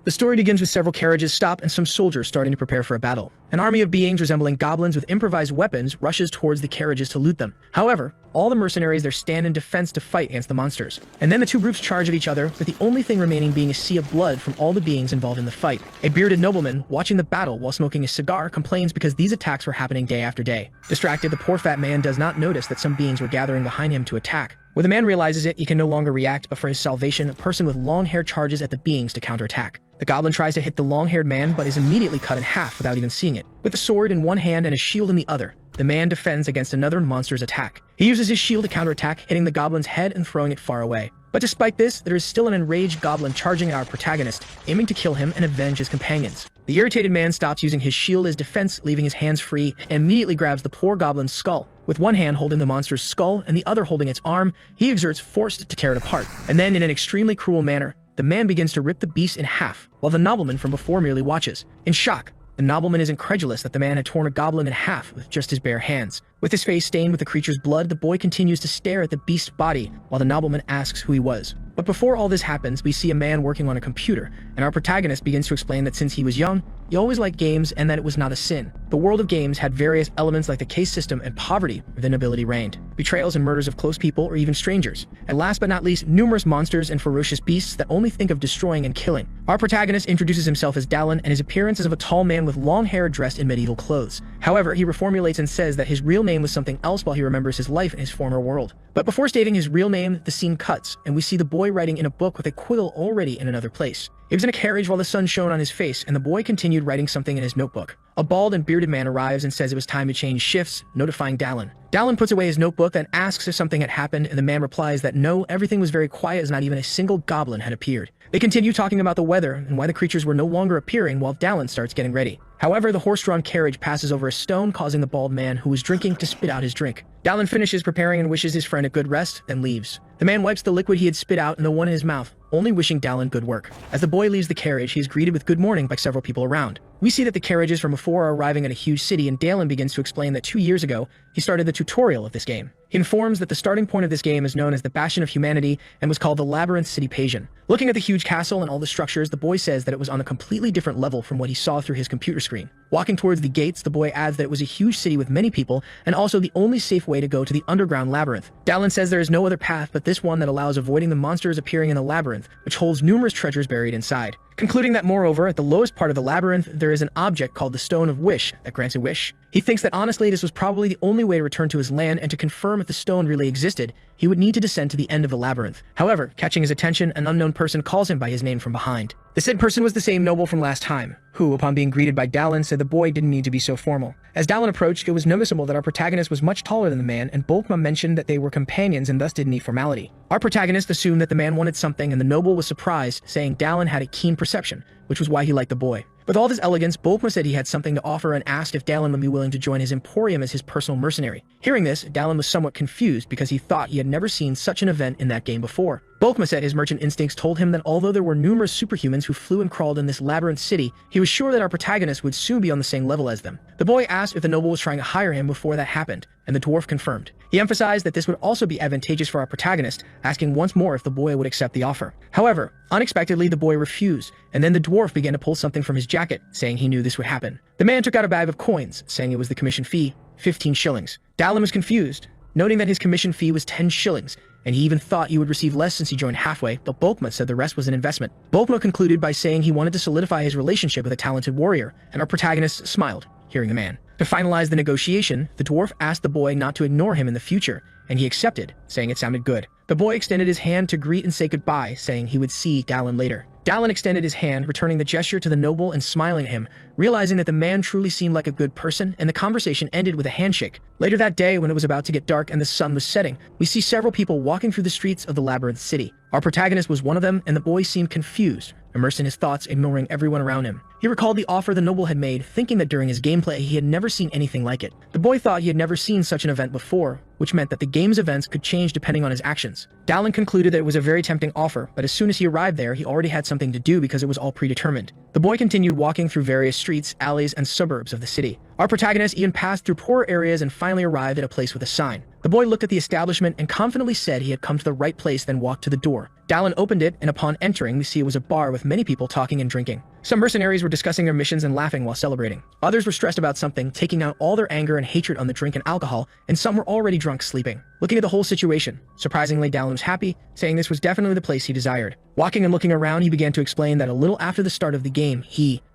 The story begins with several carriages stop and some soldiers starting to prepare for a battle. An army of beings resembling goblins with improvised weapons rushes towards the carriages to loot them. However, all the mercenaries there stand in defense to fight against the monsters. And then the two groups charge at each other, with the only thing remaining being a sea of blood from all the beings involved in the fight. A bearded nobleman, watching the battle while smoking a cigar, complains because these attacks were happening day after day. Distracted, the poor fat man does not notice that some beings were gathering behind him to attack. When the man realizes it, he can no longer react, but for his salvation, a person with long hair charges at the beings to counterattack. The goblin tries to hit the long-haired man, but is immediately cut in half without even seeing it. With a sword in one hand and a shield in the other, the man defends against another monster's attack. He uses his shield to counterattack, hitting the goblin's head and throwing it far away. But despite this, there is still an enraged goblin charging at our protagonist, aiming to kill him and avenge his companions. The irritated man stops using his shield as defense, leaving his hands free, and immediately grabs the poor goblin's skull. With one hand holding the monster's skull and the other holding its arm, he exerts force to tear it apart. And then, in an extremely cruel manner, the man begins to rip the beast in half, while the nobleman from before merely watches. In shock, the nobleman is incredulous that the man had torn a goblin in half with just his bare hands. With his face stained with the creature's blood, the boy continues to stare at the beast's body while the nobleman asks who he was. But before all this happens, we see a man working on a computer, and our protagonist begins to explain that since he was young, he always liked games and that it was not a sin. The world of games had various elements like the case system and poverty where the nobility reigned, betrayals and murders of close people or even strangers, and last but not least, numerous monsters and ferocious beasts that only think of destroying and killing. Our protagonist introduces himself as Dallin, and his appearance is of a tall man with long hair dressed in medieval clothes. However, he reformulates and says that his real name was something else while he remembers his life in his former world. But before stating his real name, the scene cuts, and we see the boy writing in a book with a quill already in another place. He was in a carriage while the sun shone on his face, and the boy continued writing something in his notebook. A bald and bearded man arrives and says it was time to change shifts, notifying Dallin. Dallin puts away his notebook and asks if something had happened, and the man replies that no, everything was very quiet as not even a single goblin had appeared. They continue talking about the weather and why the creatures were no longer appearing while Dallin starts getting ready. However, the horse-drawn carriage passes over a stone, causing the bald man who was drinking to spit out his drink. Dallin finishes preparing and wishes his friend a good rest, then leaves. The man wipes the liquid he had spit out and the one in his mouth, only wishing Dallin good work. As the boy leaves the carriage, he is greeted with good morning by several people around. We see that the carriages from before are arriving at a huge city, and Dallin begins to explain that 2 years ago, he started the tutorial of this game. He informs that the starting point of this game is known as the Bastion of Humanity and was called the Labyrinth City Pagan. Looking at the huge castle and all the structures, the boy says that it was on a completely different level from what he saw through his computer screen. Walking towards the gates, the boy adds that it was a huge city with many people and also the only safe way to go to the underground labyrinth. Dallin says there is no other path but this one that allows avoiding the monsters appearing in the labyrinth, which holds numerous treasures buried inside. Concluding that moreover, at the lowest part of the labyrinth, there is an object called the Stone of Wish that grants a wish. He thinks that honestly this was probably the only way to return to his land, and to confirm if the stone really existed, he would need to descend to the end of the labyrinth. However, catching his attention, an unknown person calls him by his name from behind. The said person was the same noble from last time, who, upon being greeted by Dallin, said the boy didn't need to be so formal. As Dallin approached, it was noticeable that our protagonist was much taller than the man, and Bolkma mentioned that they were companions and thus didn't need formality. Our protagonist assumed that the man wanted something, and the noble was surprised, saying Dallin had a keen perception, which was why he liked the boy. With all this elegance, Bolkma said he had something to offer and asked if Dallin would be willing to join his emporium as his personal mercenary. Hearing this, Dallin was somewhat confused because he thought he had never seen such an event in that game before. Bolkma said his merchant instincts told him that although there were numerous superhumans who flew and crawled in this labyrinth city, he was sure that our protagonist would soon be on the same level as them. The boy asked if the noble was trying to hire him before that happened, and the dwarf confirmed. He emphasized that this would also be advantageous for our protagonist, asking once more if the boy would accept the offer. However, unexpectedly the boy refused, and then the dwarf began to pull something from his jacket, saying he knew this would happen. The man took out a bag of coins, saying it was the commission fee, 15 shillings. Dallin was confused, noting that his commission fee was 10 shillings, and he even thought he would receive less since he joined halfway, but Bolkma said the rest was an investment. Bolkma concluded by saying he wanted to solidify his relationship with a talented warrior, and our protagonist smiled, hearing the man. To finalize the negotiation, the dwarf asked the boy not to ignore him in the future, and he accepted, saying it sounded good. The boy extended his hand to greet and say goodbye, saying he would see Dallin later. Dallin extended his hand, returning the gesture to the noble and smiling at him, realizing that the man truly seemed like a good person, and the conversation ended with a handshake. Later that day, when it was about to get dark and the sun was setting, we see several people walking through the streets of the labyrinth city. Our protagonist was one of them, and the boy seemed confused, immersed in his thoughts, ignoring everyone around him. He recalled the offer the noble had made, thinking that during his gameplay he had never seen anything like it. The boy thought he had never seen such an event before, which meant that the game's events could change depending on his actions. Dallin concluded that it was a very tempting offer, but as soon as he arrived there, he already had something to do because it was all predetermined. The boy continued walking through various streets, alleys, and suburbs of the city. Our protagonist even passed through poorer areas and finally arrived at a place with a sign. The boy looked at the establishment and confidently said he had come to the right place, then walked to the door, Dallin opened it, and upon entering, we see it was a bar with many people talking and drinking. Some mercenaries were discussing their missions and laughing while celebrating. Others were stressed about something, taking out all their anger and hatred on the drink and alcohol, and some were already drunk sleeping. Looking at the whole situation, surprisingly, Dallin was happy, saying this was definitely the place he desired. Walking and looking around, he began to explain that a little after the start of the game,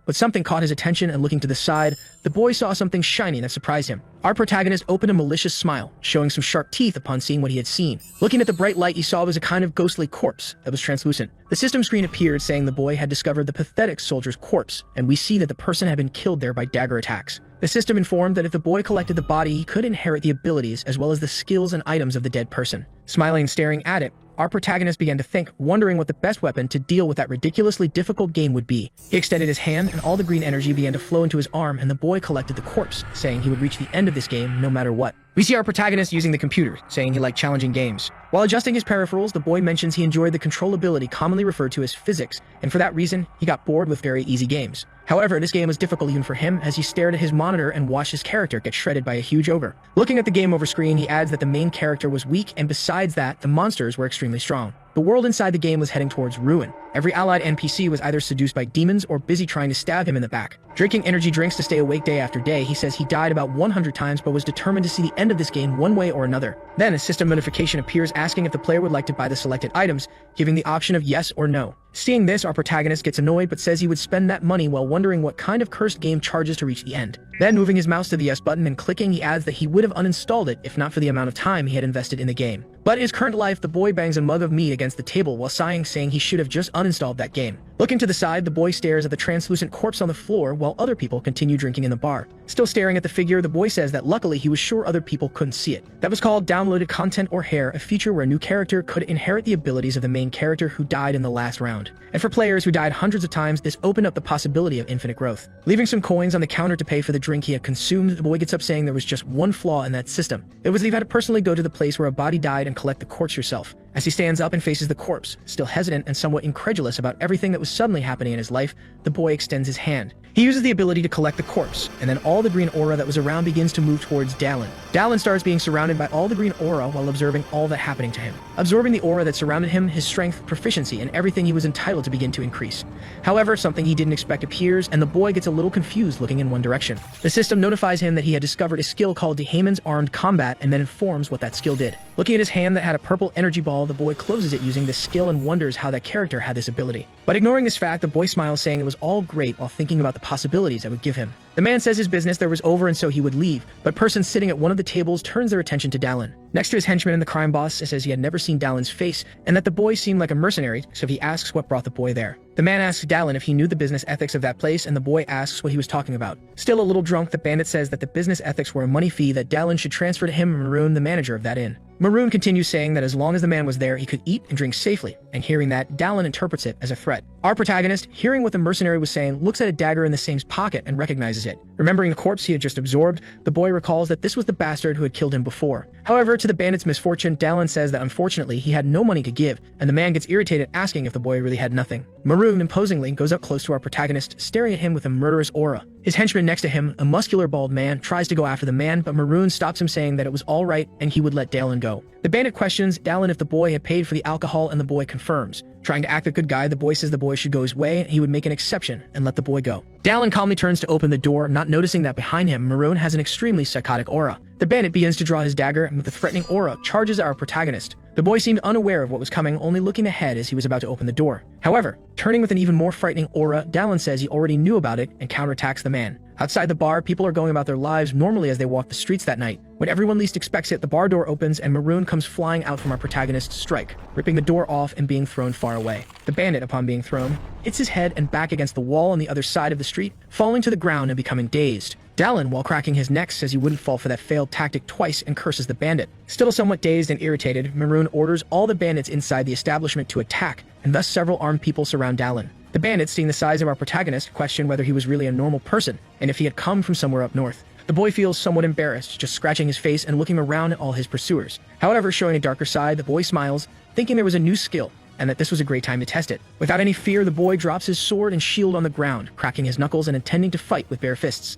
but something caught his attention, and looking to the side, the boy saw something shiny that surprised him. Our protagonist opened a malicious smile, showing some sharp teeth upon seeing what he had seen. Looking at the bright light, he saw it was a kind of ghostly corpse that was translucent. The system screen appeared, saying the boy had discovered the pathetic soldier's corpse, and we see that the person had been killed there by dagger attacks. The system informed that if the boy collected the body, he could inherit the abilities as well as the skills and items of the dead person. Smiling and staring at it, our protagonist began to think, wondering what the best weapon to deal with that ridiculously difficult game would be. He extended his hand, and all the green energy began to flow into his arm, and the boy collected the corpse, saying he would reach the end of this game no matter what. We see our protagonist using the computer, saying he liked challenging games. While adjusting his peripherals, the boy mentions he enjoyed the controllability commonly referred to as physics, and for that reason, he got bored with very easy games. However, this game was difficult even for him as he stared at his monitor and watched his character get shredded by a huge ogre. Looking at the game over screen, he adds that the main character was weak, and besides that, the monsters were extremely strong. The world inside the game was heading towards ruin. Every allied NPC was either seduced by demons or busy trying to stab him in the back. Drinking energy drinks to stay awake day after day, he says he died about 100 times but was determined to see the end of this game one way or another. Then a system notification appears asking if the player would like to buy the selected items, giving the option of yes or no. Seeing this, our protagonist gets annoyed but says he would spend that money while wondering what kind of cursed game charges to reach the end. Then moving his mouse to the yes button and clicking, he adds that he would have uninstalled it if not for the amount of time he had invested in the game. But in his current life, the boy bangs a mug of meat against the table while sighing, saying he should have just uninstalled that game. Looking to the side, the boy stares at the translucent corpse on the floor while other people continue drinking in the bar. Still staring at the figure, the boy says that luckily he was sure other people couldn't see it. That was called downloaded content or hair, a feature where a new character could inherit the abilities of the main character who died in the last round. And for players who died hundreds of times, this opened up the possibility of infinite growth. Leaving some coins on the counter to pay for the drink he had consumed, the boy gets up saying there was just one flaw in that system. It was that you had to personally go to the place where a body died and collect the corpse yourself. As he stands up and faces the corpse, still hesitant and somewhat incredulous about everything that was suddenly happening in his life, the boy extends his hand. He uses the ability to collect the corpse, and then all the green aura that was around begins to move towards Dallin. Dallin starts being surrounded by all the green aura while observing all that happening to him. Absorbing the aura that surrounded him, his strength, proficiency, and everything he was entitled to begin to increase. However, something he didn't expect appears, and the boy gets a little confused looking in one direction. The system notifies him that he had discovered a skill called Dehaemon's Armed Combat and then informs what that skill did. Looking at his hand that had a purple energy ball, the boy closes it using this skill and wonders how that character had this ability. But ignoring this fact, the boy smiles, saying it was all great while thinking about the possibilities that would give him. The man says his business there was over and so he would leave, but a person sitting at one of the tables turns their attention to Dallin. Next to his henchman and the crime boss, says he had never seen Dallin's face and that the boy seemed like a mercenary, so he asks what brought the boy there. The man asks Dallin if he knew the business ethics of that place, and the boy asks what he was talking about. Still a little drunk, the bandit says that the business ethics were a money fee that Dallin should transfer to him and Maroon, the manager of that inn. Maroon continues saying that as long as the man was there, he could eat and drink safely, and hearing that, Dallin interprets it as a threat. Our protagonist, hearing what the mercenary was saying, looks at a dagger in the same pocket and recognizes it. Remembering the corpse he had just absorbed, the boy recalls that this was the bastard who had killed him before. However, to the bandit's misfortune, Dallin says that unfortunately he had no money to give, and the man gets irritated asking if the boy really had nothing. Maroon imposingly goes up close to our protagonist, staring at him with a murderous aura. His henchman next to him, a muscular bald man, tries to go after the man, but Maroon stops him, saying that it was all right and he would let Dallin go. The bandit questions Dallin if the boy had paid for the alcohol, and the boy confirms. Trying to act a good guy, the boy says the boy should go his way and he would make an exception and let the boy go. Dallin calmly turns to open the door, not noticing that behind him, Maroon has an extremely psychotic aura. The bandit begins to draw his dagger and with a threatening aura charges at our protagonist. The boy seemed unaware of what was coming, only looking ahead as he was about to open the door. However, turning with an even more frightening aura, Dallin says he already knew about it and counterattacks the man. Outside the bar, people are going about their lives normally as they walk the streets that night. When everyone least expects it, the bar door opens and Maroon comes flying out from our protagonist's strike, ripping the door off and being thrown far away. The bandit, upon being thrown, hits his head and back against the wall on the other side of the street, falling to the ground and becoming dazed. Dallin, while cracking his neck, says he wouldn't fall for that failed tactic twice and curses the bandit. Still somewhat dazed and irritated, Maroon orders all the bandits inside the establishment to attack, and thus several armed people surround Dallin. The bandits, seeing the size of our protagonist, question whether he was really a normal person, and if he had come from somewhere up north. The boy feels somewhat embarrassed, just scratching his face and looking around at all his pursuers. However, showing a darker side, the boy smiles, thinking there was a new skill, and that this was a great time to test it. Without any fear, the boy drops his sword and shield on the ground, cracking his knuckles and intending to fight with bare fists.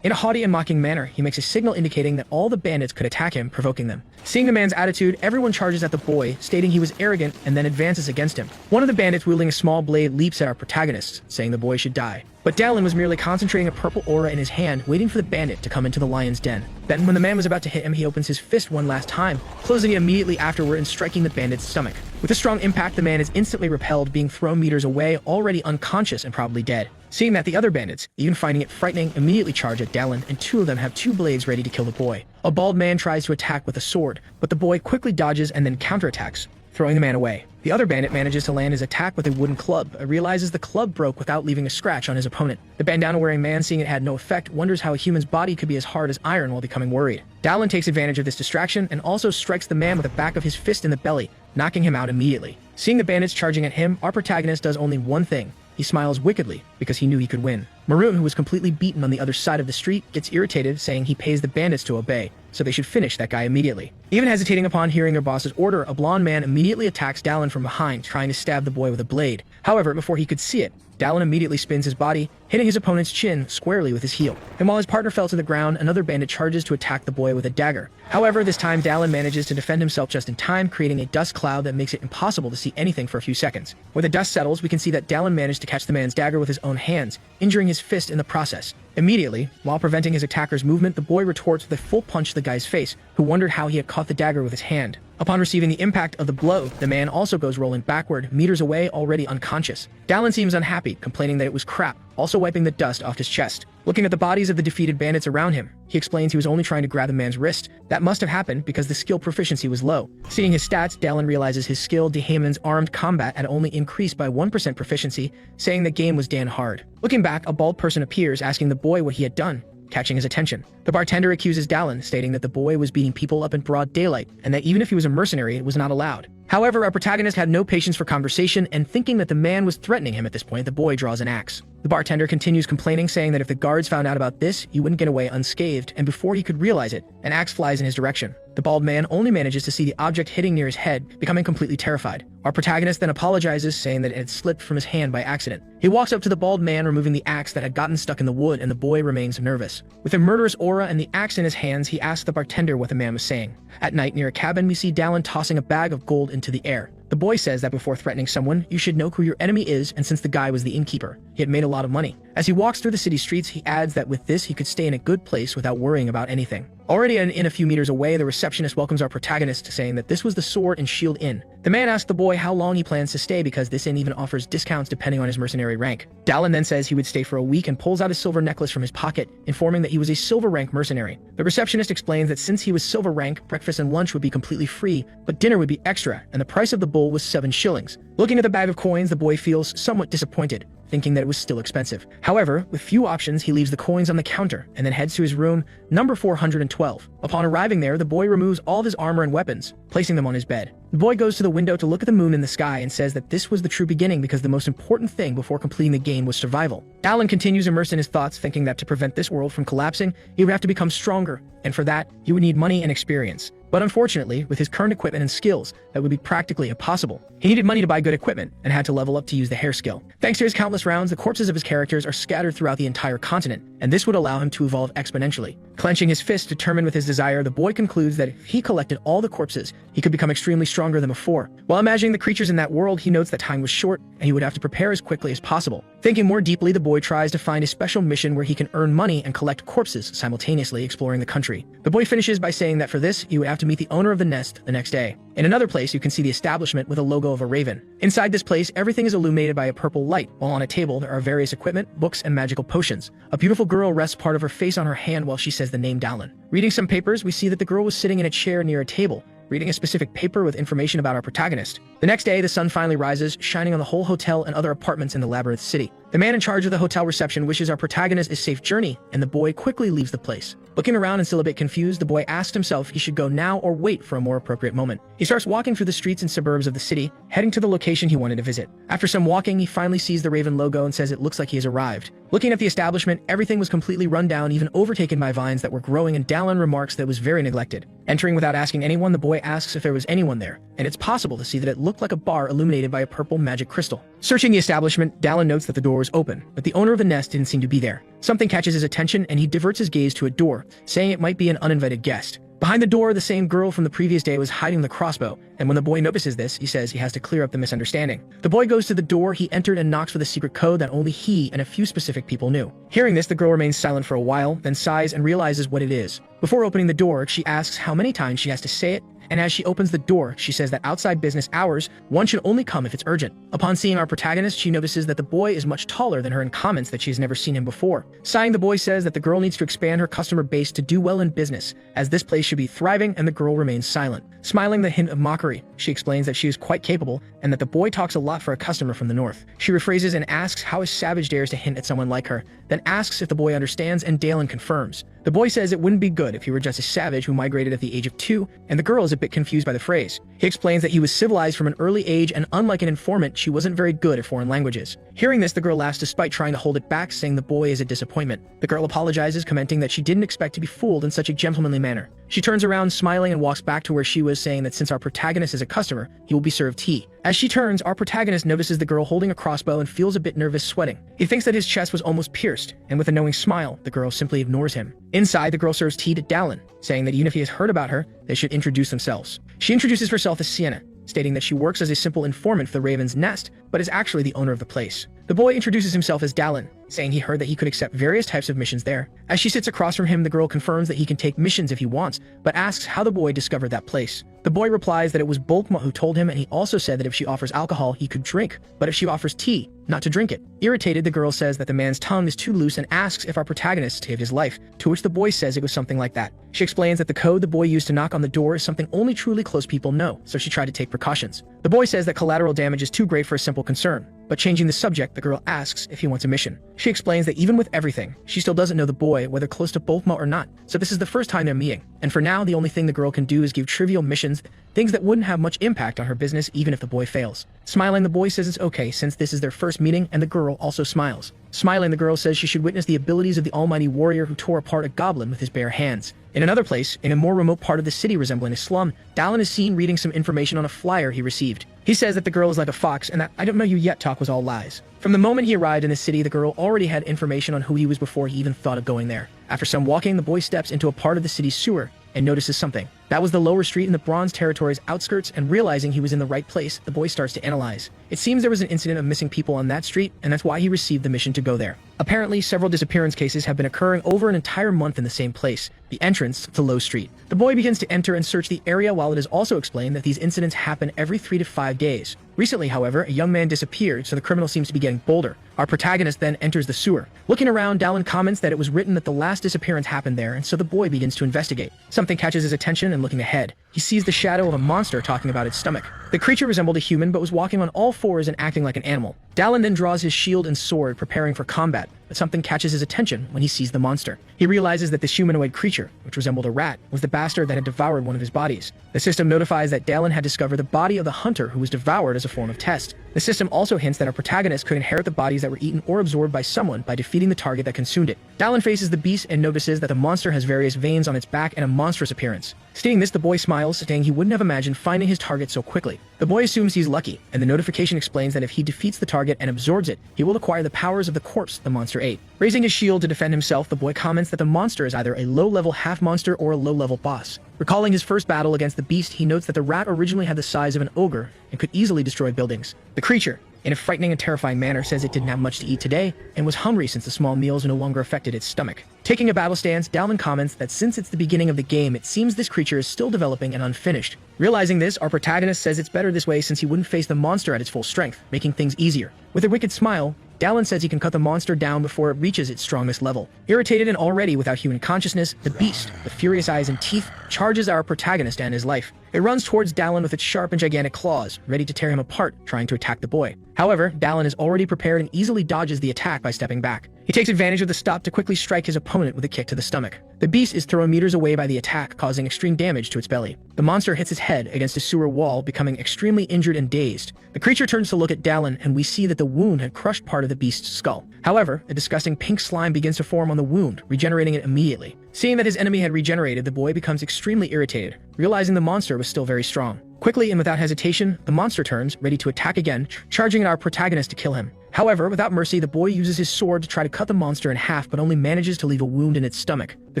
In a haughty and mocking manner, he makes a signal indicating that all the bandits could attack him, provoking them. Seeing the man's attitude, everyone charges at the boy, stating he was arrogant, and then advances against him. One of the bandits wielding a small blade leaps at our protagonist, saying the boy should die. But Dallin was merely concentrating a purple aura in his hand, waiting for the bandit to come into the lion's den. Then, when the man was about to hit him, he opens his fist one last time, closing it immediately afterward and striking the bandit's stomach. With a strong impact, the man is instantly repelled, being thrown meters away, already unconscious and probably dead. Seeing that, the other bandits, even finding it frightening, immediately charge at Dallin, and two of them have two blades ready to kill the boy. A bald man tries to attack with a sword, but the boy quickly dodges and then counterattacks, throwing the man away. The other bandit manages to land his attack with a wooden club, but realizes the club broke without leaving a scratch on his opponent. The bandana-wearing man, seeing it had no effect, wonders how a human's body could be as hard as iron while becoming worried. Dallin takes advantage of this distraction and also strikes the man with the back of his fist in the belly, knocking him out immediately. Seeing the bandits charging at him, our protagonist does only one thing. He smiles wickedly because he knew he could win. Maroon, who was completely beaten on the other side of the street, gets irritated, saying he pays the bandits to obey, so they should finish that guy immediately. Even hesitating upon hearing their boss's order, a blonde man immediately attacks Dallin from behind, trying to stab the boy with a blade. However, before he could see it, Dallin immediately spins his body, hitting his opponent's chin squarely with his heel. And while his partner fell to the ground, another bandit charges to attack the boy with a dagger. However, this time Dallin manages to defend himself just in time, creating a dust cloud that makes it impossible to see anything for a few seconds. When the dust settles, we can see that Dallin managed to catch the man's dagger with his own hands, injuring his fist in the process. Immediately, while preventing his attacker's movement, the boy retorts with a full punch to the guy's face, who wondered how he had caught the dagger with his hand. Upon receiving the impact of the blow, the man also goes rolling backward, meters away, already unconscious. Dallin seems unhappy, complaining that it was crap, also wiping the dust off his chest. Looking at the bodies of the defeated bandits around him, he explains he was only trying to grab the man's wrist. That must have happened because the skill proficiency was low. Seeing his stats, Dallin realizes his skill, Dehaemon's armed combat, had only increased by 1% proficiency, saying the game was damn hard. Looking back, a bald person appears, asking the boy what he had done, catching his attention. The bartender accuses Dallin, stating that the boy was beating people up in broad daylight, and that even if he was a mercenary, it was not allowed. However, our protagonist had no patience for conversation, and thinking that the man was threatening him at this point, the boy draws an axe. The bartender continues complaining, saying that if the guards found out about this, he wouldn't get away unscathed, and before he could realize it, an axe flies in his direction. The bald man only manages to see the object hitting near his head, becoming completely terrified. Our protagonist then apologizes, saying that it had slipped from his hand by accident. He walks up to the bald man, removing the axe that had gotten stuck in the wood, and the boy remains nervous. With a murderous aura and the axe in his hands, he asks the bartender what the man was saying. At night, near a cabin, we see Dallin tossing a bag of gold into the air. The boy says that before threatening someone, you should know who your enemy is, and since the guy was the innkeeper, he had made a lot of money. As he walks through the city streets, he adds that with this, he could stay in a good place without worrying about anything. Already in a few meters away, the receptionist welcomes our protagonist, saying that this was the Sword and Shield Inn. The man asks the boy how long he plans to stay because this inn even offers discounts depending on his mercenary rank. Dallin then says he would stay for a week and pulls out a silver necklace from his pocket, informing that he was a silver rank mercenary. The receptionist explains that since he was silver rank, breakfast and lunch would be completely free, but dinner would be extra, and the price of the bowl was 7 shillings. Looking at the bag of coins, the boy feels somewhat disappointed, thinking that it was still expensive. However, with few options, he leaves the coins on the counter and then heads to his room, number 412. Upon arriving there, the boy removes all of his armor and weapons, placing them on his bed. The boy goes to the window to look at the moon in the sky and says that this was the true beginning because the most important thing before completing the game was survival. Dallin continues immersed in his thoughts, thinking that to prevent this world from collapsing, he would have to become stronger, and for that, he would need money and experience. But unfortunately, with his current equipment and skills, that would be practically impossible. He needed money to buy good equipment, and had to level up to use the hair skill. Thanks to his countless rounds, the corpses of his characters are scattered throughout the entire continent, and this would allow him to evolve exponentially. Clenching his fist, determined with his desire, the boy concludes that if he collected all the corpses, he could become extremely stronger than before. While imagining the creatures in that world, he notes that time was short, and he would have to prepare as quickly as possible. Thinking more deeply, the boy tries to find a special mission where he can earn money and collect corpses, simultaneously exploring the country. The boy finishes by saying that for this, he would have to meet the owner of the nest the next day. In another place, you can see the establishment with a logo of a raven. Inside this place, everything is illuminated by a purple light, while on a table there are various equipment, books, and magical potions. A beautiful girl rests part of her face on her hand while she says the name Dallin. Reading some papers, we see that the girl was sitting in a chair near a table, reading a specific paper with information about our protagonist. The next day, the sun finally rises, shining on the whole hotel and other apartments in the labyrinth city. The man in charge of the hotel reception wishes our protagonist a safe journey, and the boy quickly leaves the place. Looking around and still a bit confused, the boy asks himself if he should go now or wait for a more appropriate moment. He starts walking through the streets and suburbs of the city, heading to the location he wanted to visit. After some walking, he finally sees the Raven logo and says it looks like he has arrived. Looking at the establishment, everything was completely run down, even overtaken by vines that were growing, and Dallin remarks that it was very neglected. Entering without asking anyone, the boy asks if there was anyone there, and it's possible to see that it looked like a bar illuminated by a purple magic crystal. Searching the establishment, Dallin notes that the door was open, but the owner of the nest didn't seem to be there. Something catches his attention and he diverts his gaze to a door, saying it might be an uninvited guest. Behind the door, the same girl from the previous day was hiding the crossbow, and when the boy notices this, he says he has to clear up the misunderstanding. The boy goes to the door he entered and knocks with a secret code that only he and a few specific people knew. Hearing this, the girl remains silent for a while, then sighs and realizes what it is. Before opening the door, she asks how many times she has to say it, and as she opens the door, she says that outside business hours, one should only come if it's urgent. Upon seeing our protagonist, she notices that the boy is much taller than her and comments that she has never seen him before. Sighing, the boy says that the girl needs to expand her customer base to do well in business, as this place should be thriving, and the girl remains silent. Smiling the hint of mockery, she explains that she is quite capable, and that the boy talks a lot for a customer from the north. She rephrases and asks how a savage dares to hint at someone like her, then asks if the boy understands, and Dallin confirms. The boy says it wouldn't be good if he were just a savage who migrated at the age of 2, and the girl is a bit confused by the phrase. He explains that he was civilized from an early age, and unlike an informant, she wasn't very good at foreign languages. Hearing this, the girl laughs despite trying to hold it back, saying the boy is a disappointment. The girl apologizes, commenting that she didn't expect to be fooled in such a gentlemanly manner. She turns around smiling and walks back to where she was, saying that since our protagonist is a customer, he will be served tea. As she turns, our protagonist notices the girl holding a crossbow and feels a bit nervous, sweating. He thinks that his chest was almost pierced, and with a knowing smile, the girl simply ignores him. Inside, the girl serves tea to Dallin, saying that even if he has heard about her, they should introduce themselves. She introduces herself as Sienna, stating that she works as a simple informant for the Raven's Nest, but is actually the owner of the place. The boy introduces himself as Dallin, saying he heard that he could accept various types of missions there. As she sits across from him, the girl confirms that he can take missions if he wants, but asks how the boy discovered that place. The boy replies that it was Bulkma who told him, and he also said that if she offers alcohol, he could drink, but if she offers tea, not to drink it. Irritated, the girl says that the man's tongue is too loose and asks if our protagonist saved his life, to which the boy says it was something like that. She explains that the code the boy used to knock on the door is something only truly close people know, so she tried to take precautions. The boy says that collateral damage is too great for a simple concern, but changing the subject, the girl asks if he wants a mission. She explains that even with everything, she still doesn't know the boy, whether close to Bulkma or not, so this is the first time they're meeting, and for now the only thing the girl can do is give trivial missions, things that wouldn't have much impact on her business even if the boy fails. Smiling, the boy says it's okay since this is their first meeting, and the girl also smiles. Smiling, the girl says she should witness the abilities of the almighty warrior who tore apart a goblin with his bare hands. In another place, in a more remote part of the city resembling a slum, Dallin is seen reading some information on a flyer he received. He says that the girl is like a fox and that "I don't know you yet" talk was all lies. From the moment he arrived in the city, the girl already had information on who he was before he even thought of going there. After some walking, the boy steps into a part of the city's sewer and notices something. That was the lower street in the Bronze Territory's outskirts, and realizing he was in the right place, the boy starts to analyze. It seems there was an incident of missing people on that street, and that's why he received the mission to go there. Apparently, several disappearance cases have been occurring over an entire month in the same place, the entrance to Low Street. The boy begins to enter and search the area, while it is also explained that these incidents happen every 3 to 5 days. Recently, however, a young man disappeared, so the criminal seems to be getting bolder. Our protagonist then enters the sewer. Looking around, Dallin comments that it was written that the last disappearance happened there, and so the boy begins to investigate. Something catches his attention, and looking ahead, he sees the shadow of a monster talking about its stomach. The creature resembled a human, but was walking on all fours and acting like an animal. Dallin then draws his shield and sword, preparing for combat, but something catches his attention when he sees the monster. He realizes that this humanoid creature, which resembled a rat, was the bastard that had devoured one of his bodies. The system notifies that Dallin had discovered the body of the hunter who was devoured as a form of test. The system also hints that our protagonist could inherit the bodies that were eaten or absorbed by someone by defeating the target that consumed it. Dallin faces the beast and notices that the monster has various veins on its back and a monstrous appearance. Seeing this, the boy smiles, saying he wouldn't have imagined finding his target so quickly. The boy assumes he's lucky, and the notification explains that if he defeats the target and absorbs it, he will acquire the powers of the corpse the monster ate. Raising his shield to defend himself, the boy comments that the monster is either a low-level half-monster or a low-level boss. Recalling his first battle against the beast, he notes that the rat originally had the size of an ogre and could easily destroy buildings. The creature, in a frightening and terrifying manner, says it didn't have much to eat today and was hungry since the small meals no longer affected its stomach. Taking a battle stance, Dallin comments that since it's the beginning of the game, it seems this creature is still developing and unfinished. Realizing this, our protagonist says it's better this way since he wouldn't face the monster at its full strength, making things easier. With a wicked smile, Dallin says he can cut the monster down before it reaches its strongest level. Irritated and already without human consciousness, the beast, with furious eyes and teeth, charges our protagonist and his life. It runs towards Dallin with its sharp and gigantic claws, ready to tear him apart, trying to attack the boy. However, Dallin is already prepared and easily dodges the attack by stepping back. He takes advantage of the stop to quickly strike his opponent with a kick to the stomach. The beast is thrown meters away by the attack, causing extreme damage to its belly. The monster hits its head against a sewer wall, becoming extremely injured and dazed. The creature turns to look at Dallin, and we see that the wound had crushed part of the beast's skull. However, a disgusting pink slime begins to form on the wound, regenerating it immediately. Seeing that his enemy had regenerated, the boy becomes extremely irritated, realizing the monster was still very strong. Quickly and without hesitation, the monster turns, ready to attack again, charging at our protagonist to kill him. However, without mercy, the boy uses his sword to try to cut the monster in half, but only manages to leave a wound in its stomach. The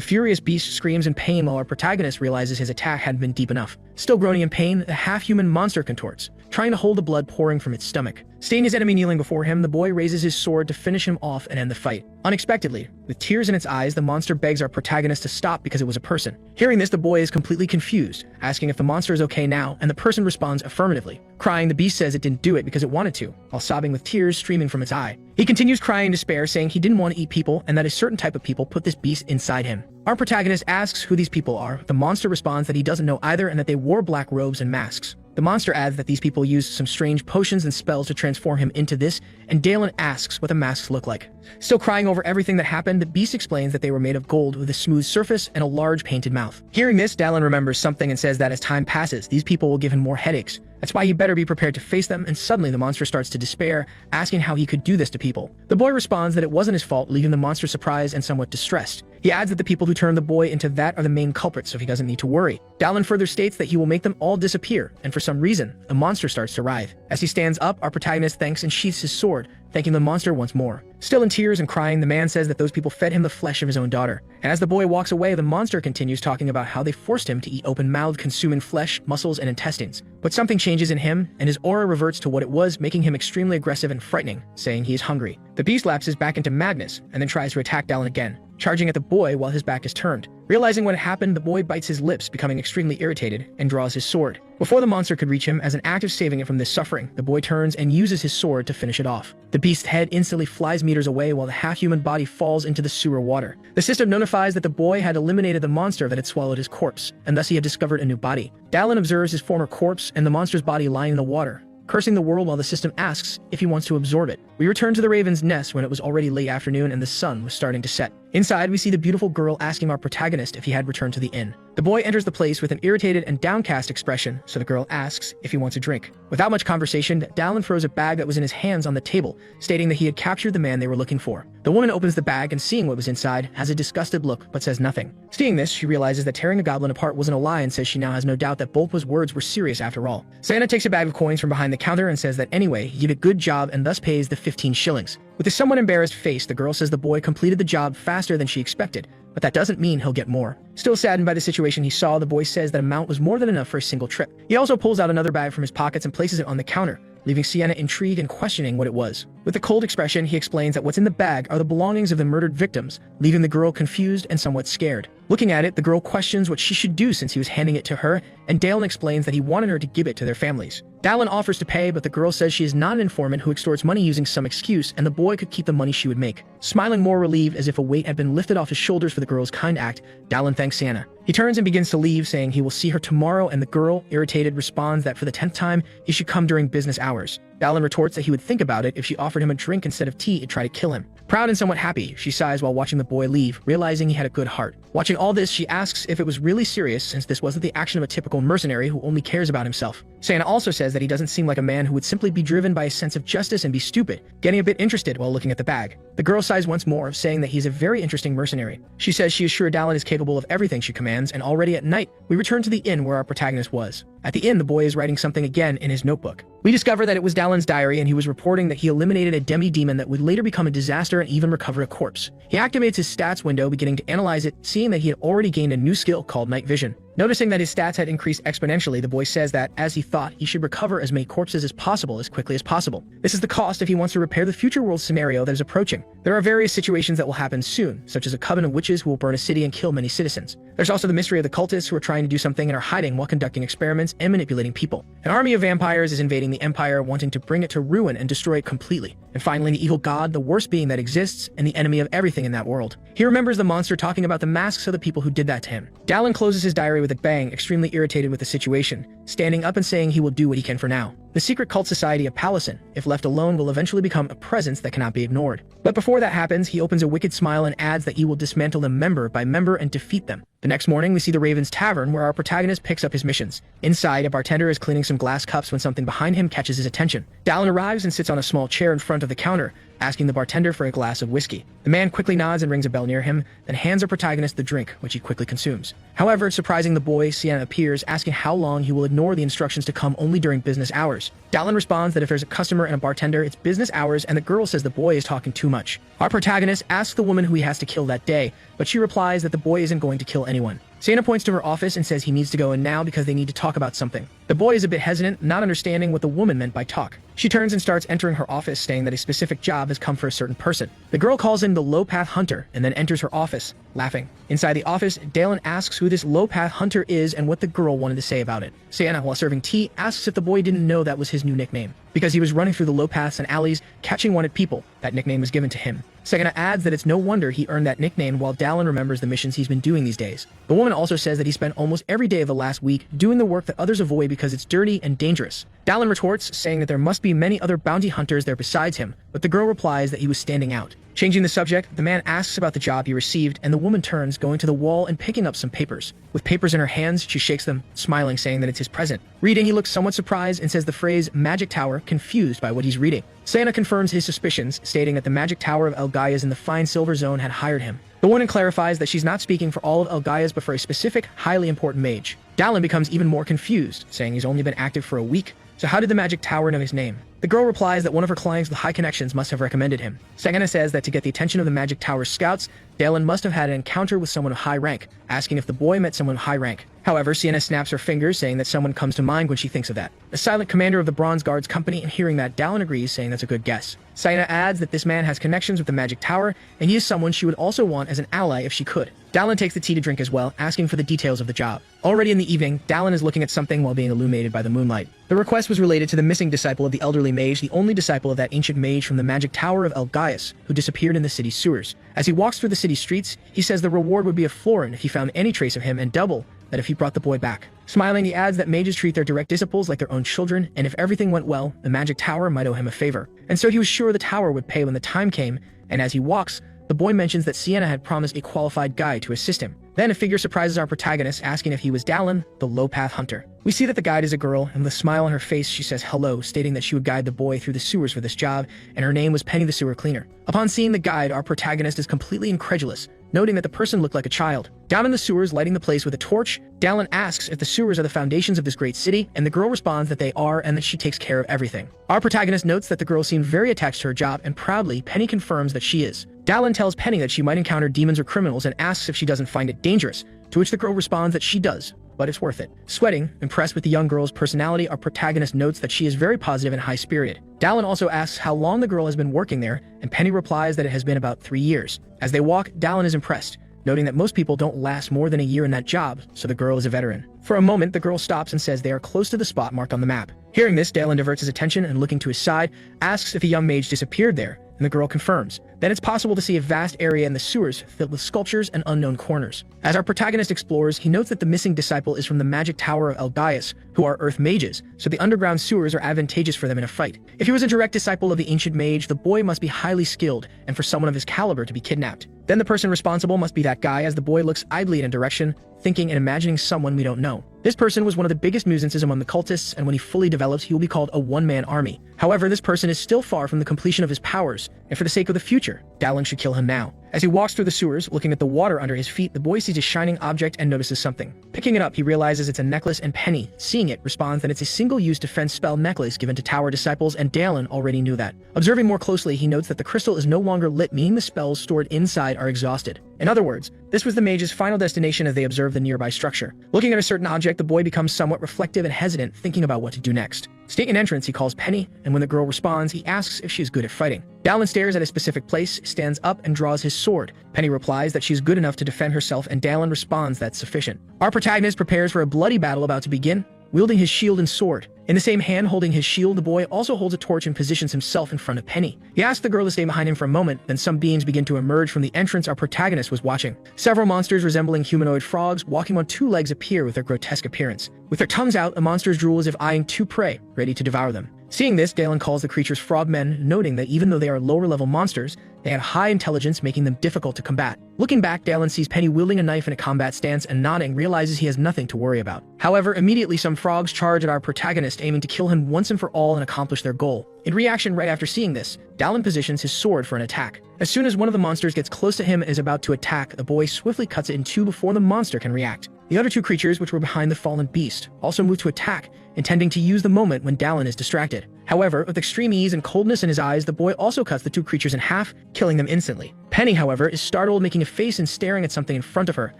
furious beast screams in pain while our protagonist realizes his attack hadn't been deep enough. Still groaning in pain, the half-human monster contorts, trying to hold the blood pouring from its stomach. Seeing his enemy kneeling before him, the boy raises his sword to finish him off and end the fight. Unexpectedly, with tears in its eyes, the monster begs our protagonist to stop because it was a person. Hearing this, the boy is completely confused, asking if the monster is okay now, and the person responds affirmatively. Crying, the beast says it didn't do it because it wanted to, while sobbing with tears streaming from its eye. He continues crying in despair, saying he didn't want to eat people and that a certain type of people put this beast inside him. Our protagonist asks who these people are. The monster responds that he doesn't know either and that they wore black robes and masks. The monster adds that these people used some strange potions and spells to transform him into this, and Dalen asks what the masks look like. Still crying over everything that happened, the beast explains that they were made of gold with a smooth surface and a large painted mouth. Hearing this, Dalen remembers something and says that as time passes, these people will give him more headaches. That's why he better be prepared to face them, and suddenly the monster starts to despair, asking how he could do this to people. The boy responds that it wasn't his fault, leaving the monster surprised and somewhat distressed. He adds that the people who turned the boy into that are the main culprits, so he doesn't need to worry. Dalen further states that he will make them all disappear, and for some reason, the monster starts to writhe. As he stands up, our protagonist thanks and sheaths his sword, thanking the monster once more. Still in tears and crying, the man says that those people fed him the flesh of his own daughter. And as the boy walks away, the monster continues talking about how they forced him to eat open-mouthed, consuming flesh, muscles, and intestines. But something changes in him, and his aura reverts to what it was, making him extremely aggressive and frightening, saying he is hungry. The beast lapses back into madness, and then tries to attack Dalen again, charging at the boy while his back is turned. Realizing what had happened, the boy bites his lips, becoming extremely irritated, and draws his sword. Before the monster could reach him, as an act of saving it from this suffering, the boy turns and uses his sword to finish it off. The beast's head instantly flies meters away while the half-human body falls into the sewer water. The system notifies that the boy had eliminated the monster that had swallowed his corpse, and thus he had discovered a new body. Dalen observes his former corpse and the monster's body lying in the water, cursing the world while the system asks if he wants to absorb it. We return to the Raven's nest when it was already late afternoon and the sun was starting to set. Inside, we see the beautiful girl asking our protagonist if he had returned to the inn. The boy enters the place with an irritated and downcast expression, so the girl asks if he wants a drink. Without much conversation, Dalen throws a bag that was in his hands on the table, stating that he had captured the man they were looking for. The woman opens the bag and, seeing what was inside, has a disgusted look but says nothing. Seeing this, she realizes that tearing a goblin apart wasn't a lie and says she now has no doubt that Bulpa's words were serious after all. Santa takes a bag of coins from behind the counter and says that anyway, he did a good job and thus pays the 15 shillings. With a somewhat embarrassed face, the girl says the boy completed the job faster than she expected, but that doesn't mean he'll get more. Still saddened by the situation he saw, the boy says that amount was more than enough for a single trip. He also pulls out another bag from his pockets and places it on the counter, leaving Sienna intrigued and questioning what it was. With a cold expression, he explains that what's in the bag are the belongings of the murdered victims, leaving the girl confused and somewhat scared. Looking at it, the girl questions what she should do since he was handing it to her, and Dalen explains that he wanted her to give it to their families. Dalen offers to pay, but the girl says she is not an informant who extorts money using some excuse, and the boy could keep the money she would make. Smiling more relieved as if a weight had been lifted off his shoulders for the girl's kind act, Dalen thanks Sienna. He turns and begins to leave, saying he will see her tomorrow, and the girl, irritated, responds that for the 10th time, he should come during business hours. Dalen retorts that he would think about it if she offered him a drink instead of tea to try to kill him. Proud and somewhat happy, she sighs while watching the boy leave, realizing he had a good heart. Watching all this, she asks if it was really serious, since this wasn't the action of a typical mercenary who only cares about himself. Santa also says that he doesn't seem like a man who would simply be driven by a sense of justice and be stupid, getting a bit interested while looking at the bag. The girl sighs once more, saying that he's a very interesting mercenary. She says she is sure Dalen is capable of everything she commands, and already at night, we return to the inn where our protagonist was. At the inn, the boy is writing something again in his notebook. We discover that it was Dalen's diary, and he was reporting that he eliminated a demi-demon that would later become a disaster and even recover a corpse. He activates his stats window, beginning to analyze it, seeing that he had already gained a new skill called night vision. Noticing that his stats had increased exponentially, the boy says that, as he thought, he should recover as many corpses as possible as quickly as possible. This is the cost if he wants to repair the future world scenario that is approaching. There are various situations that will happen soon, such as a coven of witches who will burn a city and kill many citizens. There's also the mystery of the cultists who are trying to do something and are hiding while conducting experiments and manipulating people. An army of vampires is invading the empire, wanting to bring it to ruin and destroy it completely. And finally, the evil god, the worst being that exists, and the enemy of everything in that world. He remembers the monster talking about the masks of the people who did that to him. Dalen closes his diary with a bang, extremely irritated with the situation, standing up and saying he will do what he can for now. The secret cult society of Palacin, if left alone, will eventually become a presence that cannot be ignored. But before that happens, he opens a wicked smile and adds that he will dismantle them member by member and defeat them. The next morning, we see the Raven's Tavern, where our protagonist picks up his missions. Inside, a bartender is cleaning some glass cups when something behind him catches his attention. Dalen arrives and sits on a small chair in front of the counter, asking the bartender for a glass of whiskey. The man quickly nods and rings a bell near him, then hands our protagonist the drink, which he quickly consumes. However, surprising the boy, Sienna appears, asking how long he will ignore the instructions to come only during business hours. Dallin responds that if there's a customer and a bartender, it's business hours, and the girl says the boy is talking too much. Our protagonist asks the woman who he has to kill that day, but she replies that the boy isn't going to kill anyone. Sienna points to her office and says he needs to go in now because they need to talk about something. The boy is a bit hesitant, not understanding what the woman meant by talk. She turns and starts entering her office, saying that a specific job has come for a certain person. The girl calls him the low-path hunter and then enters her office, laughing. Inside the office, Dallin asks who this low-path hunter is and what the girl wanted to say about it. Sienna, while serving tea, asks if the boy didn't know that was his new nickname. Because he was running through the low paths and alleys, catching wanted people, that nickname was given to him. Sienna adds that it's no wonder he earned that nickname while Dallin remembers the missions he's been doing these days. The woman also says that he spent almost every day of the last week doing the work that others avoid because it's dirty and dangerous. Dallin retorts, saying that there must be many other bounty hunters there besides him, but the girl replies that he was standing out. Changing the subject, the man asks about the job he received, and the woman turns, going to the wall and picking up some papers. With papers in her hands, she shakes them, smiling, saying that it's his present. Reading, he looks somewhat surprised and says the phrase magic tower, confused by what he's reading. Sienna confirms his suspicions, stating that the magic tower of El Gaia's in the fine silver zone had hired him. The woman clarifies that she's not speaking for all of El Gaia's but for a specific, highly important mage. Dallin becomes even more confused, saying he's only been active for a week. So how did the magic tower know his name? The girl replies that one of her clients with high connections must have recommended him. Sienna says that to get the attention of the magic tower's scouts, Dallin must have had an encounter with someone of high rank, asking if the boy met someone of high rank. However, Sienna snaps her fingers, saying that someone comes to mind when she thinks of that. The silent commander of the Bronze Guards company, and hearing that, Dallin agrees, saying that's a good guess. Sienna adds that this man has connections with the magic tower, and he is someone she would also want as an ally if she could. Dallin takes the tea to drink as well, asking for the details of the job. Already in the evening, Dallin is looking at something while being illuminated by the moonlight. The request was related to the missing disciple of the elderly mage, the only disciple of that ancient mage from the magic tower of El Gaia's, who disappeared in the city's sewers. As he walks through the city streets, he says the reward would be a florin if he found any trace of him, and double that if he brought the boy back. Smiling, he adds that mages treat their direct disciples like their own children, and if everything went well, the magic tower might owe him a favor. And so he was sure the tower would pay when the time came, and as he walks, the boy mentions that Sienna had promised a qualified guide to assist him. Then a figure surprises our protagonist, asking if he was Dallin, the low-path hunter. We see that the guide is a girl, and with a smile on her face, she says hello, stating that she would guide the boy through the sewers for this job, and her name was Penny the Sewer Cleaner. Upon seeing the guide, our protagonist is completely incredulous, noting that the person looked like a child. Down in the sewers, lighting the place with a torch, Dallin asks if the sewers are the foundations of this great city, and the girl responds that they are and that she takes care of everything. Our protagonist notes that the girl seemed very attached to her job, and proudly, Penny confirms that she is. Dallin tells Penny that she might encounter demons or criminals and asks if she doesn't find it dangerous, to which the girl responds that she does, but it's worth it. Sweating, impressed with the young girl's personality, our protagonist notes that she is very positive and high-spirited. Dallin also asks how long the girl has been working there, and Penny replies that it has been about 3 years. As they walk, Dallin is impressed, noting that most people don't last more than a year in that job, so the girl is a veteran. For a moment, the girl stops and says they are close to the spot marked on the map. Hearing this, Dallin diverts his attention and, looking to his side, asks if a young mage disappeared there, and the girl confirms. Then it's possible to see a vast area in the sewers filled with sculptures and unknown corners. As our protagonist explores, he notes that the missing disciple is from the magic tower of El Gaia's, who are earth mages, so the underground sewers are advantageous for them in a fight. If he was a direct disciple of the ancient mage, the boy must be highly skilled, and for someone of his caliber to be kidnapped. Then the person responsible must be that guy, as the boy looks idly in a direction, thinking and imagining someone we don't know. This person was one of the biggest nuisances among the cultists, and when he fully develops, he will be called a one-man army. However, this person is still far from the completion of his powers, and for the sake of the future, Dallin should kill him now. As he walks through the sewers, looking at the water under his feet, the boy sees a shining object and notices something. Picking it up, he realizes it's a necklace, and Penny, seeing it, responds that it's a single-use defense spell necklace given to tower disciples, and Dallin already knew that. Observing more closely, he notes that the crystal is no longer lit, meaning the spells stored inside are exhausted. In other words, this was the mage's final destination as they observe the nearby structure. Looking at a certain object, the boy becomes somewhat reflective and hesitant, thinking about what to do next. Stating an entrance, he calls Penny, and when the girl responds, he asks if she is good at fighting. Dallin stares at a specific place, stands up, and draws his sword. Penny replies that she's good enough to defend herself, and Dallin responds that's sufficient. Our protagonist prepares for a bloody battle about to begin, wielding his shield and sword. In the same hand holding his shield, the boy also holds a torch and positions himself in front of Penny. He asks the girl to stay behind him for a moment, then some beings begin to emerge from the entrance our protagonist was watching. Several monsters resembling humanoid frogs walking on 2 legs appear with their grotesque appearance. With their tongues out, the monsters drool as if eyeing 2 prey, ready to devour them. Seeing this, Dallin calls the creatures frogmen, noting that even though they are lower-level monsters, they have high intelligence, making them difficult to combat. Looking back, Dallin sees Penny wielding a knife in a combat stance and nodding, realizes he has nothing to worry about. However, immediately some frogs charge at our protagonist, protagonist, aiming to kill him once and for all and accomplish their goal. In reaction, right after seeing this, Dallin positions his sword for an attack. As soon as one of the monsters gets close to him and is about to attack, the boy swiftly cuts it in two before the monster can react. The other two creatures, which were behind the fallen beast, also move to attack, intending to use the moment when Dallin is distracted. However, with extreme ease and coldness in his eyes, the boy also cuts the two creatures in half, killing them instantly. Penny, however, is startled, making a face and staring at something in front of her,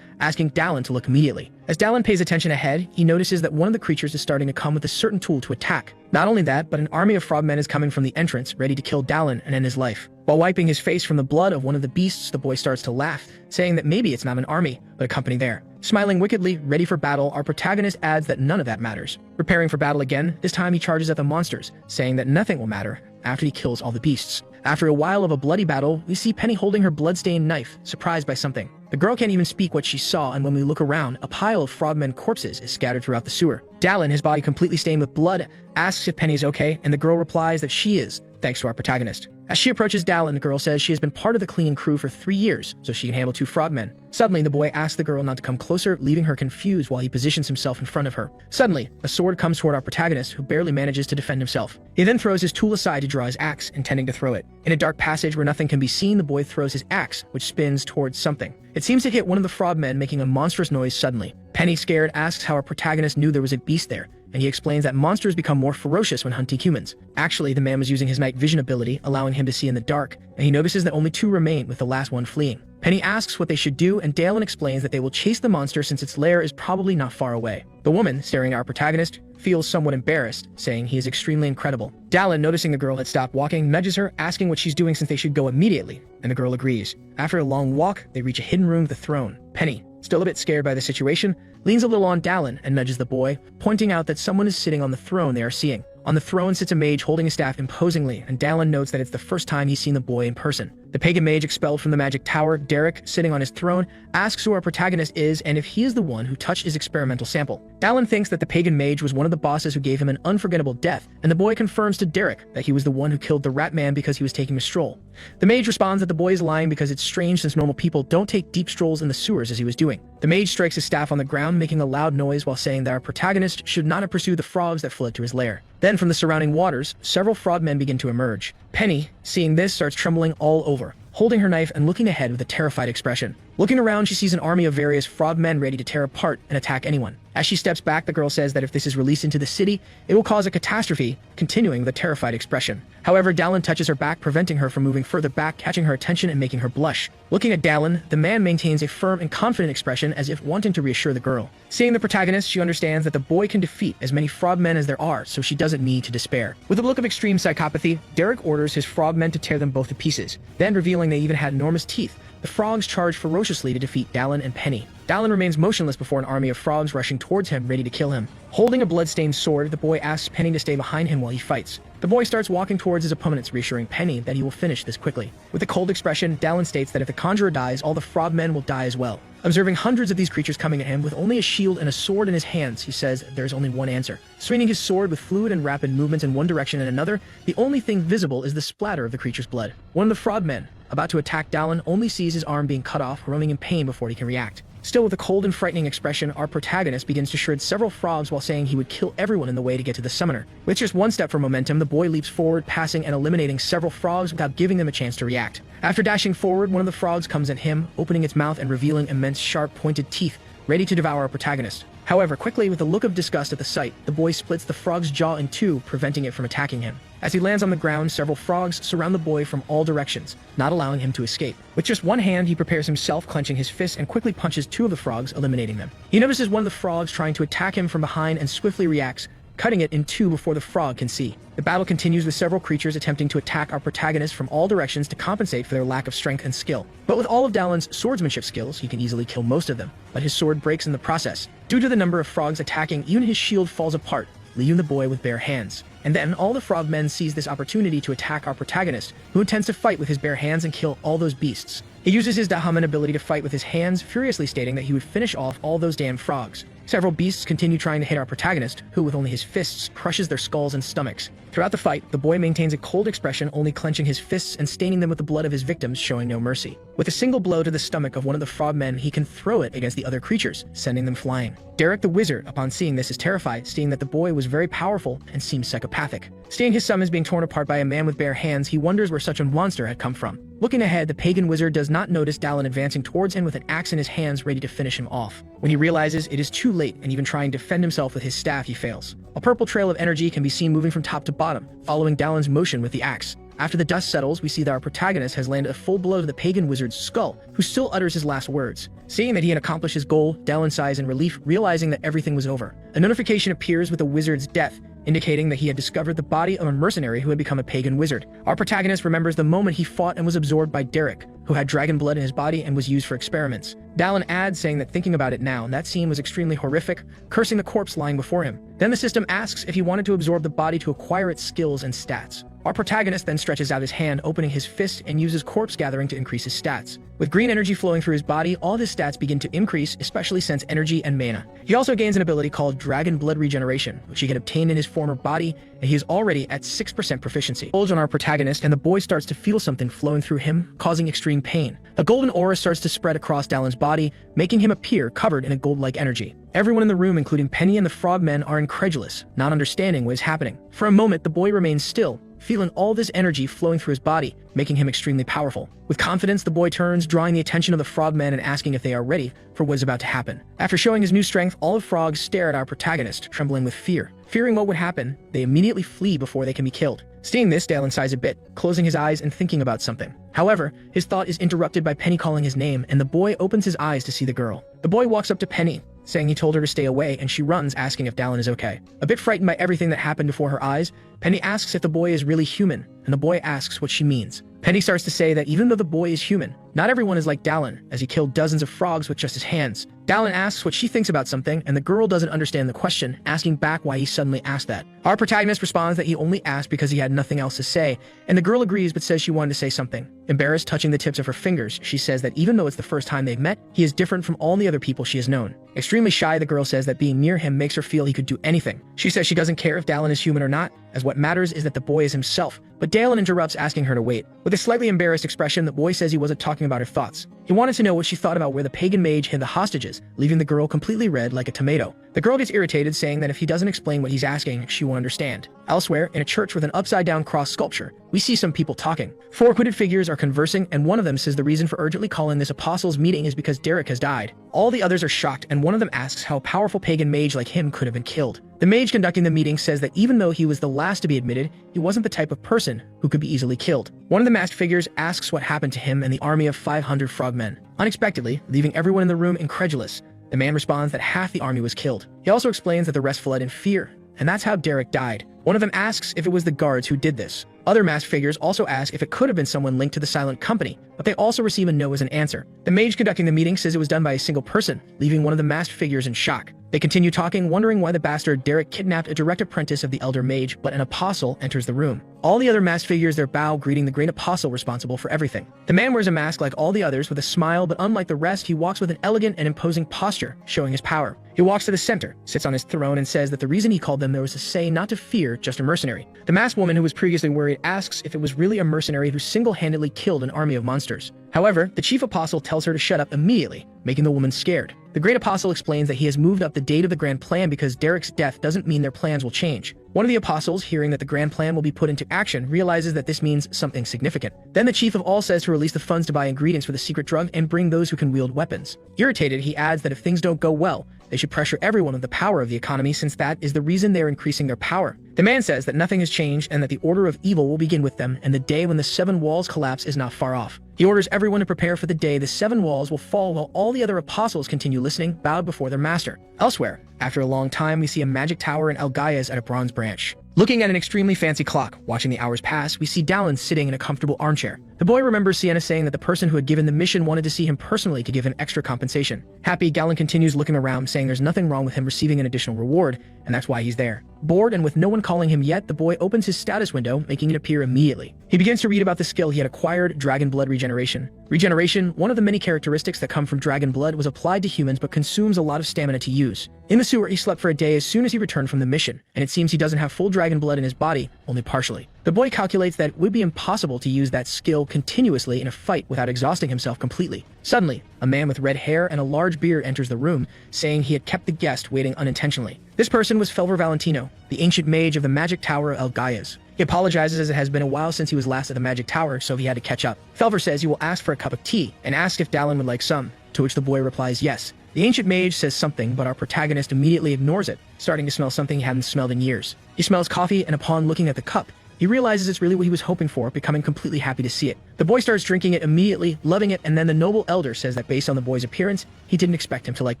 asking Dallin to look immediately. As Dallin pays attention ahead, he notices that one of the creatures is starting to come with a certain tool to attack. Not only that, but an army of frogmen is coming from the entrance, ready to kill Dallin and end his life. While wiping his face from the blood of one of the beasts, the boy starts to laugh, saying that maybe it's not an army, but a company there. Smiling wickedly, ready for battle, our protagonist adds that none of that matters. Preparing for battle again, this time he charges at the monsters, saying that nothing will matter after he kills all the beasts. After a while of a bloody battle, we see Penny holding her blood-stained knife, surprised by something. The girl can't even speak what she saw, and when we look around, a pile of frogmen corpses is scattered throughout the sewer. Dallin, his body completely stained with blood, asks if Penny is okay, and the girl replies that she is, thanks to our protagonist. As she approaches Dallin, the girl says she has been part of the cleaning crew for 3 years, so she can handle 2 frogmen. Suddenly, the boy asks the girl not to come closer, leaving her confused while he positions himself in front of her. Suddenly, a sword comes toward our protagonist, who barely manages to defend himself. He then throws his tool aside to draw his axe, intending to throw it. In a dark passage where nothing can be seen, the boy throws his axe, which spins towards something. It seems to hit one of the frogmen, making a monstrous noise suddenly. Penny, scared, asks how our protagonist knew there was a beast there, and he explains that monsters become more ferocious when hunting humans. Actually, the man was using his night vision ability, allowing him to see in the dark, and he notices that only 2 remain, with the last one fleeing. Penny asks what they should do, and Dallin explains that they will chase the monster since its lair is probably not far away. The woman, staring at our protagonist, feels somewhat embarrassed, saying he is extremely incredible. Dallin, noticing the girl had stopped walking, nudges her, asking what she's doing since they should go immediately, and the girl agrees. After a long walk, they reach a hidden room with a throne. Penny, still a bit scared by the situation, leans a little on Dallin and nudges the boy, pointing out that someone is sitting on the throne they are seeing. On the throne sits a mage holding a staff imposingly, and Dallin notes that it's the first time he's seen the boy in person. The pagan mage expelled from the magic tower, Derek, sitting on his throne, asks who our protagonist is and if he is the one who touched his experimental sample. Dallin thinks that the pagan mage was one of the bosses who gave him an unforgettable death, and the boy confirms to Derek that he was the one who killed the rat man because he was taking a stroll. The mage responds that the boy is lying because it's strange since normal people don't take deep strolls in the sewers as he was doing. The mage strikes his staff on the ground, making a loud noise while saying that our protagonist should not have pursued the frogs that fled to his lair. Then from the surrounding waters, several frogmen begin to emerge. Penny, seeing this, starts trembling all over, holding her knife and looking ahead with a terrified expression. Looking around, she sees an army of various frogmen ready to tear apart and attack anyone. As she steps back, the girl says that if this is released into the city, it will cause a catastrophe, continuing with a terrified expression. However, Dallin touches her back, preventing her from moving further back, catching her attention and making her blush. Looking at Dallin, the man maintains a firm and confident expression as if wanting to reassure the girl. Seeing the protagonist, she understands that the boy can defeat as many frogmen as there are, so she doesn't need to despair. With a look of extreme psychopathy, Derek orders his frogmen to tear them both to pieces. Then, revealing they even had enormous teeth, the frogs charge ferociously to defeat Dallin and Penny. Dallin remains motionless before an army of frogs rushing towards him, ready to kill him. Holding a blood-stained sword, the boy asks Penny to stay behind him while he fights. The boy starts walking towards his opponents, reassuring Penny that he will finish this quickly. With a cold expression, Dallin states that if the conjurer dies, all the frogmen will die as well. Observing hundreds of these creatures coming at him with only a shield and a sword in his hands, he says there is only one answer. Swinging his sword with fluid and rapid movements in one direction and another, the only thing visible is the splatter of the creature's blood. One of the frogmen, about to attack Dallin, only sees his arm being cut off, groaning in pain before he can react. Still with a cold and frightening expression, our protagonist begins to shred several frogs while saying he would kill everyone in the way to get to the summoner. With just one step for momentum, the boy leaps forward, passing and eliminating several frogs without giving them a chance to react. After dashing forward, one of the frogs comes at him, opening its mouth and revealing immense sharp pointed teeth, ready to devour our protagonist. However, quickly, with a look of disgust at the sight, the boy splits the frog's jaw in 2, preventing it from attacking him. As he lands on the ground, several frogs surround the boy from all directions, not allowing him to escape. With just one hand, he prepares himself, clenching his fist, and quickly punches 2 of the frogs, eliminating them. He notices one of the frogs trying to attack him from behind and swiftly reacts, cutting it in 2 before the frog can see. The battle continues with several creatures attempting to attack our protagonist from all directions to compensate for their lack of strength and skill. But with all of Dallin's swordsmanship skills, he can easily kill most of them, but his sword breaks in the process. Due to the number of frogs attacking, even his shield falls apart, leaving the boy with bare hands. And then all the frogmen seize this opportunity to attack our protagonist, who intends to fight with his bare hands and kill all those beasts. He uses his Dahaman ability to fight with his hands, furiously stating that he would finish off all those damn frogs. Several beasts continue trying to hit our protagonist, who with only his fists crushes their skulls and stomachs. Throughout the fight, the boy maintains a cold expression, only clenching his fists and staining them with the blood of his victims, showing no mercy. With a single blow to the stomach of one of the frogmen, he can throw it against the other creatures, sending them flying. Derek the wizard, upon seeing this, is terrified, seeing that the boy was very powerful and seemed psychopathic. Seeing his summons being torn apart by a man with bare hands, he wonders where such a monster had come from. Looking ahead, the pagan wizard does not notice Dallin advancing towards him with an axe in his hands ready to finish him off. When he realizes it is too late and even trying to defend himself with his staff, he fails. A purple trail of energy can be seen moving from top to bottom, following Dallin's motion with the axe. After the dust settles, we see that our protagonist has landed a full blow to the pagan wizard's skull, who still utters his last words. Seeing that he had accomplished his goal, Dallin sighs in relief, realizing that everything was over. A notification appears with the wizard's death, indicating that he had discovered the body of a mercenary who had become a pagan wizard. Our protagonist remembers the moment he fought and was absorbed by Derek, who had dragon blood in his body and was used for experiments. Dallin adds, saying that thinking about it now, that scene was extremely horrific, cursing the corpse lying before him. Then the system asks if he wanted to absorb the body to acquire its skills and stats. Our protagonist then stretches out his hand, opening his fist, and uses corpse gathering to increase his stats. With green energy flowing through his body, all of his stats begin to increase, especially sense energy and mana. He also gains an ability called dragon blood regeneration, which he had obtained in his former body, and he is already at 6% proficiency. Bulge on our protagonist, and the boy starts to feel something flowing through him, causing extreme pain. A golden aura starts to spread across Dallin's body, making him appear covered in a gold-like energy. Everyone in the room, including Penny and the frogmen, are incredulous, not understanding what is happening. For a moment, the boy remains still, feeling all this energy flowing through his body, making him extremely powerful. With confidence, the boy turns, drawing the attention of the frogmen and asking if they are ready for what is about to happen. After showing his new strength, all the frogs stare at our protagonist, trembling with fear. Fearing what would happen, they immediately flee before they can be killed. Seeing this, Dallin sighs a bit, closing his eyes and thinking about something. However, his thought is interrupted by Penny calling his name, and the boy opens his eyes to see the girl. The boy walks up to Penny, saying he told her to stay away, and she runs, asking if Dallin is okay. A bit frightened by everything that happened before her eyes, Penny asks if the boy is really human, and the boy asks what she means. Penny starts to say that even though the boy is human, not everyone is like Dallin, as he killed dozens of frogs with just his hands. Dallin asks what she thinks about something, and the girl doesn't understand the question, asking back why he suddenly asked that. Our protagonist responds that he only asked because he had nothing else to say, and the girl agrees but says she wanted to say something. Embarrassed, touching the tips of her fingers, she says that even though it's the first time they've met, he is different from all the other people she has known. Extremely shy, the girl says that being near him makes her feel he could do anything. She says she doesn't care if Dallin is human or not, as what matters is that the boy is himself, but Dallin interrupts, asking her to wait. With a slightly embarrassed expression, the boy says he wasn't talking about her thoughts. He wanted to know what she thought about where the pagan mage hid the hostages, leaving the girl completely red like a tomato. The girl gets irritated, saying that if he doesn't explain what he's asking, she won't understand. Elsewhere, in a church with an upside-down cross sculpture, we see some people talking. Four hooded figures are conversing, and one of them says the reason for urgently calling this apostles' meeting is because Derek has died. All the others are shocked, and one of them asks how a powerful pagan mage like him could have been killed. The mage conducting the meeting says that even though he was the last to be admitted, he wasn't the type of person who could be easily killed. One of the masked figures asks what happened to him and the army of 500 frogmen. Unexpectedly, leaving everyone in the room incredulous, the man responds that half the army was killed. He also explains that the rest fled in fear, and that's how Derek died. One of them asks if it was the guards who did this. Other masked figures also ask if it could have been someone linked to the Silent Company, but they also receive a no as an answer. The mage conducting the meeting says it was done by a single person, leaving one of the masked figures in shock. They continue talking, wondering why the bastard Derek kidnapped a direct apprentice of the elder mage, but an apostle enters the room. All the other masked figures there bow, greeting the great apostle responsible for everything. The man wears a mask like all the others with a smile, but unlike the rest, he walks with an elegant and imposing posture, showing his power. He walks to the center, sits on his throne, and says that the reason he called them there was to say not to fear, just a mercenary. The masked woman, who was previously worried, asks if it was really a mercenary who single-handedly killed an army of monsters. However, the chief apostle tells her to shut up immediately, making the woman scared. The great apostle explains that he has moved up the date of the grand plan because Derek's death doesn't mean their plans will change. One of the apostles, hearing that the grand plan will be put into action, realizes that this means something significant. Then the chief of all says to release the funds to buy ingredients for the secret drug and bring those who can wield weapons. Irritated, he adds that if things don't go well, they should pressure everyone with the power of the economy, since that is the reason they are increasing their power. The man says that nothing has changed and that the order of evil will begin with them, and the day when the 7 walls collapse is not far off. He orders everyone to prepare for the day the 7 walls will fall, while all the other apostles continue listening, bowed before their master. Elsewhere, after a long time, we see a magic tower in El Gaia's at a bronze branch. Looking at an extremely fancy clock, watching the hours pass, we see Dallin sitting in a comfortable armchair. The boy remembers Sienna saying that the person who had given the mission wanted to see him personally to give him extra compensation. Happy, Dallin continues looking around, saying there's nothing wrong with him receiving an additional reward, and that's why he's there. Bored and with no one calling him yet, the boy opens his status window, making it appear immediately. He begins to read about the skill he had acquired, dragon blood regeneration. Regeneration, one of the many characteristics that come from dragon blood, was applied to humans but consumes a lot of stamina to use. In the sewer, he slept for a day as soon as he returned from the mission, and it seems he doesn't have full dragon blood in his body, only partially. The boy calculates that it would be impossible to use that skill continuously in a fight without exhausting himself completely. Suddenly, a man with red hair and a large beard enters the room, saying he had kept the guest waiting unintentionally. This person was Felver Valentino, the ancient mage of the magic tower El Gaias. He apologizes as it has been a while since he was last at the magic tower, so he had to catch up. Felver says he will ask for a cup of tea and asks if Dallin would like some, to which the boy replies yes. The ancient mage says something, but our protagonist immediately ignores it, starting to smell something he hadn't smelled in years. He smells coffee, and upon looking at the cup, he realizes it's really what he was hoping for, becoming completely happy to see it. The boy starts drinking it immediately, loving it, and then the noble elder says that based on the boy's appearance, he didn't expect him to like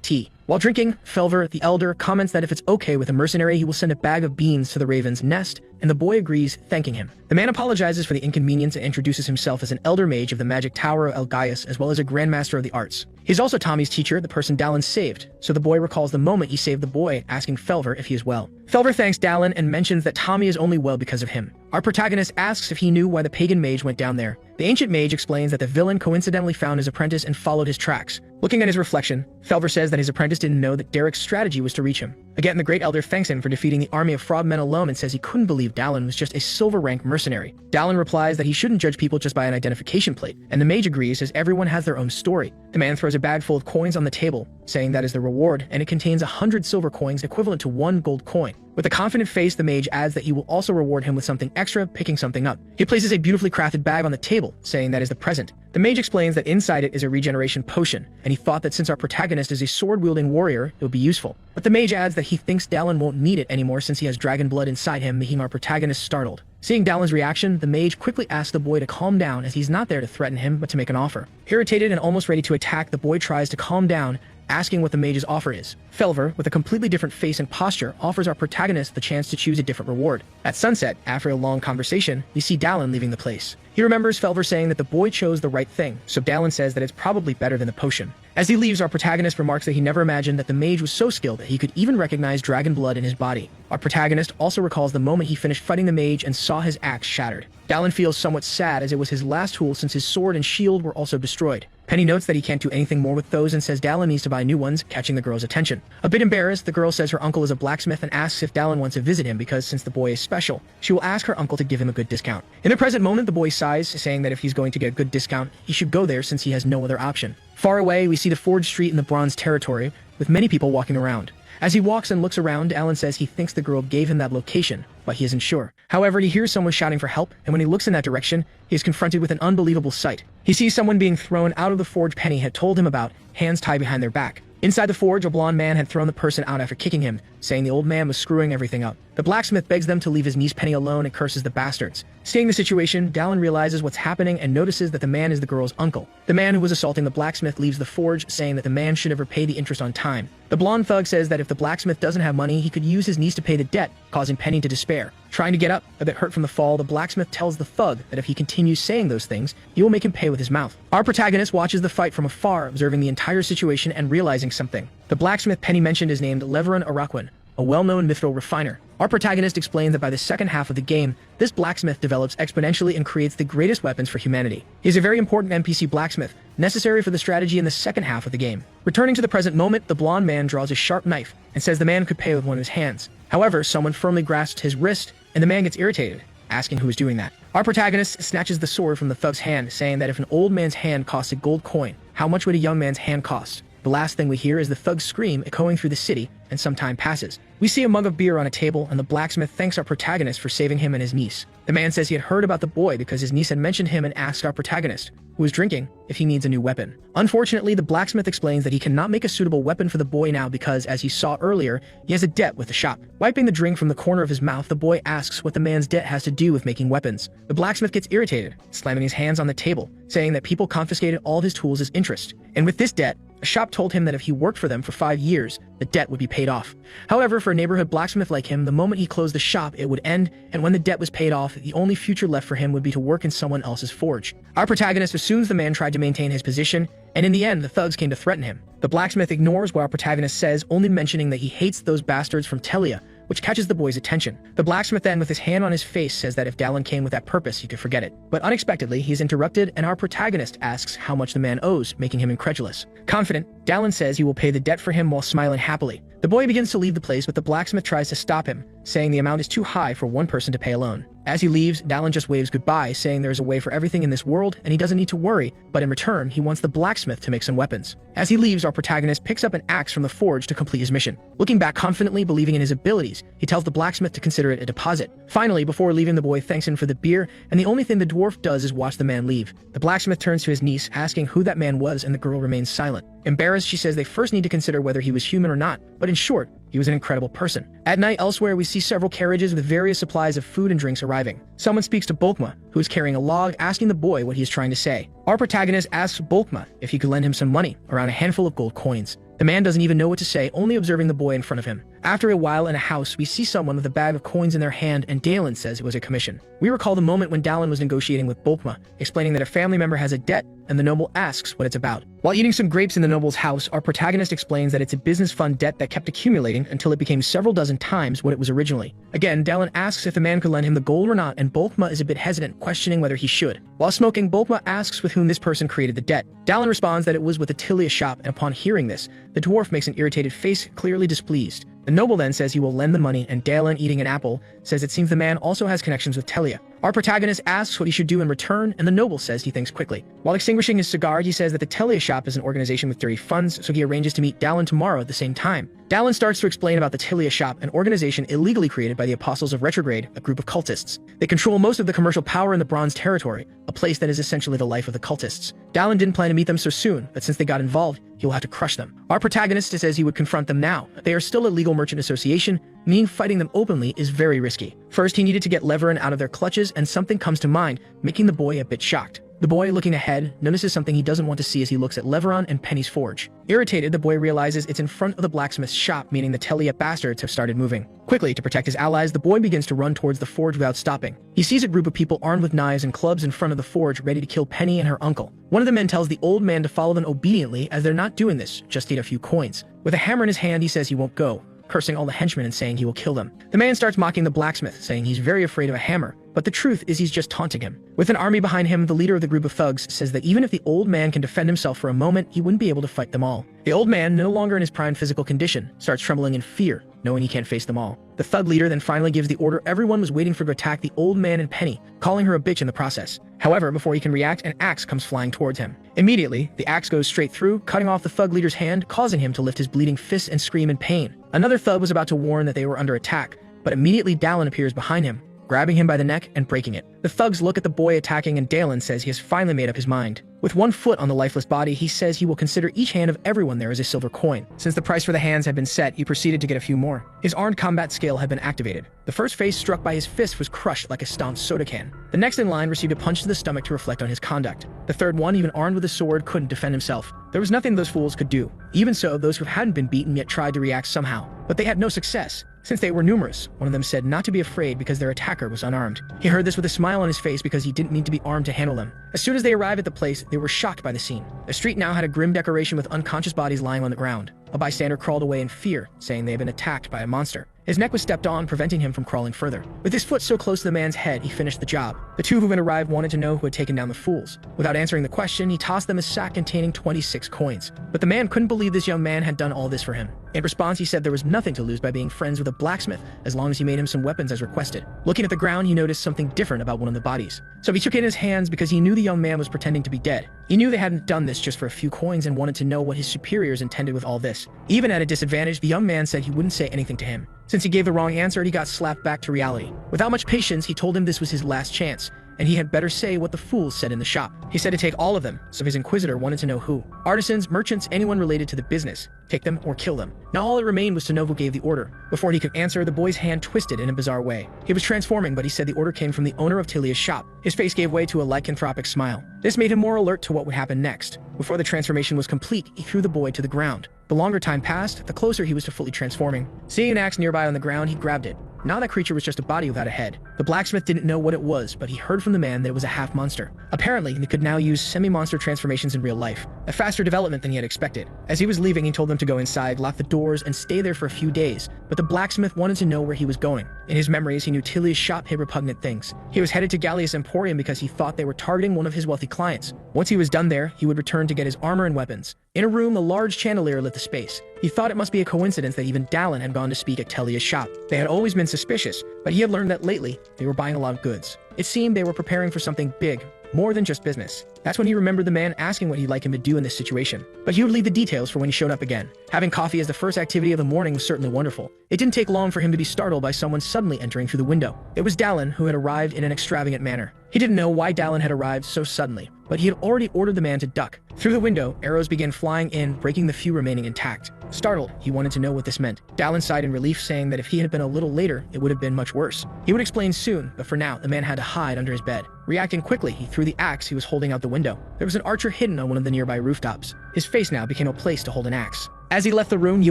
tea. While drinking, Felver, the elder, comments that if it's okay with a mercenary, he will send a bag of beans to the raven's nest, and the boy agrees, thanking him. The man apologizes for the inconvenience and introduces himself as an elder mage of the magic tower of El Gaias, as well as a grandmaster of the arts. He's also Tommy's teacher, the person Dallin saved, so the boy recalls the moment he saved the boy, asking Felver if he is well. Felver thanks Dallin and mentions that Tommy is only well because of him. Our protagonist asks if he knew why the pagan mage went down there. The ancient mage explains that the villain coincidentally found his apprentice and followed his tracks. Looking at his reflection, Felver says that his apprentice didn't know that Derek's strategy was to reach him. Again, the great elder thanks him for defeating the army of frog men alone and says he couldn't believe Dallin was just a silver-rank mercenary. Dallin replies that he shouldn't judge people just by an identification plate, and the mage agrees as everyone has their own story. The man throws a bag full of coins on the table, saying that is the reward, and it contains 100 silver coins equivalent to 1 gold coin. With a confident face, the mage adds that he will also reward him with something extra, picking something up. He places a beautifully crafted bag on the table, saying that is the present. The mage explains that inside it is a regeneration potion, and he thought that since our protagonist is a sword-wielding warrior, it would be useful. But the mage adds that he thinks Dallin won't need it anymore since he has dragon blood inside him, making our protagonist startled. Seeing Dallin's reaction, the mage quickly asks the boy to calm down as he's not there to threaten him, but to make an offer. Irritated and almost ready to attack, the boy tries to calm down, asking what the mage's offer is. Felver, with a completely different face and posture, offers our protagonist the chance to choose a different reward. At sunset, after a long conversation, we see Dallin leaving the place. He remembers Felver saying that the boy chose the right thing, so Dallin says that it's probably better than the potion. As he leaves, our protagonist remarks that he never imagined that the mage was so skilled that he could even recognize dragon blood in his body. Our protagonist also recalls the moment he finished fighting the mage and saw his axe shattered. Dallin feels somewhat sad as it was his last tool since his sword and shield were also destroyed. Penny notes that he can't do anything more with those and says Dallin needs to buy new ones, catching the girl's attention. A bit embarrassed, the girl says her uncle is a blacksmith and asks if Dallin wants to visit him because since the boy is special, she will ask her uncle to give him a good discount. In the present moment, the boy sighs, saying that if he's going to get a good discount, he should go there since he has no other option. Far away, we see the Forge Street in the Bronze Territory, with many people walking around. As he walks and looks around, Dallin says he thinks the girl gave him that location, but he isn't sure. However, he hears someone shouting for help, and when he looks in that direction, he is confronted with an unbelievable sight. He sees someone being thrown out of the forge Penny had told him about, hands tied behind their back. Inside the forge, a blonde man had thrown the person out after kicking him, saying the old man was screwing everything up. The blacksmith begs them to leave his niece Penny alone and curses the bastards. Seeing the situation, Dallin realizes what's happening and notices that the man is the girl's uncle. The man who was assaulting the blacksmith leaves the forge, saying that the man should have repaid the interest on time. The blonde thug says that if the blacksmith doesn't have money, he could use his niece to pay the debt, causing Penny to despair. Trying to get up, a bit hurt from the fall, the blacksmith tells the thug that if he continues saying those things, he will make him pay with his mouth. Our protagonist watches the fight from afar, observing the entire situation and realizing something. The blacksmith Penny mentioned is named Leveron Araquin, a well-known mithril refiner. Our protagonist explains that by the second half of the game, this blacksmith develops exponentially and creates the greatest weapons for humanity. He is a very important NPC blacksmith, necessary for the strategy in the second half of the game. Returning to the present moment, the blonde man draws a sharp knife and says the man could pay with one of his hands. However, someone firmly grasps his wrist, and the man gets irritated, asking who is doing that. Our protagonist snatches the sword from the thug's hand, saying that if an old man's hand costs a gold coin, how much would a young man's hand cost? The last thing we hear is the thug's scream echoing through the city, and some time passes. We see a mug of beer on a table, and the blacksmith thanks our protagonist for saving him and his niece. The man says he had heard about the boy because his niece had mentioned him and asked our protagonist, who is drinking, if he needs a new weapon. Unfortunately, the blacksmith explains that he cannot make a suitable weapon for the boy now because, as he saw earlier, he has a debt with the shop. Wiping the drink from the corner of his mouth, the boy asks what the man's debt has to do with making weapons. The blacksmith gets irritated, slamming his hands on the table, saying that people confiscated all of his tools as interest. And with this debt, a shop told him that if he worked for them for 5 years, the debt would be paid off. However, for a neighborhood blacksmith like him, the moment he closed the shop, it would end, and when the debt was paid off, the only future left for him would be to work in someone else's forge. Our protagonist assumes the man tried to maintain his position, and in the end, the thugs came to threaten him. The blacksmith ignores what our protagonist says, only mentioning that he hates those bastards from Telia, which catches the boy's attention. The blacksmith then, with his hand on his face, says that if Dallin came with that purpose, he could forget it. But unexpectedly, he's interrupted, and our protagonist asks how much the man owes, making him incredulous. Confident, Dallin says he will pay the debt for him while smiling happily. The boy begins to leave the place, but the blacksmith tries to stop him, saying the amount is too high for one person to pay alone. As he leaves, Dallin just waves goodbye, saying there is a way for everything in this world and he doesn't need to worry, but in return, he wants the blacksmith to make some weapons. As he leaves, our protagonist picks up an axe from the forge to complete his mission. Looking back confidently, believing in his abilities, he tells the blacksmith to consider it a deposit. Finally, before leaving, the boy thanks him for the beer, and the only thing the dwarf does is watch the man leave. The blacksmith turns to his niece, asking who that man was, and the girl remains silent. Embarrassed, she says they first need to consider whether he was human or not, but in short, he was an incredible person. At night elsewhere, we see several carriages with various supplies of food and drinks arriving. Someone speaks to Bulkma, who is carrying a log, asking the boy what he is trying to say. Our protagonist asks Bulkma if he could lend him some money, around a handful of gold coins. The man doesn't even know what to say, only observing the boy in front of him. After a while in a house, we see someone with a bag of coins in their hand, and Dallin says it was a commission. We recall the moment when Dallin was negotiating with Bulkma, explaining that a family member has a debt, and the noble asks what it's about. While eating some grapes in the noble's house, our protagonist explains that it's a business fund debt that kept accumulating until it became several dozen times what it was originally. Again, Dallin asks if the man could lend him the gold or not, and Bulkma is a bit hesitant, questioning whether he should. While smoking, Bulkma asks with whom this person created the debt. Dallin responds that it was with the Tilia shop, and upon hearing this, the dwarf makes an irritated face, clearly displeased. The noble then says he will lend the money, and Dallin, eating an apple, says it seems the man also has connections with Telia. Our protagonist asks what he should do in return, and the noble says he thinks quickly. While extinguishing his cigar, he says that the Telia shop is an organization with dirty funds, so he arranges to meet Dallin tomorrow at the same time. Dallin starts to explain about the Tilia shop, an organization illegally created by the Apostles of Retrograde, a group of cultists. They control most of the commercial power in the Bronze Territory, a place that is essentially the life of the cultists. Dallin didn't plan to meet them so soon, but since they got involved, he will have to crush them. Our protagonist says he would confront them now. They are still a legal merchant association, meaning fighting them openly is very risky. First, he needed to get Leveron out of their clutches, and something comes to mind, making the boy a bit shocked. The boy, looking ahead, notices something he doesn't want to see as he looks at Leveron and Penny's forge. Irritated, the boy realizes it's in front of the blacksmith's shop, meaning the Telia bastards have started moving. Quickly, to protect his allies, the boy begins to run towards the forge without stopping. He sees a group of people armed with knives and clubs in front of the forge, ready to kill Penny and her uncle. One of the men tells the old man to follow them obediently, as they're not doing this, just need a few coins. With a hammer in his hand, he says he won't go, cursing all the henchmen and saying he will kill them. The man starts mocking the blacksmith, saying he's very afraid of a hammer, but the truth is he's just taunting him. With an army behind him, the leader of the group of thugs says that even if the old man can defend himself for a moment, he wouldn't be able to fight them all. The old man, no longer in his prime physical condition, starts trembling in fear, knowing he can't face them all. The thug leader then finally gives the order everyone was waiting for to attack the old man and Penny, calling her a bitch in the process. However, before he can react, an axe comes flying towards him. Immediately, the axe goes straight through, cutting off the thug leader's hand, causing him to lift his bleeding fist and scream in pain. Another thug was about to warn that they were under attack, but immediately Dallin appears behind him, grabbing him by the neck and breaking it. The thugs look at the boy attacking, and Dallin says he has finally made up his mind. With one foot on the lifeless body, he says he will consider each hand of everyone there as a silver coin. Since the price for the hands had been set, he proceeded to get a few more. His armed combat scale had been activated. The first face struck by his fist was crushed like a stomped soda can. The next in line received a punch to the stomach to reflect on his conduct. The third one, even armed with a sword, couldn't defend himself. There was nothing those fools could do. Even so, those who hadn't been beaten yet tried to react somehow, but they had no success. Since they were numerous, one of them said not to be afraid because their attacker was unarmed. He heard this with a smile on his face because he didn't need to be armed to handle them. As soon as they arrived at the place, they were shocked by the scene. The street now had a grim decoration with unconscious bodies lying on the ground. A bystander crawled away in fear, saying they had been attacked by a monster. His neck was stepped on, preventing him from crawling further. With his foot so close to the man's head, he finished the job. The two who had arrived wanted to know who had taken down the fools. Without answering the question, he tossed them a sack containing 26 coins. But the man couldn't believe this young man had done all this for him. In response, he said there was nothing to lose by being friends with a blacksmith, as long as he made him some weapons as requested. Looking at the ground, he noticed something different about one of the bodies. So he took it in his hands because he knew the young man was pretending to be dead. He knew they hadn't done this just for a few coins and wanted to know what his superiors intended with all this. Even at a disadvantage, the young man said he wouldn't say anything to him. Since he gave the wrong answer, he got slapped back to reality. Without much patience, he told him this was his last chance, and he had better say what the fools said in the shop. He said to take all of them, so his inquisitor wanted to know who. Artisans, merchants, anyone related to the business. Take them or kill them. Now all that remained was to know who gave the order. Before he could answer, the boy's hand twisted in a bizarre way. He was transforming, but he said the order came from the owner of Tilia's shop. His face gave way to a lycanthropic smile. This made him more alert to what would happen next. Before the transformation was complete, he threw the boy to the ground. The longer time passed, the closer he was to fully transforming. Seeing an axe nearby on the ground, he grabbed it. Now that creature was just a body without a head. The blacksmith didn't know what it was, but he heard from the man that it was a half-monster. Apparently, he could now use semi-monster transformations in real life, a faster development than he had expected. As he was leaving, he told them to go inside, lock the doors, and stay there for a few days, but the blacksmith wanted to know where he was going. In his memories, he knew Tilia's shop hid repugnant things. He was headed to Gallius Emporium because he thought they were targeting one of his wealthy clients. Once he was done there, he would return to get his armor and weapons. In a room, a large chandelier lit the space. He thought it must be a coincidence that even Dallin had gone to speak at Telia's shop. They had always been suspicious, but he had learned that lately, they were buying a lot of goods. It seemed they were preparing for something big, more than just business. That's when he remembered the man asking what he'd like him to do in this situation. But he would leave the details for when he showed up again. Having coffee as the first activity of the morning was certainly wonderful. It didn't take long for him to be startled by someone suddenly entering through the window. It was Dallin, who had arrived in an extravagant manner. He didn't know why Dallin had arrived so suddenly, but he had already ordered the man to duck. Through the window, arrows began flying in, breaking the few remaining intact. Startled, he wanted to know what this meant. Dallin sighed in relief, saying that if he had been a little later, it would have been much worse. He would explain soon, but for now, the man had to hide under his bed. Reacting quickly, he threw the axe he was holding out the window. There was an archer hidden on one of the nearby rooftops. His face now became a place to hold an axe. As he left the room, he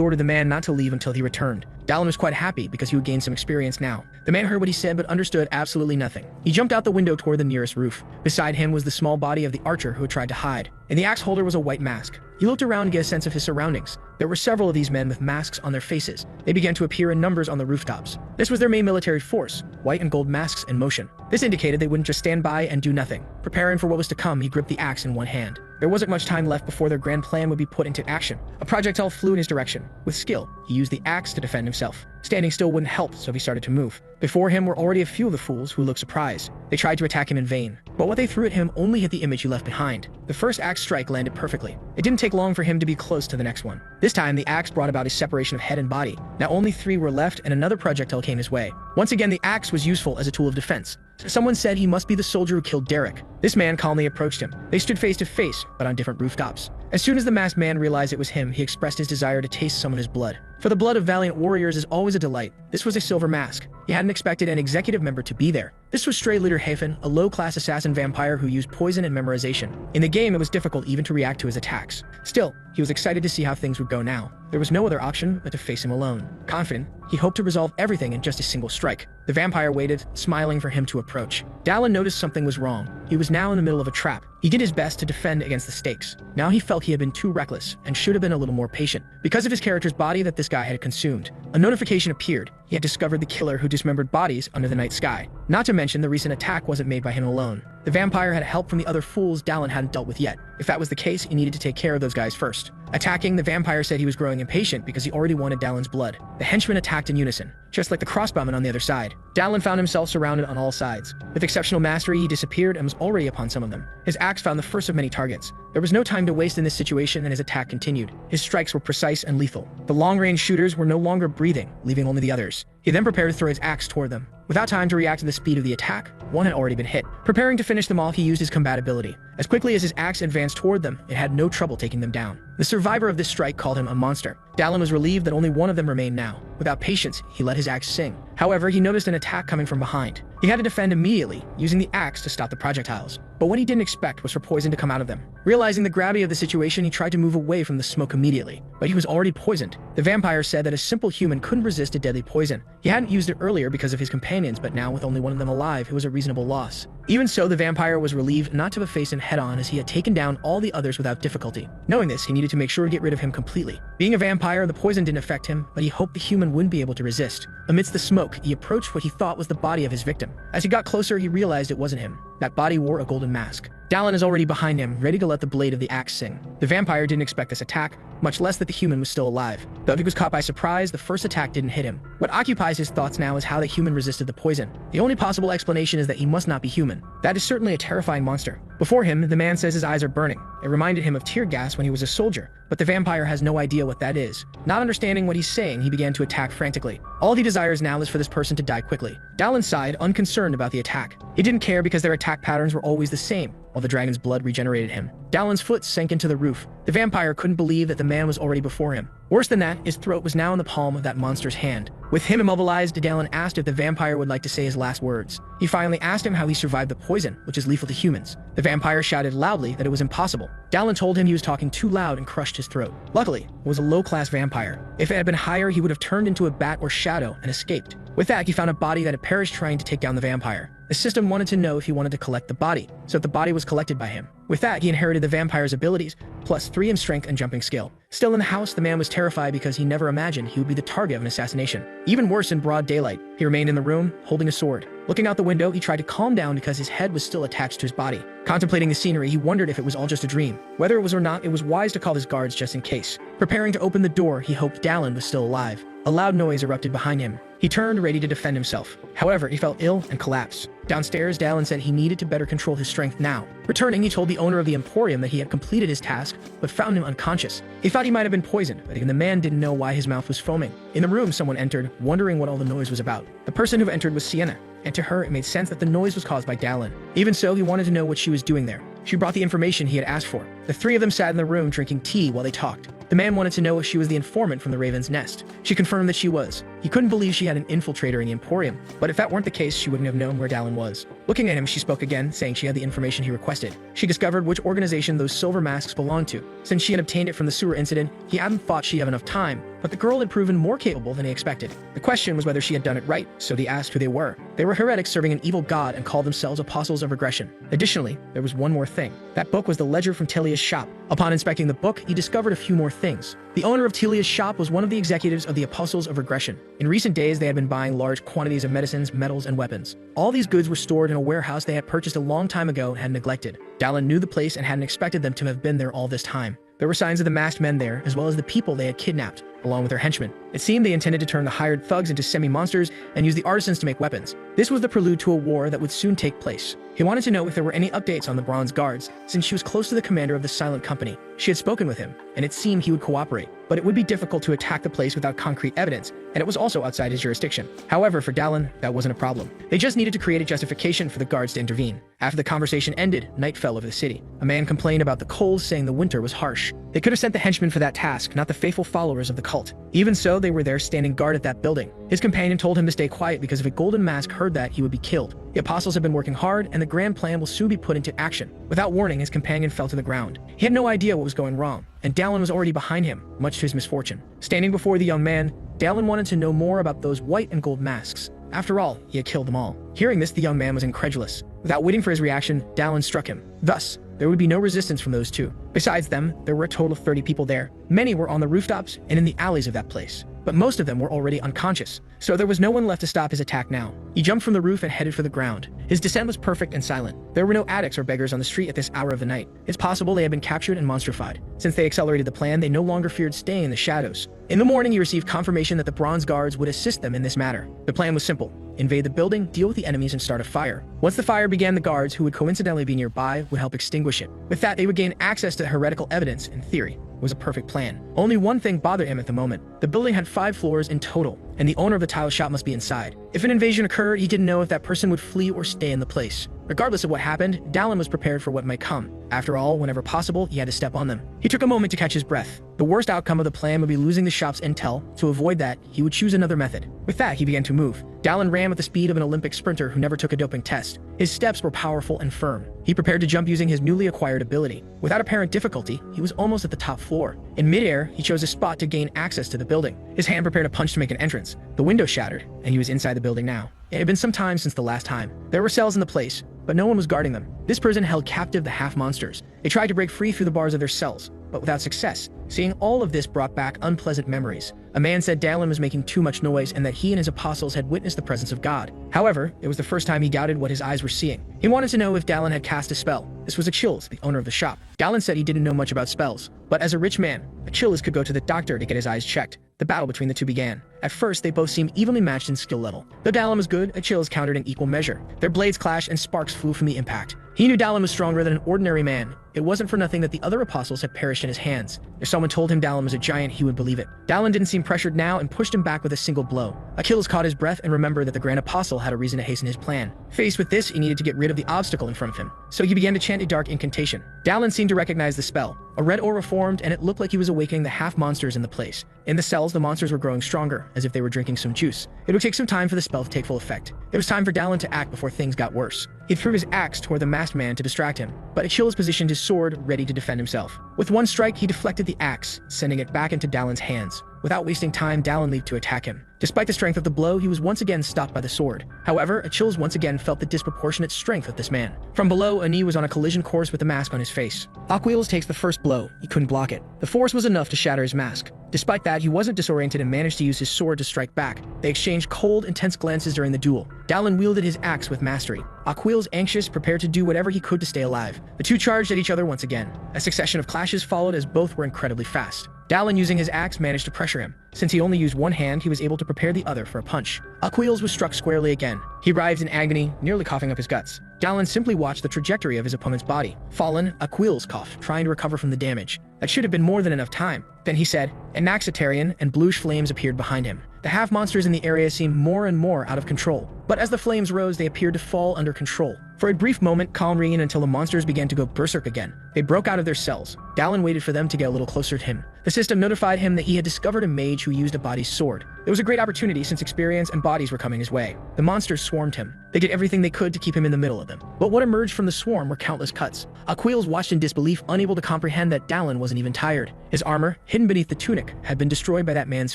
ordered the man not to leave until he returned. Dallin was quite happy because he would gain some experience now. The man heard what he said but understood absolutely nothing. He jumped out the window toward the nearest roof. Beside him was the small body of the archer who had tried to hide. In the axe holder was a white mask. He looked around to get a sense of his surroundings. There were several of these men with masks on their faces. They began to appear in numbers on the rooftops. This was their main military force, white and gold masks in motion. This indicated they wouldn't just stand by and do nothing. Preparing for what was to come, he gripped the axe in one hand. There wasn't much time left before their grand plan would be put into action. A projectile flew in his direction. With skill, he used the axe to defend himself. Standing still wouldn't help, so he started to move. Before him were already a few of the fools who looked surprised. They tried to attack him in vain, but what they threw at him only hit the image he left behind. The first axe strike landed perfectly. It didn't take long for him to be close to the next one. This time, the axe brought about a separation of head and body. Now only 3 were left, and another projectile came his way. Once again, the axe was useful as a tool of defense. Someone said he must be the soldier who killed Derek. This man calmly approached him. They stood face to face, but on different rooftops. As soon as the masked man realized it was him, he expressed his desire to taste some of his blood. For the blood of valiant warriors is always a delight. This was a silver mask. He hadn't expected an executive member to be there. This was Stray Leader Hafen, a low-class assassin vampire who used poison and memorization. In the game, it was difficult even to react to his attacks. Still, he was excited to see how things would go now. There was no other option but to face him alone. Confident, he hoped to resolve everything in just a single strike. The vampire waited, smiling for him to approach. Dallin noticed something was wrong. He was now in the middle of a trap. He did his best to defend against the stakes. Now he felt he had been too reckless and should have been a little more patient. Because of his character's body that this guy had consumed, a notification appeared. He had discovered the killer who dismembered bodies under the night sky. Not to mention the recent attack wasn't made by him alone. The vampire had help from the other fools Dallin hadn't dealt with yet. If that was the case, he needed to take care of those guys first. Attacking, the vampire said he was growing impatient because he already wanted Dallin's blood. The henchmen attacked in unison, just like the crossbowmen on the other side. Dallin found himself surrounded on all sides. With exceptional mastery, he disappeared and was already upon some of them. His axe found the first of many targets. There was no time to waste in this situation, and his attack continued. His strikes were precise and lethal. The long-range shooters were no longer breathing, leaving only the others. He then prepared to throw his axe toward them. Without time to react to the speed of the attack, one had already been hit. Preparing to finish them off, he used his compatibility. As quickly as his axe advanced toward them, it had no trouble taking them down. The survivor of this strike called him a monster. Dallin was relieved that only one of them remained now. Without patience, he let his axe sing. However, he noticed an attack coming from behind. He had to defend immediately, using the axe to stop the projectiles. But what he didn't expect was for poison to come out of them. Realizing the gravity of the situation, he tried to move away from the smoke immediately, but he was already poisoned. The vampire said that a simple human couldn't resist a deadly poison. He hadn't used it earlier because of his companions, but now with only one of them alive, it was a reasonable loss. Even so, the vampire was relieved not to have faced him head-on as he had taken down all the others without difficulty. Knowing this, he needed to make sure to get rid of him completely. Being a vampire, the poison didn't affect him, but he hoped the human wouldn't be able to resist. Amidst the smoke, he approached what he thought was the body of his victim. As he got closer, he realized it wasn't him. That body wore a golden mask. Dallin is already behind him, ready to let the blade of the axe sing. The vampire didn't expect this attack, much less that the human was still alive. Though he was caught by surprise, the first attack didn't hit him. What occupies his thoughts now is how the human resisted the poison. The only possible explanation is that he must not be human. That is certainly a terrifying monster. Before him, the man says his eyes are burning. It reminded him of tear gas when he was a soldier, but the vampire has no idea what that is. Not understanding what he's saying, he began to attack frantically. All he desires now is for this person to die quickly. Dallin sighed, unconcerned about the attack. He didn't care because their attack patterns were always the same, while the dragon's blood regenerated him. Dallin's foot sank into the roof. The vampire couldn't believe that the man was already before him. Worse than that, his throat was now in the palm of that monster's hand. With him immobilized, Dallin asked if the vampire would like to say his last words. He finally asked him how he survived the poison, which is lethal to humans. The vampire shouted loudly that it was impossible. Dallin told him he was talking too loud and crushed his throat. Luckily, it was a low-class vampire. If it had been higher, he would have turned into a bat or shadow and escaped. With that, he found a body that had perished trying to take down the vampire. The system wanted to know if he wanted to collect the body, so if the body was collected by him. With that, he inherited the vampire's abilities, plus 3 in strength and jumping skill. Still in the house, the man was terrified because he never imagined he would be the target of an assassination. Even worse, in broad daylight, he remained in the room, holding a sword. Looking out the window, he tried to calm down because his head was still attached to his body. Contemplating the scenery, he wondered if it was all just a dream. Whether it was or not, it was wise to call his guards just in case. Preparing to open the door, he hoped Dallin was still alive. A loud noise erupted behind him. He turned, ready to defend himself. However, he felt ill and collapsed. Downstairs, Dallin said he needed to better control his strength now. Returning, he told the owner of the Emporium that he had completed his task, but found him unconscious. He thought he might have been poisoned, but even the man didn't know why his mouth was foaming. In the room, someone entered, wondering what all the noise was about. The person who entered was Sienna, and to her, it made sense that the noise was caused by Dallin. Even so, he wanted to know what she was doing there. She brought the information he had asked for. The 3 of them sat in the room drinking tea while they talked. The man wanted to know if she was the informant from the Raven's Nest. She confirmed that she was. He couldn't believe she had an infiltrator in the Emporium, but if that weren't the case, she wouldn't have known where Dallin was. Looking at him, she spoke again, saying she had the information he requested. She discovered which organization those silver masks belonged to. Since she had obtained it from the sewer incident, he hadn't thought she'd have enough time, but the girl had proven more capable than he expected. The question was whether she had done it right, so he asked who they were. They were heretics serving an evil god and called themselves Apostles of Regression. Additionally, there was one more thing. That book was the ledger from Telia's shop. Upon inspecting the book, he discovered a few more things. The owner of Telia's shop was one of the executives of the Apostles of Regression. In recent days, they had been buying large quantities of medicines, metals, and weapons. All these goods were stored in a warehouse they had purchased a long time ago and had neglected. Dallin knew the place and hadn't expected them to have been there all this time. There were signs of the masked men there, as well as the people they had kidnapped, along with their henchmen. It seemed they intended to turn the hired thugs into semi-monsters and use the artisans to make weapons. This was the prelude to a war that would soon take place. He wanted to know if there were any updates on the Bronze Guards, since she was close to the commander of the Silent Company. She had spoken with him, and it seemed he would cooperate, but it would be difficult to attack the place without concrete evidence, and it was also outside his jurisdiction. However, for Dallin, that wasn't a problem. They just needed to create a justification for the guards to intervene. After the conversation ended, night fell over the city. A man complained about the cold, saying the winter was harsh. They could have sent the henchmen for that task, not the faithful followers of the cult. Even so, they were there standing guard at that building. His companion told him to stay quiet because if a golden mask heard that, he would be killed. The apostles had been working hard, and the grand plan will soon be put into action. Without warning, his companion fell to the ground. He had no idea what was going wrong, and Dallin was already behind him, much to his misfortune. Standing before the young man, Dallin wanted to know more about those white and gold masks. After all, he had killed them all. Hearing this, the young man was incredulous. Without waiting for his reaction, Dallin struck him. Thus, there would be no resistance from those 2. Besides them, there were a total of 30 people there. Many were on the rooftops and in the alleys of that place, but most of them were already unconscious, so there was no one left to stop his attack now. He jumped from the roof and headed for the ground. His descent was perfect and silent. There were no addicts or beggars on the street at this hour of the night. It's possible they had been captured and monstrified. Since they accelerated the plan, they no longer feared staying in the shadows. In the morning, he received confirmation that the Bronze Guards would assist them in this matter. The plan was simple. Invade the building, deal with the enemies, and start a fire. Once the fire began, the guards, who would coincidentally be nearby, would help extinguish it. With that, they would gain access to heretical evidence. In theory, it was a perfect plan. Only one thing bothered him at the moment. The building had 5 floors in total, and the owner of the tile shop must be inside. If an invasion occurred, he didn't know if that person would flee or stay in the place. Regardless of what happened, Dallin was prepared for what might come. After all, whenever possible, he had to step on them. He took a moment to catch his breath. The worst outcome of the plan would be losing the shop's intel. To avoid that, he would choose another method. With that, he began to move. Dallin ran with the speed of an Olympic sprinter who never took a doping test. His steps were powerful and firm. He prepared to jump using his newly acquired ability. Without apparent difficulty, he was almost at the top floor. In midair, he chose a spot to gain access to the building. His hand prepared a punch to make an entrance. The window shattered, and he was inside the building now. It had been some time since the last time. There were cells in the place, but no one was guarding them. This prison held captive the half-monsters. They tried to break free through the bars of their cells, but without success. Seeing all of this brought back unpleasant memories. A man said Dallin was making too much noise and that he and his apostles had witnessed the presence of God. However, it was the first time he doubted what his eyes were seeing. He wanted to know if Dallin had cast a spell. This was Achilles, the owner of the shop. Dallin said he didn't know much about spells, but as a rich man, Achilles could go to the doctor to get his eyes checked. The battle between the 2 began. At first, they both seemed evenly matched in skill level. Though Dallin was good, Achilles countered in equal measure. Their blades clashed and sparks flew from the impact. He knew Dallin was stronger than an ordinary man. It wasn't for nothing that the other apostles had perished in his hands. If someone told him Dallin was a giant, he would believe it. Dallin didn't seem pressured now and pushed him back with a single blow. Achilles caught his breath and remembered that the grand apostle had a reason to hasten his plan. Faced with this, he needed to get rid of the obstacle in front of him. So he began to chant a dark incantation. Dallin seemed to recognize the spell. A red aura formed, and it looked like he was awakening the half-monsters in the place. In the cells, the monsters were growing stronger, as if they were drinking some juice. It would take some time for the spell to take full effect. It was time for Dallin to act before things got worse. He threw his axe toward the masked man to distract him, but Achilles positioned his sword ready to defend himself. With one strike, he deflected the axe, sending it back into Dalin's hands. Without wasting time, Dalin leaped to attack him. Despite the strength of the blow, he was once again stopped by the sword. However, Achilles once again felt the disproportionate strength of this man. From below, Ani was on a collision course with the mask on his face. Achilles takes the first blow. He couldn't block it. The force was enough to shatter his mask. Despite that, he wasn't disoriented and managed to use his sword to strike back. They exchanged cold, intense glances during the duel. Dalin wielded his axe with mastery. Achilles, anxious, prepared to do whatever he could to stay alive. The two charged at each other once again. A succession of clashes followed as both were incredibly fast. Dalin, using his axe, managed to pressure him. Since he only used one hand, he was able to prepare the other for a punch. Achilles was struck squarely again. He writhed in agony, nearly coughing up his guts. Dalin simply watched the trajectory of his opponent's body. Fallen, Achilles coughed, trying to recover from the damage. That should have been more than enough time. Then he said, "Anaxitarian," and bluish flames appeared behind him. The half-monsters in the area seemed more and more out of control. But as the flames rose, they appeared to fall under control. For a brief moment, calm reigned until the monsters began to go berserk again. They broke out of their cells. Dalin waited for them to get a little closer to him. The system notified him that he had discovered a mage who used a body's sword. It was a great opportunity since experience and bodies were coming his way. The monsters swarmed him. They did everything they could to keep him in the middle of them. But what emerged from the swarm were countless cuts. Achilles watched in disbelief, unable to comprehend that Dalin wasn't even tired. His armor, hidden beneath the tunic, had been destroyed by that man's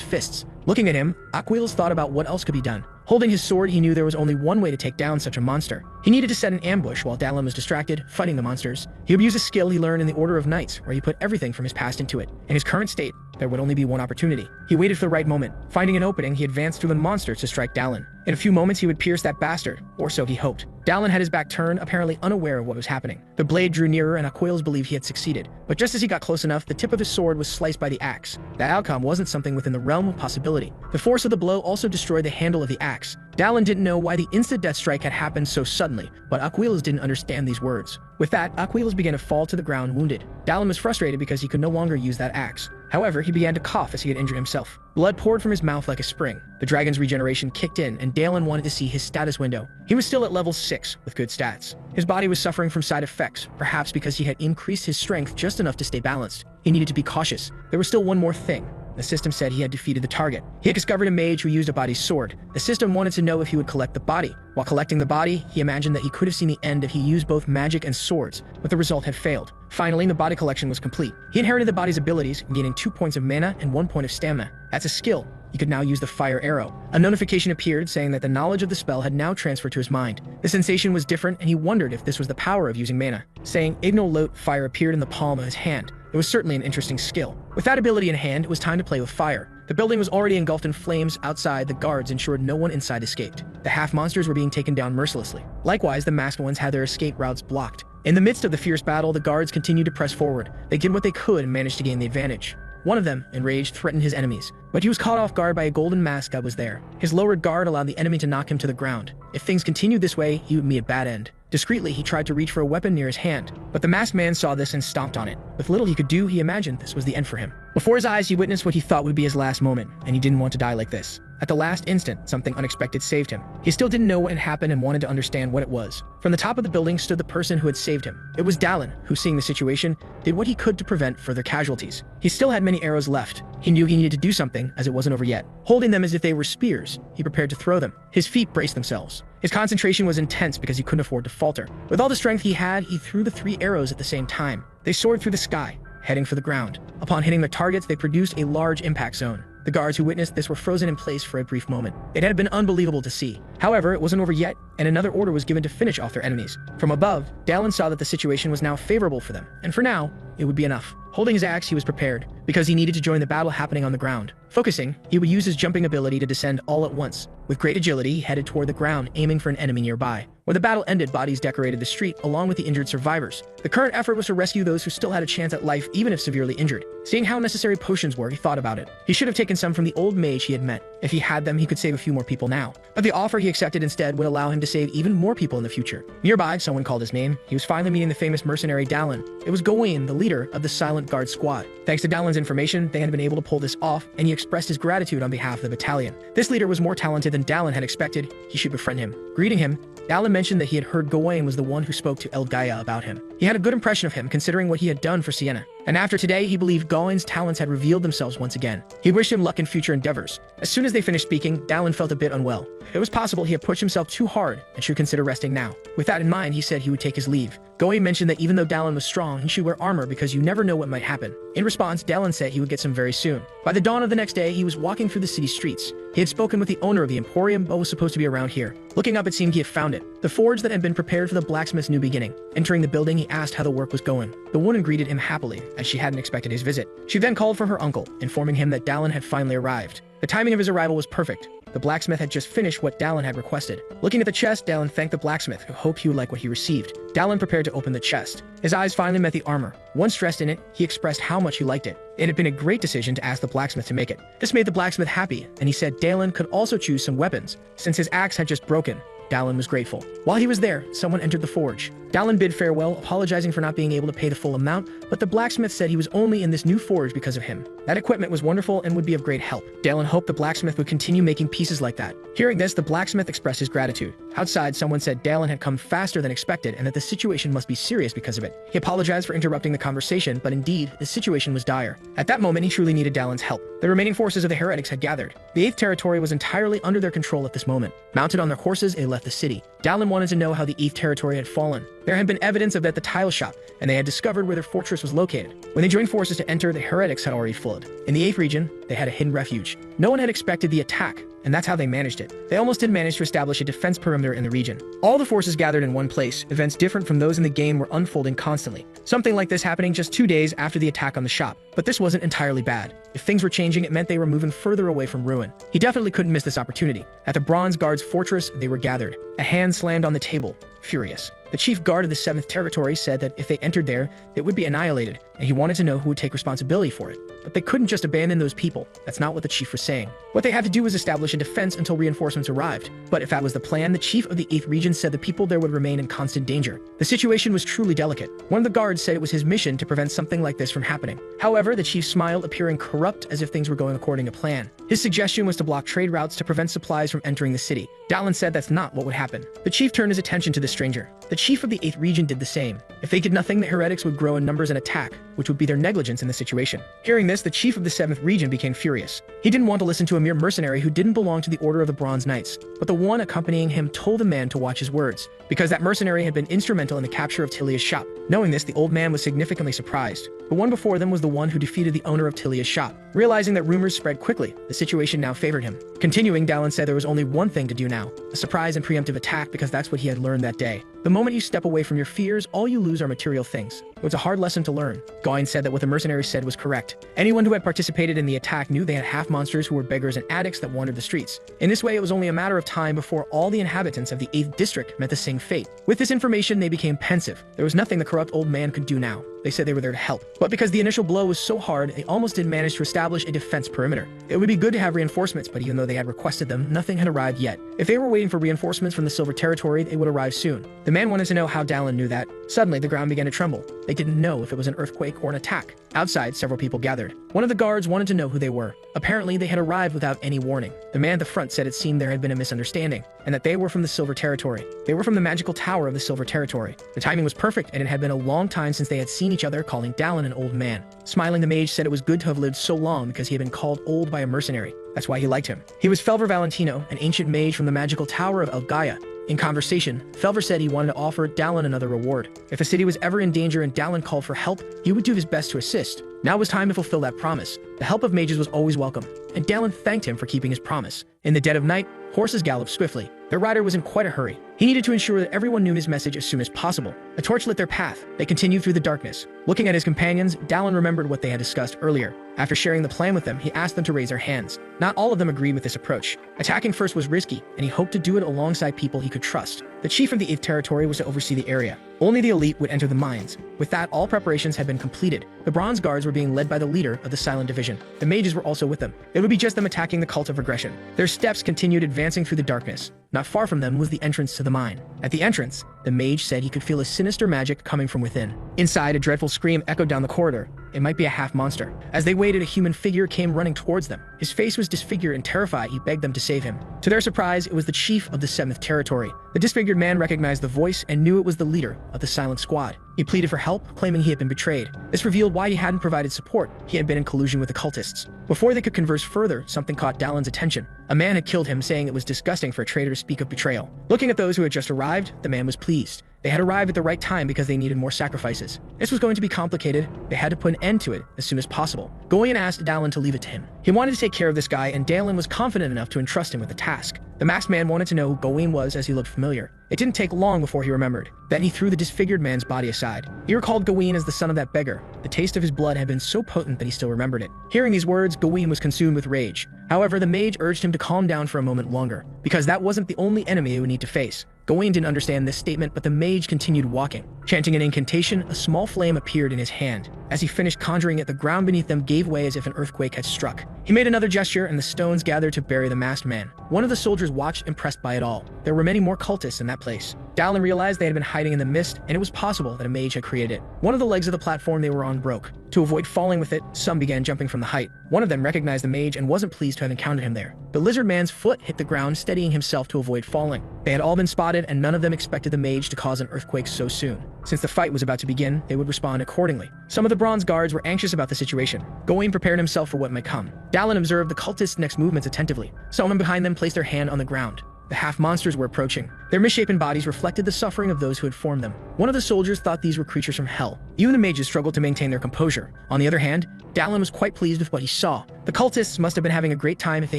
fists. Looking at him, Achilles thought about what else could be done. Holding his sword, he knew there was only one way to take down such a monster. He needed to set an ambush while Dalin was distracted, fighting the monsters. He would use a skill he learned in the Order of Knights, where he put everything from his past into it. In his current state, there would only be one opportunity. He waited for the right moment. Finding an opening, he advanced through the monsters to strike Dalin. In a few moments, he would pierce that bastard, or so he hoped. Dalin had his back turned, apparently unaware of what was happening. The blade drew nearer, and Achilles believed he had succeeded. But just as he got close enough, the tip of his sword was sliced by the axe. That outcome wasn't something within the realm of possibility. The force of the blow also destroyed the handle of the axe. Dalin didn't know why the instant death strike had happened so suddenly, but Achilles didn't understand these words. With that, Achilles began to fall to the ground wounded. Dalin was frustrated because he could no longer use that axe. However, he began to cough as he had injured himself. Blood poured from his mouth like a spring. The dragon's regeneration kicked in, and Dalin wanted to see his status window. He was still at level 6, with good stats. His body was suffering from side effects, perhaps because he had increased his strength just enough to stay balanced. He needed to be cautious. There was still one more thing. The system said he had defeated the target. He had discovered a mage who used a body's sword. The system wanted to know if he would collect the body. While collecting the body, he imagined that he could have seen the end if he used both magic and swords, but the result had failed. Finally, the body collection was complete. He inherited the body's abilities, gaining 2 points of mana and 1 point of stamina. As a skill, he could now use the fire arrow. A notification appeared saying that the knowledge of the spell had now transferred to his mind. The sensation was different, and he wondered if this was the power of using mana. Saying Ignolot, fire appeared in the palm of his hand. It was certainly an interesting skill. With that ability in hand, it was time to play with fire. The building was already engulfed in flames. Outside, the guards ensured no one inside escaped. The half-monsters were being taken down mercilessly. Likewise, the masked ones had their escape routes blocked. In the midst of the fierce battle, the guards continued to press forward. They did what they could and managed to gain the advantage. One of them, enraged, threatened his enemies, but he was caught off guard by a golden mask that was there. His lowered guard allowed the enemy to knock him to the ground. If things continued this way, he would meet a bad end. Discreetly, he tried to reach for a weapon near his hand, but the masked man saw this and stomped on it. With little he could do, he imagined this was the end for him. Before his eyes, he witnessed what he thought would be his last moment, and he didn't want to die like this. At the last instant, something unexpected saved him. He still didn't know what had happened and wanted to understand what it was. From the top of the building stood the person who had saved him. It was Dalin, who, seeing the situation, did what he could to prevent further casualties. He still had many arrows left. He knew he needed to do something, as it wasn't over yet. Holding them as if they were spears, he prepared to throw them. His feet braced themselves. His concentration was intense because he couldn't afford to falter. With all the strength he had, he threw the 3 arrows at the same time. They soared through the sky, heading for the ground. Upon hitting their targets, they produced a large impact zone. The guards who witnessed this were frozen in place for a brief moment. It had been unbelievable to see. However, it wasn't over yet, and another order was given to finish off their enemies. From above, Dalin saw that the situation was now favorable for them, and for now, it would be enough. Holding his axe, he was prepared, because he needed to join the battle happening on the ground. Focusing, he would use his jumping ability to descend all at once. With great agility, he headed toward the ground, aiming for an enemy nearby. Where the battle ended, bodies decorated the street, along with the injured survivors. The current effort was to rescue those who still had a chance at life, even if severely injured. Seeing how necessary potions were, he thought about it. He should have taken some from the old mage he had met. If he had them, he could save a few more people now. But the offer he accepted instead would allow him to save even more people in the future. Nearby, someone called his name. He was finally meeting the famous mercenary Dalin. It was Gawain, the leader of the Silent Guard squad. Thanks to Dalin's information, they had been able to pull this off, and he expressed his gratitude on behalf of the battalion. This leader was more talented than Dalin had expected. He should befriend him. Greeting him, Dalin mentioned that he had heard Gawain was the one who spoke to Elgaia about him. He had a good impression of him considering what he had done for Sienna. And after today, he believed Gawain's talents had revealed themselves once again. He wished him luck in future endeavors. As soon as they finished speaking, Dallin felt a bit unwell. It was possible he had pushed himself too hard and should consider resting now. With that in mind, he said he would take his leave. Gawain mentioned that even though Dallin was strong, he should wear armor because you never know what might happen. In response, Dallin said he would get some very soon. By the dawn of the next day, he was walking through the city streets. He had spoken with the owner of the Emporium, but was supposed to be around here. Looking up, it seemed he had found it. The forge that had been prepared for the blacksmith's new beginning. Entering the building, he asked how the work was going. The woman greeted him happily, as she hadn't expected his visit. She then called for her uncle, informing him that Dallin had finally arrived. The timing of his arrival was perfect. The blacksmith had just finished what Dallin had requested. Looking at the chest, Dallin thanked the blacksmith, who hoped he would like what he received. Dallin prepared to open the chest. His eyes finally met the armor. Once dressed in it, he expressed how much he liked it. It had been a great decision to ask the blacksmith to make it. This made the blacksmith happy, and he said Dallin could also choose some weapons, since his axe had just broken. Dallin was grateful. While he was there, someone entered the forge. Dallin bid farewell, apologizing for not being able to pay the full amount, but the blacksmith said he was only in this new forge because of him. That equipment was wonderful and would be of great help. Dallin hoped the blacksmith would continue making pieces like that. Hearing this, the blacksmith expressed his gratitude. Outside, someone said Dallin had come faster than expected and that the situation must be serious because of it. He apologized for interrupting the conversation, but indeed, the situation was dire. At that moment, he truly needed Dallin's help. The remaining forces of the heretics had gathered. The 8th territory was entirely under their control at this moment. Mounted on their horses, they left the city. Dallin wanted to know how the 8th territory had fallen. There had been evidence of it at the tile shop, and they had discovered where their fortress was located. When they joined forces to enter, the heretics had already fled. In the 8th region, they had a hidden refuge. No one had expected the attack, and that's how they managed it. They almost did manage to establish a defense perimeter in the region. All the forces gathered in one place. Events different from those in the game were unfolding constantly. Something like this happening just 2 days after the attack on the shop. But this wasn't entirely bad. If things were changing, it meant they were moving further away from ruin. He definitely couldn't miss this opportunity. At the Bronze Guard's fortress, they were gathered. A hand slammed on the table. Furious. The chief guard of the 7th territory said that if they entered there, it would be annihilated, and he wanted to know who would take responsibility for it. But they couldn't just abandon those people. That's not what the chief was saying. What they had to do was establish a defense until reinforcements arrived. But if that was the plan, the chief of the 8th region said the people there would remain in constant danger. The situation was truly delicate. One of the guards said it was his mission to prevent something like this from happening. However, the chief smiled, appearing corrupt as if things were going according to plan. His suggestion was to block trade routes to prevent supplies from entering the city. Dallin said that's not what would happen. The chief turned his attention to the stranger. The chief of the 8th region did the same. If they did nothing, the heretics would grow in numbers and attack, which would be their negligence in the situation. Hearing this, the chief of the 7th region became furious. He didn't want to listen to a mere mercenary who didn't belong to the Order of the Bronze Knights, but the one accompanying him told the man to watch his words, because that mercenary had been instrumental in the capture of Tilia's shop. Knowing this, the old man was significantly surprised. The one before them was the one who defeated the owner of Tilia's shop. Realizing that rumors spread quickly, the situation now favored him. Continuing, Dallin said there was only one thing to do now, a surprise and preemptive attack, because that's what he had learned that day. The moment you step away from your fears, all you lose are material things. It was a hard lesson to learn. Gawain said that what the mercenary said was correct. Anyone who had participated in the attack knew they had half-monsters who were beggars and addicts that wandered the streets. In this way, it was only a matter of time before all the inhabitants of the 8th district met the same fate. With this information, they became pensive. There was nothing the corrupt old man could do now. They said they were there to help. But because the initial blow was so hard, they almost didn't manage to establish a defense perimeter. It would be good to have reinforcements, but even though they had requested them, nothing had arrived yet. If they were waiting for reinforcements from the Silver Territory, they would arrive soon. The man wanted to know how Dallin knew that. Suddenly, the ground began to tremble. They didn't know if it was an earthquake or an attack. Outside, several people gathered. One of the guards wanted to know who they were. Apparently, they had arrived without any warning. The man at the front said it seemed there had been a misunderstanding, and that they were from the Silver Territory. They were from the magical tower of the Silver Territory. The timing was perfect, and it had been a long time since they had seen each other, calling Dallin an old man. Smiling, the mage said it was good to have lived so long because he had been called old by a mercenary. That's why he liked him. He was Felver Valentino, an ancient mage from the magical tower of Elgaia. In conversation, Felver said he wanted to offer Dallin another reward. If the city was ever in danger and Dallin called for help, he would do his best to assist. Now was time to fulfill that promise. The help of mages was always welcome, and Dallin thanked him for keeping his promise. In the dead of night, horses galloped swiftly. Their rider was in quite a hurry. He needed to ensure that everyone knew his message as soon as possible. A torch lit their path. They continued through the darkness. Looking at his companions, Dallin remembered what they had discussed earlier. After sharing the plan with them, he asked them to raise their hands. Not all of them agreed with this approach. Attacking first was risky, and he hoped to do it alongside people he could trust. The chief of the 8th territory was to oversee the area. Only the elite would enter the mines. With that, all preparations had been completed. The Bronze Guards were being led by the leader of the Silent Division. The mages were also with them. It would be just them attacking the cult of regression. Their steps continued advancing through the darkness. Not far from them was the entrance to the mine. At the entrance, The mage said he could feel a sinister magic coming from within. Inside, a dreadful scream echoed down the corridor. It might be a half-monster. As they waited, a human figure came running towards them. His face was disfigured and terrified. He begged them to save him. To their surprise, it was the chief of the 7th Territory. The disfigured man recognized the voice and knew it was the leader of the Silent Squad. He pleaded for help, claiming he had been betrayed. This revealed why he hadn't provided support. He had been in collusion with the cultists. Before they could converse further, something caught Dalin's attention. A man had killed him, saying it was disgusting for a traitor to speak of betrayal. Looking at those who had just arrived, the man was pleased. They had arrived at the right time because they needed more sacrifices. This was going to be complicated. They had to put an end to it as soon as possible. Gawain asked Dalin to leave it to him. He wanted to take care of this guy, and Dalin was confident enough to entrust him with the task. The masked man wanted to know who Gawain was, as he looked familiar. It didn't take long before he remembered. Then he threw the disfigured man's body aside. He recalled Gawain as the son of that beggar. The taste of his blood had been so potent that he still remembered it. Hearing these words, Gawain was consumed with rage. However, the mage urged him to calm down for a moment longer, because that wasn't the only enemy he would need to face. Gawain didn't understand this statement, but the mage continued walking. Chanting an incantation, a small flame appeared in his hand. As he finished conjuring it, the ground beneath them gave way as if an earthquake had struck. He made another gesture, and the stones gathered to bury the masked man. One of the soldiers watched, impressed by it all. There were many more cultists in that place. Dalin realized they had been hiding in the mist, and it was possible that a mage had created it. One of the legs of the platform they were on broke. To avoid falling with it, some began jumping from the height. One of them recognized the mage and wasn't pleased to have encountered him there. The lizard man's foot hit the ground, steadying himself to avoid falling. They had all been spotted, and none of them expected the mage to cause an earthquake so soon. Since the fight was about to begin, they would respond accordingly. Some of the bronze guards were anxious about the situation. Gawain prepared himself for what might come. Dalin observed the cultists' next movements attentively. Someone behind them placed their hand on the ground. The half-monsters were approaching. Their misshapen bodies reflected the suffering of those who had formed them. One of the soldiers thought these were creatures from hell. Even the mages struggled to maintain their composure. On the other hand, Dalin was quite pleased with what he saw. The cultists must have been having a great time if they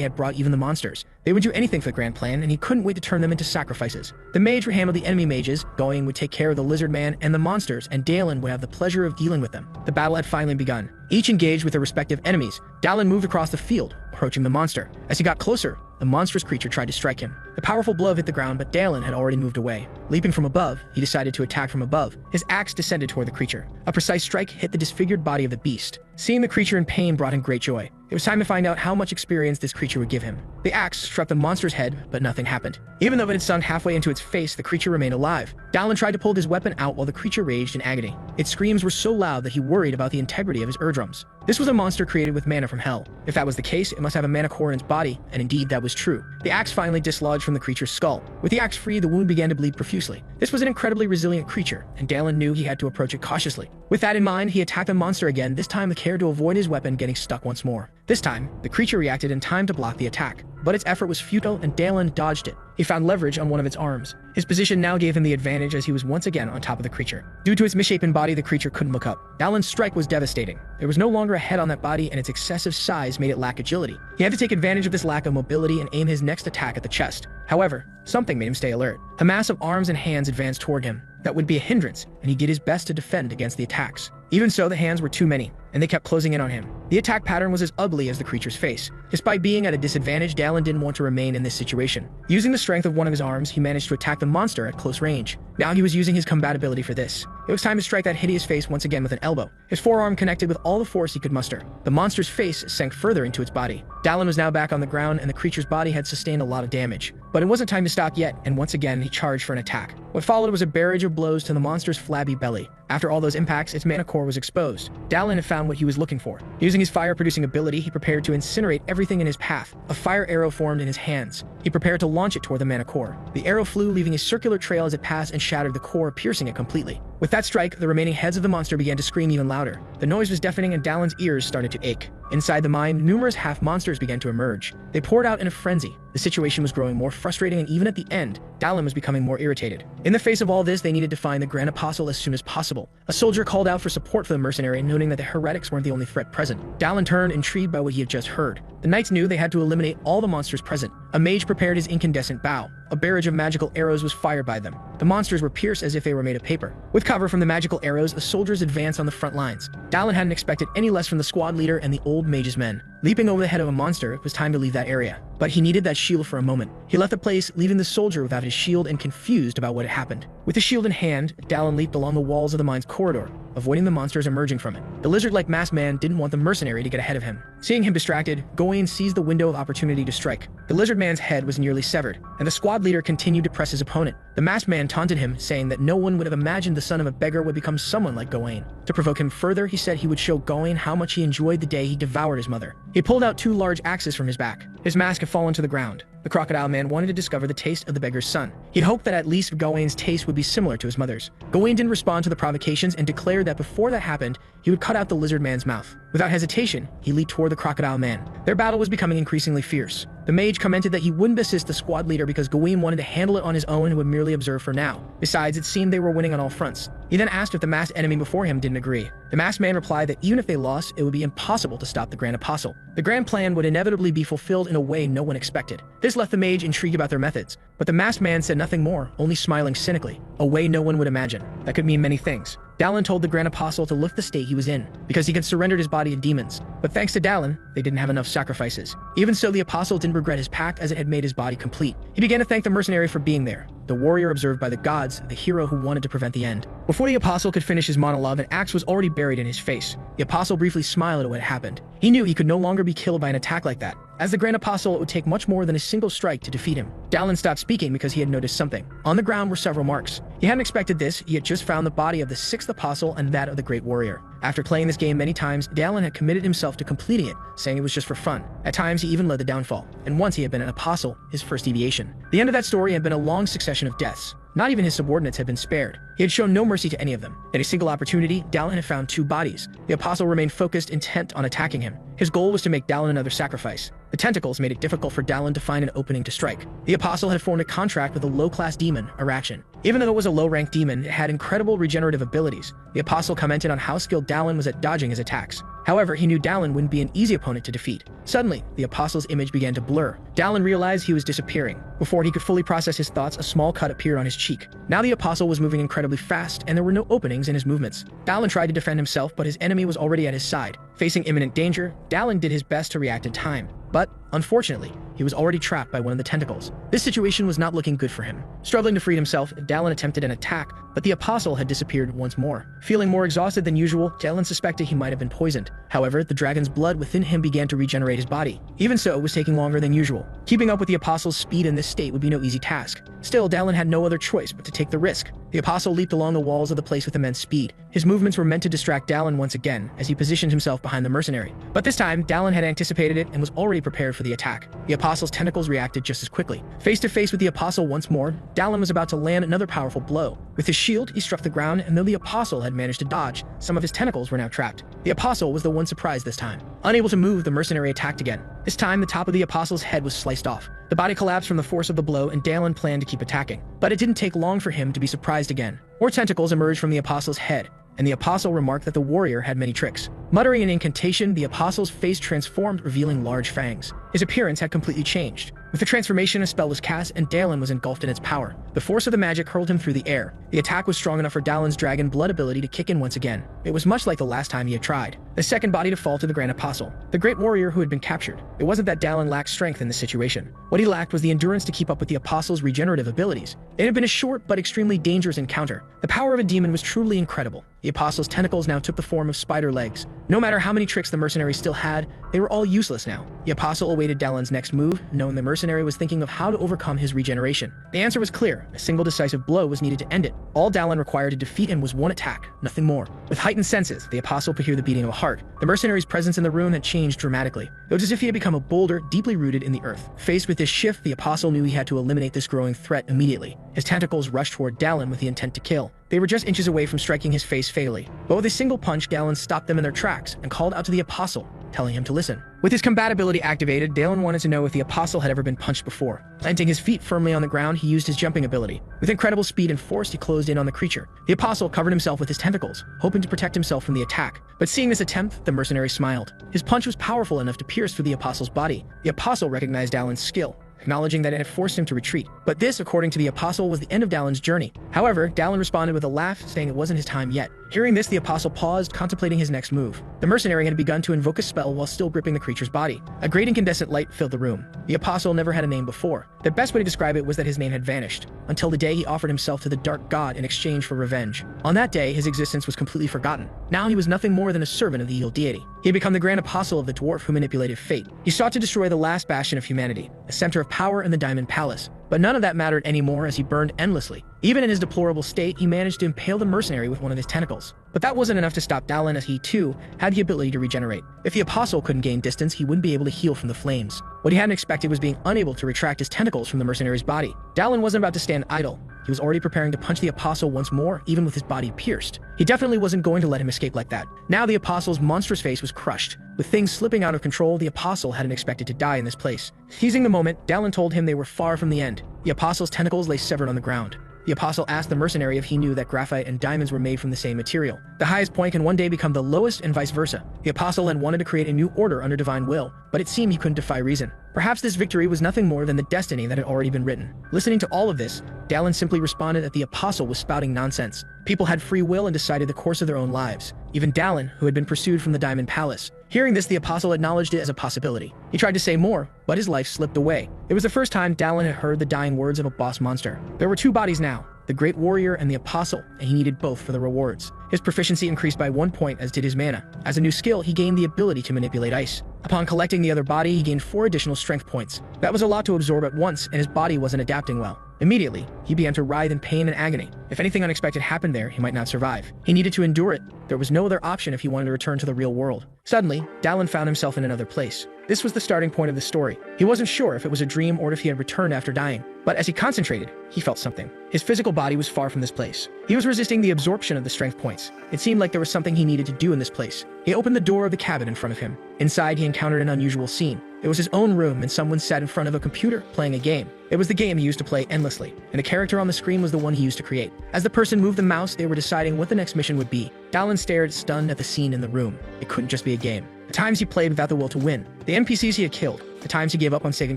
had brought even the monsters. They would do anything for the grand plan, and he couldn't wait to turn them into sacrifices. The mage would handle the enemy mages, Gawain would take care of the lizard man and the monsters, and Dalin would have the pleasure of dealing with them. The battle had finally begun. Each engaged with their respective enemies. Dalin moved across the field, approaching the monster. As he got closer, the monstrous creature tried to strike him. The powerful blow hit the ground, but Dalin had already moved away. Leaping from above, he decided to attack from above. His axe descended toward the creature. A precise strike hit the disfigured body of the beast. Seeing the creature in pain brought him great joy. It was time to find out how much experience this creature would give him. The axe struck the monster's head, but nothing happened. Even though it had sunk halfway into its face, the creature remained alive. Dalin tried to pull his weapon out while the creature raged in agony. Its screams were so loud that he worried about the integrity of his eardrums. This was a monster created with mana from hell. If that was the case, it must have a mana core in its body, and indeed that was true. The axe finally dislodged from the creature's skull. With the axe free, the wound began to bleed profusely. This was an incredibly resilient creature, and Dalin knew he had to approach it cautiously. With that in mind, he attacked the monster again, this time with care to avoid his weapon getting stuck once more. This time, the creature reacted in time to block the attack, but its effort was futile and Dalin dodged it. He found leverage on one of its arms. His position now gave him the advantage as he was once again on top of the creature. Due to its misshapen body, the creature couldn't look up. Dalin's strike was devastating. There was no longer a head on that body, and its excessive size made it lack agility. He had to take advantage of this lack of mobility and aim his next attack at the chest. However, something made him stay alert. A mass of arms and hands advanced toward him. That would be a hindrance, and he did his best to defend against the attacks. Even so, the hands were too many, and they kept closing in on him. The attack pattern was as ugly as the creature's face. Despite being at a disadvantage, Dalin didn't want to remain in this situation. Using the strength of one of his arms, he managed to attack the monster at close range. Now he was using his combatability for this. It was time to strike that hideous face once again with an elbow. His forearm connected with all the force he could muster. The monster's face sank further into its body. Dalin was now back on the ground, and the creature's body had sustained a lot of damage. But it wasn't time to stop yet, and once again he charged for an attack. What followed was a barrage of blows to the monster's flabby belly. After all those impacts, its mana core was exposed. Dalin had found what he was looking for. Using his fire-producing ability, he prepared to incinerate everything in his path. A fire arrow formed in his hands. He prepared to launch it toward the mana core. The arrow flew, leaving a circular trail as it passed and shattered the core, piercing it completely. With that strike, the remaining heads of the monster began to scream even louder. The noise was deafening, and Dalin's ears started to ache. Inside the mine, numerous half-monsters began to emerge. They poured out in a frenzy. The situation was growing more frustrating, and even at the end, Dalin was becoming more irritated. In the face of all this, they needed to find the Grand Apostle as soon as possible. A soldier called out for support for the mercenary, noting that the heretics weren't the only threat present. Dalin turned, intrigued by what he had just heard. The knights knew they had to eliminate all the monsters present. A mage prepared his incandescent bow. A barrage of magical arrows was fired by them. The monsters were pierced as if they were made of paper. With cover from the magical arrows, the soldiers advanced on the front lines. Dalin hadn't expected any less from the squad leader and the old mage's men. Leaping over the head of a monster, it was time to leave that area. But he needed that shield for a moment. He left the place, leaving the soldier without his shield and confused about what had happened. With the shield in hand, Dallin leaped along the walls of the mine's corridor, avoiding the monsters emerging from it. The lizard-like masked man didn't want the mercenary to get ahead of him. Seeing him distracted, Gawain seized the window of opportunity to strike. The lizard man's head was nearly severed, and the squad leader continued to press his opponent. The masked man taunted him, saying that no one would have imagined the son of a beggar would become someone like Gawain. To provoke him further, he said he would show Gawain how much he enjoyed the day he devoured his mother. He pulled out 2 large axes from his back. His mask had fallen to the ground. The crocodile man wanted to discover the taste of the beggar's son. He'd hoped that at least Gawain's taste would be similar to his mother's. Gawain didn't respond to the provocations and declared that before that happened, he would cut out the lizard man's mouth. Without hesitation, he leaped toward the crocodile man. Their battle was becoming increasingly fierce. The mage commented that he wouldn't assist the squad leader because Gawain wanted to handle it on his own and would merely observe for now. Besides, it seemed they were winning on all fronts. He then asked if the masked enemy before him didn't agree. The masked man replied that even if they lost, it would be impossible to stop the Grand Apostle. The grand plan would inevitably be fulfilled in a way no one expected. This left the mage intrigued about their methods, but the masked man said nothing more, only smiling cynically, a way no one would imagine. That could mean many things. Dallin told the Grand Apostle to lift the state he was in, because he had surrendered his body to demons. But thanks to Dallin, they didn't have enough sacrifices. Even so, the Apostle didn't regret his pact as it had made his body complete. He began to thank the mercenary for being there, the warrior observed by the gods, the hero who wanted to prevent the end. Before the Apostle could finish his monologue, an axe was already buried in his face. The Apostle briefly smiled at what had happened. He knew he could no longer be killed by an attack like that. As the Grand Apostle, it would take much more than a single strike to defeat him. Dallin stopped speaking because he had noticed something. On the ground were several marks. He hadn't expected this. He had just found the body of the 6th Apostle and that of the Great Warrior. After playing this game many times, Dallin had committed himself to completing it, saying it was just for fun. At times, he even led the downfall. And once he had been an Apostle, his first deviation. The end of that story had been a long succession of deaths. Not even his subordinates had been spared. He had shown no mercy to any of them. In a single opportunity, Dallin had found 2 bodies. The Apostle remained focused, intent on attacking him. His goal was to make Dallin another sacrifice. The tentacles made it difficult for Dallin to find an opening to strike. The Apostle had formed a contract with a low-class demon, Araction. Even though it was a low-ranked demon, it had incredible regenerative abilities. The Apostle commented on how skilled Dallin was at dodging his attacks. However, he knew Dallin wouldn't be an easy opponent to defeat. Suddenly, the Apostle's image began to blur. Dallin realized he was disappearing. Before he could fully process his thoughts, a small cut appeared on his cheek. Now the Apostle was moving incredibly fast, and there were no openings in his movements. Dallin tried to defend himself, but his enemy was already at his side. Facing imminent danger, Dallin did his best to react in time. But, unfortunately, he was already trapped by one of the tentacles. This situation was not looking good for him. Struggling to free himself, Dallin attempted an attack, but the Apostle had disappeared once more. Feeling more exhausted than usual, Dallin suspected he might have been poisoned. However, the dragon's blood within him began to regenerate his body. Even so, it was taking longer than usual. Keeping up with the Apostle's speed in this state would be no easy task. Still, Dallin had no other choice but to take the risk. The Apostle leaped along the walls of the place with immense speed. His movements were meant to distract Dallin once again, as he positioned himself behind the mercenary. But this time, Dallin had anticipated it and was already prepared for the attack. The Apostle's tentacles reacted just as quickly. Face to face with the Apostle once more, Dallin was about to land another powerful blow. With his shield, he struck the ground, and though the Apostle had managed to dodge, some of his tentacles were now trapped. The Apostle was the one surprised this time. Unable to move, the mercenary attacked again. This time, the top of the Apostle's head was sliced off. The body collapsed from the force of the blow, and Dallin planned to keep attacking. But it didn't take long for him to be surprised again. More tentacles emerged from the Apostle's head, and the Apostle remarked that the warrior had many tricks. Muttering an incantation, the Apostle's face transformed, revealing large fangs. His appearance had completely changed. With the transformation, a spell was cast, and Dallin was engulfed in its power. The force of the magic hurled him through the air. The attack was strong enough for Dallin's dragon blood ability to kick in once again. It was much like the last time he had tried. The second body to fall to the Grand Apostle, the great warrior who had been captured. It wasn't that Dallin lacked strength in this situation. What he lacked was the endurance to keep up with the Apostle's regenerative abilities. It had been a short but extremely dangerous encounter. The power of a demon was truly incredible. The Apostle's tentacles now took the form of spider legs. No matter how many tricks the mercenary still had, they were all useless now. The Apostle awaited Dallin's next move, knowing the mercenary was thinking of how to overcome his regeneration. The answer was clear. A single decisive blow was needed to end it. All Dallin required to defeat him was one attack, nothing more. With heightened senses, the Apostle could hear the beating of a heart. The mercenary's presence in the room had changed dramatically. It was as if he had become a boulder deeply rooted in the earth. Faced with this shift, the Apostle knew he had to eliminate this growing threat immediately. His tentacles rushed toward Dallin with the intent to kill. They were just inches away from striking his face fatally. But with a single punch, Dallin stopped them in their tracks and called out to the Apostle, telling him to listen. With his combat ability activated, Dallin wanted to know if the Apostle had ever been punched before. Planting his feet firmly on the ground, he used his jumping ability. With incredible speed and force, he closed in on the creature. The Apostle covered himself with his tentacles, hoping to protect himself from the attack. But seeing this attempt, the mercenary smiled. His punch was powerful enough to pierce through the Apostle's body. The Apostle recognized Dallin's skill, acknowledging that it had forced him to retreat. But this, according to the Apostle, was the end of Dallin's journey. However, Dallin responded with a laugh, saying it wasn't his time yet. Hearing this, the apostle paused, contemplating his next move. The mercenary had begun to invoke a spell while still gripping the creature's body. A great incandescent light filled the room. The apostle never had a name before. The best way to describe it was that his name had vanished, until the day he offered himself to the dark god in exchange for revenge. On that day, his existence was completely forgotten. Now he was nothing more than a servant of the evil deity. He had become the grand apostle of the dwarf who manipulated fate. He sought to destroy the last bastion of humanity, a center of power in the Diamond Palace. But none of that mattered anymore as he burned endlessly. Even in his deplorable state, he managed to impale the mercenary with one of his tentacles. But that wasn't enough to stop Dallin, as he too had the ability to regenerate. If the apostle couldn't gain distance, he wouldn't be able to heal from the flames. What he hadn't expected was being unable to retract his tentacles from the mercenary's body. Dallin wasn't about to stand idle. He was already preparing to punch the apostle once more, even with his body pierced. He definitely wasn't going to let him escape like that. Now the apostle's monstrous face was crushed. With things slipping out of control, the apostle hadn't expected to die in this place. Seizing the moment, Dallin told him they were far from the end. The apostle's tentacles lay severed on the ground. The apostle asked the mercenary if he knew that graphite and diamonds were made from the same material. The highest point can one day become the lowest and vice versa. The apostle had wanted to create a new order under divine will, but it seemed he couldn't defy reason. Perhaps this victory was nothing more than the destiny that had already been written. Listening to all of this, Dallin simply responded that the apostle was spouting nonsense. People had free will and decided the course of their own lives. Even Dallin, who had been pursued from the Diamond Palace. Hearing this, the apostle acknowledged it as a possibility. He tried to say more, but his life slipped away. It was the first time Dallin had heard the dying words of a boss monster. There were two bodies now, the great warrior and the apostle, and he needed both for the rewards. His proficiency increased by 1 point, as did his mana. As a new skill, he gained the ability to manipulate ice. Upon collecting the other body, he gained 4 additional strength points. That was a lot to absorb at once, and his body wasn't adapting well. Immediately, he began to writhe in pain and agony. If anything unexpected happened there, he might not survive. He needed to endure it. There was no other option if he wanted to return to the real world. Suddenly, Dallin found himself in another place. This was the starting point of the story. He wasn't sure if it was a dream or if he had returned after dying. But as he concentrated, he felt something. His physical body was far from this place. He was resisting the absorption of the strength points. It seemed like there was something he needed to do in this place. He opened the door of the cabin in front of him. Inside, he encountered an unusual scene. It was his own room, and someone sat in front of a computer playing a game. It was the game he used to play endlessly, and the character on the screen was the one he used to create. As the person moved the mouse, they were deciding what the next mission would be. Dallin stared stunned at the scene in the room. It couldn't just be a game. The times he played without the will to win, the NPCs he had killed, the times he gave up on saving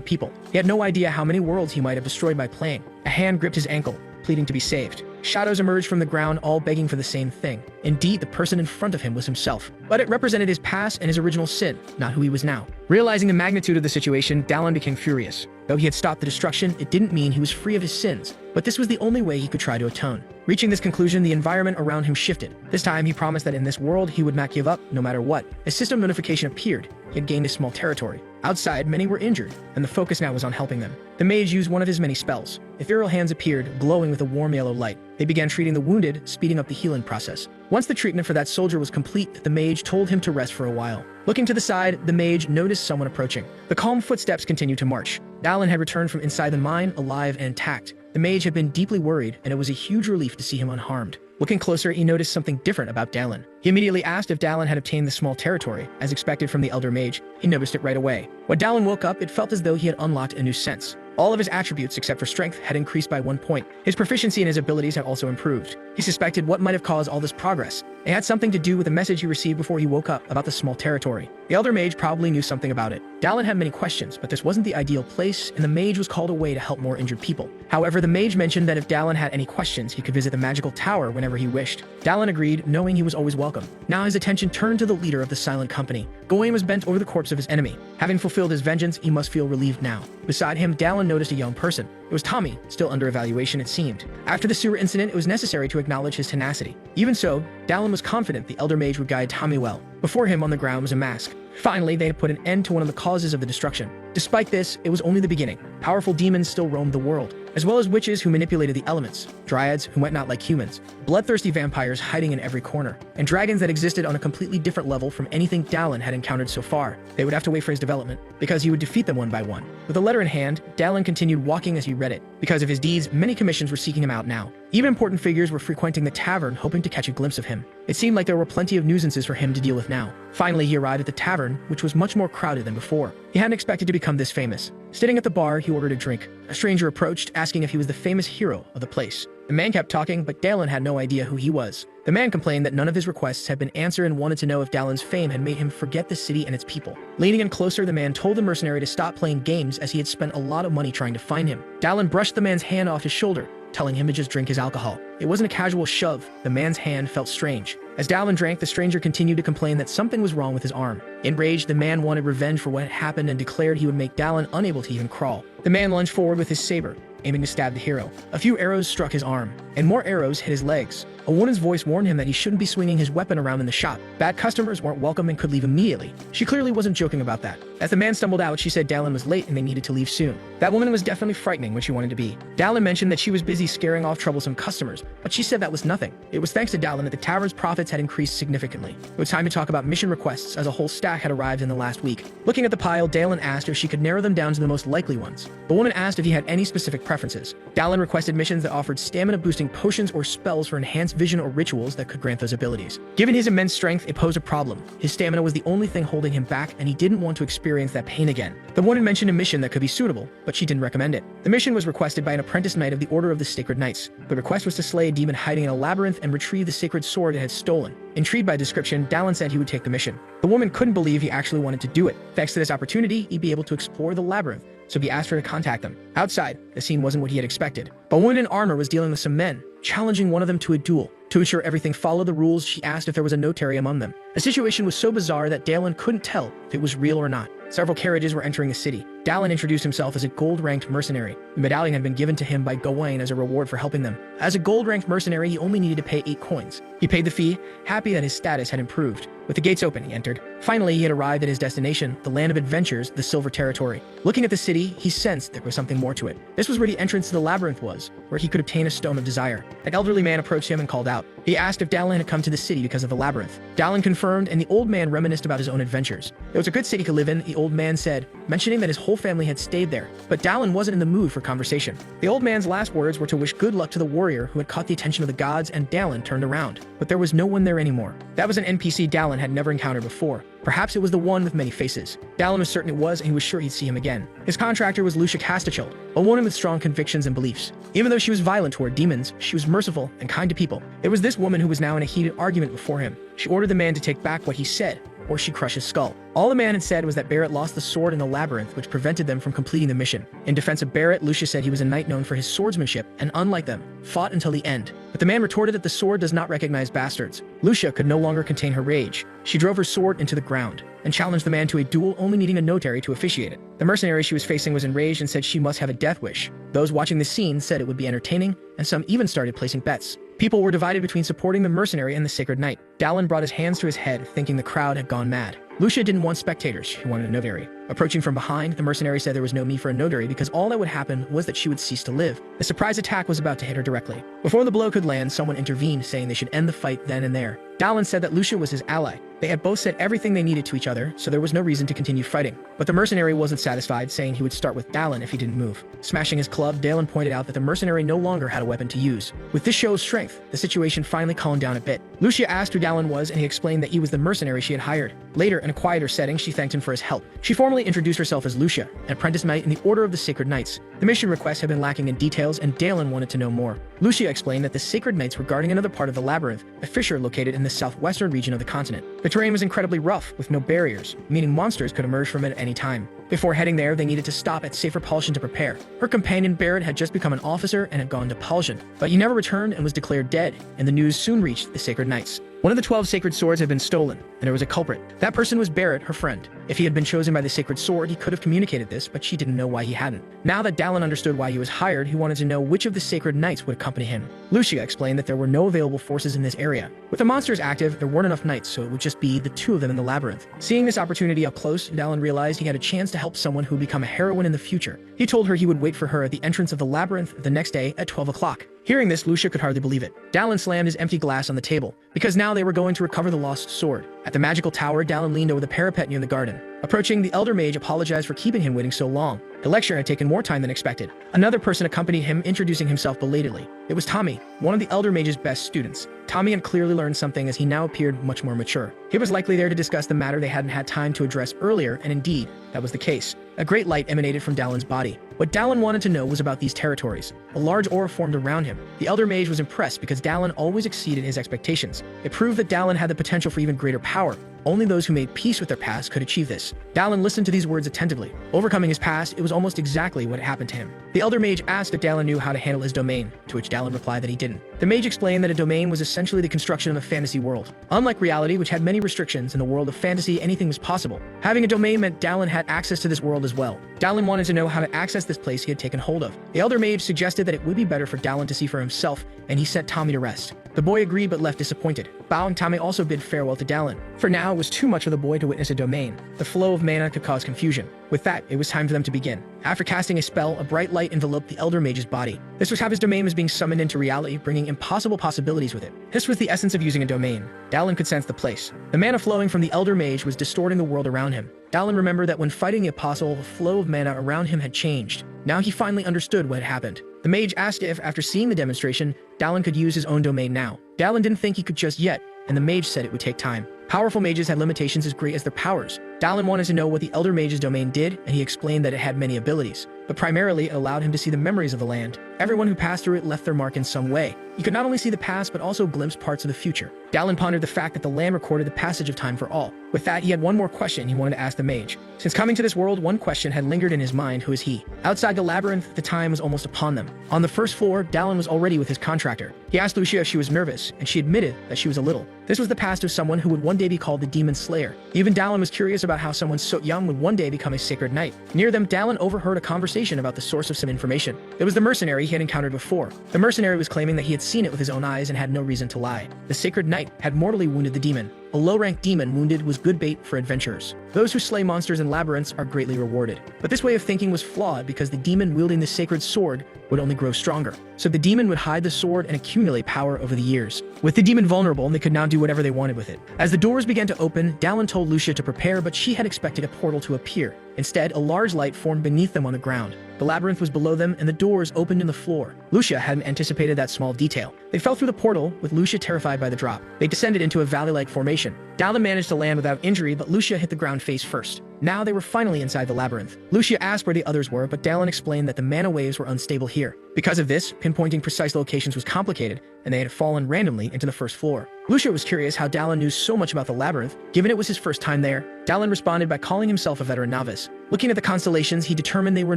people. He had no idea how many worlds he might have destroyed by playing. A hand gripped his ankle, pleading to be saved. Shadows emerged from the ground, all begging for the same thing. Indeed, the person in front of him was himself. But it represented his past and his original sin, not who he was now. Realizing the magnitude of the situation, Dallin became furious. Though he had stopped the destruction, it didn't mean he was free of his sins. But this was the only way he could try to atone. Reaching this conclusion, the environment around him shifted. This time, he promised that in this world, he would not give up, no matter what. A system notification appeared. He had gained a small territory. Outside, many were injured, and the focus now was on helping them. The mage used one of his many spells. Ethereal hands appeared, glowing with a warm yellow light. They began treating the wounded, speeding up the healing process. Once the treatment for that soldier was complete, the mage told him to rest for a while. Looking to the side, the mage noticed someone approaching. The calm footsteps continued to march. Dallin had returned from inside the mine, alive and intact. The mage had been deeply worried, and it was a huge relief to see him unharmed. Looking closer, he noticed something different about Dallin. He immediately asked if Dallin had obtained the small territory. As expected from the elder mage, he noticed it right away. When Dallin woke up, it felt as though he had unlocked a new sense. All of his attributes, except for strength, had increased by 1 point. His proficiency and his abilities had also improved. He suspected what might have caused all this progress. It had something to do with a message he received before he woke up about the small territory. The elder mage probably knew something about it. Dallin had many questions, but this wasn't the ideal place, and the mage was called away to help more injured people. However, the mage mentioned that if Dallin had any questions, he could visit the magical tower whenever he wished. Dallin agreed, knowing he was always welcome. Now his attention turned to the leader of the Silent Company. Gawain was bent over the corpse of his enemy. Having fulfilled his vengeance, he must feel relieved now. Beside him, Dallin noticed a young person. It was Tommy, still under evaluation it seemed. After the sewer incident, it was necessary to acknowledge his tenacity. Even so, Dallin was confident the elder mage would guide Tommy well. Before him on the ground was a mask. Finally, they had put an end to one of the causes of the destruction. Despite this, it was only the beginning. Powerful demons still roamed the world, as well as witches who manipulated the elements, dryads who went not like humans, bloodthirsty vampires hiding in every corner, and dragons that existed on a completely different level from anything Dallin had encountered so far. They would have to wait for his development, because he would defeat them one by one. With a letter in hand, Dallin continued walking as he read it. Because of his deeds, many commissions were seeking him out now. Even important figures were frequenting the tavern, hoping to catch a glimpse of him. It seemed like there were plenty of nuisances for him to deal with now. Finally, he arrived at the tavern, which was much more crowded than before. He hadn't expected to become this famous. Sitting at the bar, he ordered a drink. A stranger approached, asking if he was the famous hero of the place. The man kept talking, but Dallin had no idea who he was. The man complained that none of his requests had been answered and wanted to know if Dallin's fame had made him forget the city and its people. Leaning in closer, the man told the mercenary to stop playing games as he had spent a lot of money trying to find him. Dallin brushed the man's hand off his shoulder. telling him to just drink his alcohol. It wasn't a casual shove. The man's hand felt strange. As Dallin drank, the stranger continued to complain that something was wrong with his arm. Enraged, the man wanted revenge for what had happened and declared he would make Dallin unable to even crawl. The man lunged forward with his saber, aiming to stab the hero. A few arrows struck his arm, and more arrows hit his legs. A woman's voice warned him that he shouldn't be swinging his weapon around in the shop. Bad customers weren't welcome and could leave immediately. She clearly wasn't joking about that. As the man stumbled out, she said Dallin was late and they needed to leave soon. That woman was definitely frightening when she wanted to be. Dallin mentioned that she was busy scaring off troublesome customers, but she said that was nothing. It was thanks to Dallin that the tavern's profits had increased significantly. It was time to talk about mission requests, as a whole stack had arrived in the last week. Looking at the pile, Dallin asked if she could narrow them down to the most likely ones. The woman asked if he had any specific preferences. Dallin requested missions that offered stamina-boosting potions or spells for enhanced vision or rituals that could grant those abilities. Given his immense strength, it posed a problem. His stamina was the only thing holding him back, and he didn't want to experience that pain again. The woman mentioned a mission that could be suitable, but she didn't recommend it. The mission was requested by an apprentice knight of the Order of the Sacred Knights. The request was to slay a demon hiding in a labyrinth and retrieve the sacred sword it had stolen. Intrigued by the description, Dallin said he would take the mission. The woman couldn't believe he actually wanted to do it. Thanks to this opportunity, he'd be able to explore the labyrinth, so he asked her to contact them. Outside, the scene wasn't what he had expected. A woman in armor was dealing with some men, challenging one of them to a duel. To ensure everything followed the rules, she asked if there was a notary among them. The situation was so bizarre that Dallin couldn't tell if it was real or not. Several carriages were entering the city. Dallin introduced himself as a gold-ranked mercenary. The medallion had been given to him by Gawain as a reward for helping them. As a gold-ranked mercenary, he only needed to pay 8 coins. He paid the fee, happy that his status had improved. With the gates open, he entered. Finally, he had arrived at his destination, the land of adventures, the Silver Territory. Looking at the city, he sensed there was something more to it. This was where the entrance to the labyrinth was, where he could obtain a stone of desire. An elderly man approached him and called out. He asked if Dallin had come to the city because of the labyrinth. Dallin confirmed, and the old man reminisced about his own adventures. It was a good city to live in, the old man said, mentioning that his whole family had stayed there. But Dallin wasn't in the mood for conversation. The old man's last words were to wish good luck to the warrior who had caught the attention of the gods, and Dallin turned around. But there was no one there anymore. That was an NPC Dallin had never encountered before. Perhaps it was the one with many faces. Dallin was certain it was, and he was sure he'd see him again. His contractor was Lucia Castachild, a woman with strong convictions and beliefs. Even though she was violent toward demons, she was merciful and kind to people. It was this woman who was now in a heated argument before him. She ordered the man to take back what he said, or she'd crush his skull. All the man had said was that Barrett lost the sword in the labyrinth, which prevented them from completing the mission. In defense of Barrett, Lucia said he was a knight known for his swordsmanship, and unlike them, fought until the end. But the man retorted that the sword does not recognize bastards. Lucia could no longer contain her rage. She drove her sword into the ground and challenged the man to a duel, only needing a notary to officiate it. The mercenary she was facing was enraged and said she must have a death wish. Those watching the scene said it would be entertaining, and some even started placing bets. People were divided between supporting the mercenary and the sacred knight. Dallin brought his hands to his head, thinking the crowd had gone mad. Lucia didn't want spectators, she wanted a notary. Approaching from behind, the mercenary said there was no need for a notary because all that would happen was that she would cease to live. The surprise attack was about to hit her directly. Before the blow could land, someone intervened, saying they should end the fight then and there. Dallin said that Lucia was his ally. They had both said everything they needed to each other, so there was no reason to continue fighting. But the mercenary wasn't satisfied, saying he would start with Dallin if he didn't move. Smashing his club, Dallin pointed out that the mercenary no longer had a weapon to use. With this show of strength, the situation finally calmed down a bit. Lucia asked who Dallin was, and he explained that he was the mercenary she had hired. Later, in a quieter setting, she thanked him for his help. She formally introduced herself as Lucia, an apprentice knight in the Order of the Sacred Knights. The mission request had been lacking in details, and Dallin wanted to know more. Lucia explained that the Sacred Knights were guarding another part of the labyrinth, a fissure located in the southwestern region of the continent. The terrain was incredibly rough, with no barriers, meaning monsters could emerge from it at any time. Before heading there, they needed to stop at Safer Paulsion to prepare. Her companion Barrett had just become an officer and had gone to Paulsion, but he never returned and was declared dead, and the news soon reached the Sacred Knights. One of the 12 sacred swords had been stolen, and there was a culprit. That person was Barrett, her friend. If he had been chosen by the sacred sword, he could have communicated this, but she didn't know why he hadn't. Now that Dallin understood why he was hired, he wanted to know which of the sacred knights would accompany him. Lucia explained that there were no available forces in this area. With the monsters active, there weren't enough knights, so it would just be the 2 of them in the labyrinth. Seeing this opportunity up close, Dallin realized he had a chance to help someone who would become a heroine in the future. He told her he would wait for her at the entrance of the labyrinth the next day at 12 o'clock. Hearing this, Lucia could hardly believe it. Dallin slammed his empty glass on the table, because now they were going to recover the lost sword. At the magical tower, Dallin leaned over the parapet near the garden. Approaching, the elder mage apologized for keeping him waiting so long. The lecture had taken more time than expected. Another person accompanied him, introducing himself belatedly. It was Tommy, one of the elder mage's best students. Tommy had clearly learned something as he now appeared much more mature. He was likely there to discuss the matter they hadn't had time to address earlier, and indeed, that was the case. A great light emanated from Dallin's body. What Dallin wanted to know was about these territories. A large aura formed around him. The elder mage was impressed because Dallin always exceeded his expectations. It proved that Dallin had the potential for even greater power. Only those who made peace with their past could achieve this. Dallin listened to these words attentively. Overcoming his past, it was almost exactly what had happened to him. The elder mage asked if Dallin knew how to handle his domain, to which Dallin replied that he didn't. The mage explained that a domain was essentially the construction of a fantasy world. Unlike reality, which had many restrictions, in the world of fantasy anything was possible. Having a domain meant Dallin had access to this world as well. Dallin wanted to know how to access this place he had taken hold of. The elder mage suggested that it would be better for Dallin to see for himself, and he sent Tommy to rest. The boy agreed but left disappointed. Bao and Tommy also bid farewell to Dallin. For now, it was too much for the boy to witness a domain. The flow of mana could cause confusion. With that, it was time for them to begin. After casting a spell, a bright light enveloped the elder mage's body. This was how his domain was being summoned into reality, bringing impossible possibilities with it. This was the essence of using a domain. Dallin could sense the place. The mana flowing from the elder mage was distorting the world around him. Dallin remembered that when fighting the apostle, the flow of mana around him had changed. Now he finally understood what had happened. The mage asked if, after seeing the demonstration, Dallin could use his own domain now. Dallin didn't think he could just yet, and the mage said it would take time. Powerful mages had limitations as great as their powers. Dallin wanted to know what the elder mage's domain did, and he explained that it had many abilities. But primarily, it allowed him to see the memories of the land. Everyone who passed through it left their mark in some way. He could not only see the past, but also glimpse parts of the future. Dallin pondered the fact that the land recorded the passage of time for all. With that, he had one more question he wanted to ask the mage. Since coming to this world, one question had lingered in his mind: who is he? Outside the labyrinth, the time was almost upon them. On the first floor, Dallin was already with his contractor. He asked Lucia if she was nervous, and she admitted that she was a little. This was the past of someone who would one day be called the Demon Slayer. Even Dallin was curious about how someone so young would one day become a sacred knight. Near them, Dallin overheard a conversation about the source of some information. It was the mercenary he had encountered before. The mercenary was claiming that he had seen it with his own eyes and had no reason to lie. The sacred knight had mortally wounded the demon. A low-ranked demon wounded was good bait for adventurers. Those who slay monsters in labyrinths are greatly rewarded. But this way of thinking was flawed because the demon wielding the sacred sword would only grow stronger. So the demon would hide the sword and accumulate power over the years. With the demon vulnerable, they could now do whatever they wanted with it. As the doors began to open, Dallin told Lucia to prepare, but she had expected a portal to appear. Instead, a large light formed beneath them on the ground. The labyrinth was below them, and the doors opened in the floor. Lucia hadn't anticipated that small detail. They fell through the portal, with Lucia terrified by the drop. They descended into a valley-like formation. Dallin managed to land without injury, but Lucia hit the ground face first. Now they were finally inside the labyrinth. Lucia asked where the others were, but Dallin explained that the mana waves were unstable here. Because of this, pinpointing precise locations was complicated, and they had fallen randomly into the first floor. Lucia was curious how Dallin knew so much about the labyrinth, given it was his first time there. Dallin responded by calling himself a veteran novice. Looking at the constellations, he determined they were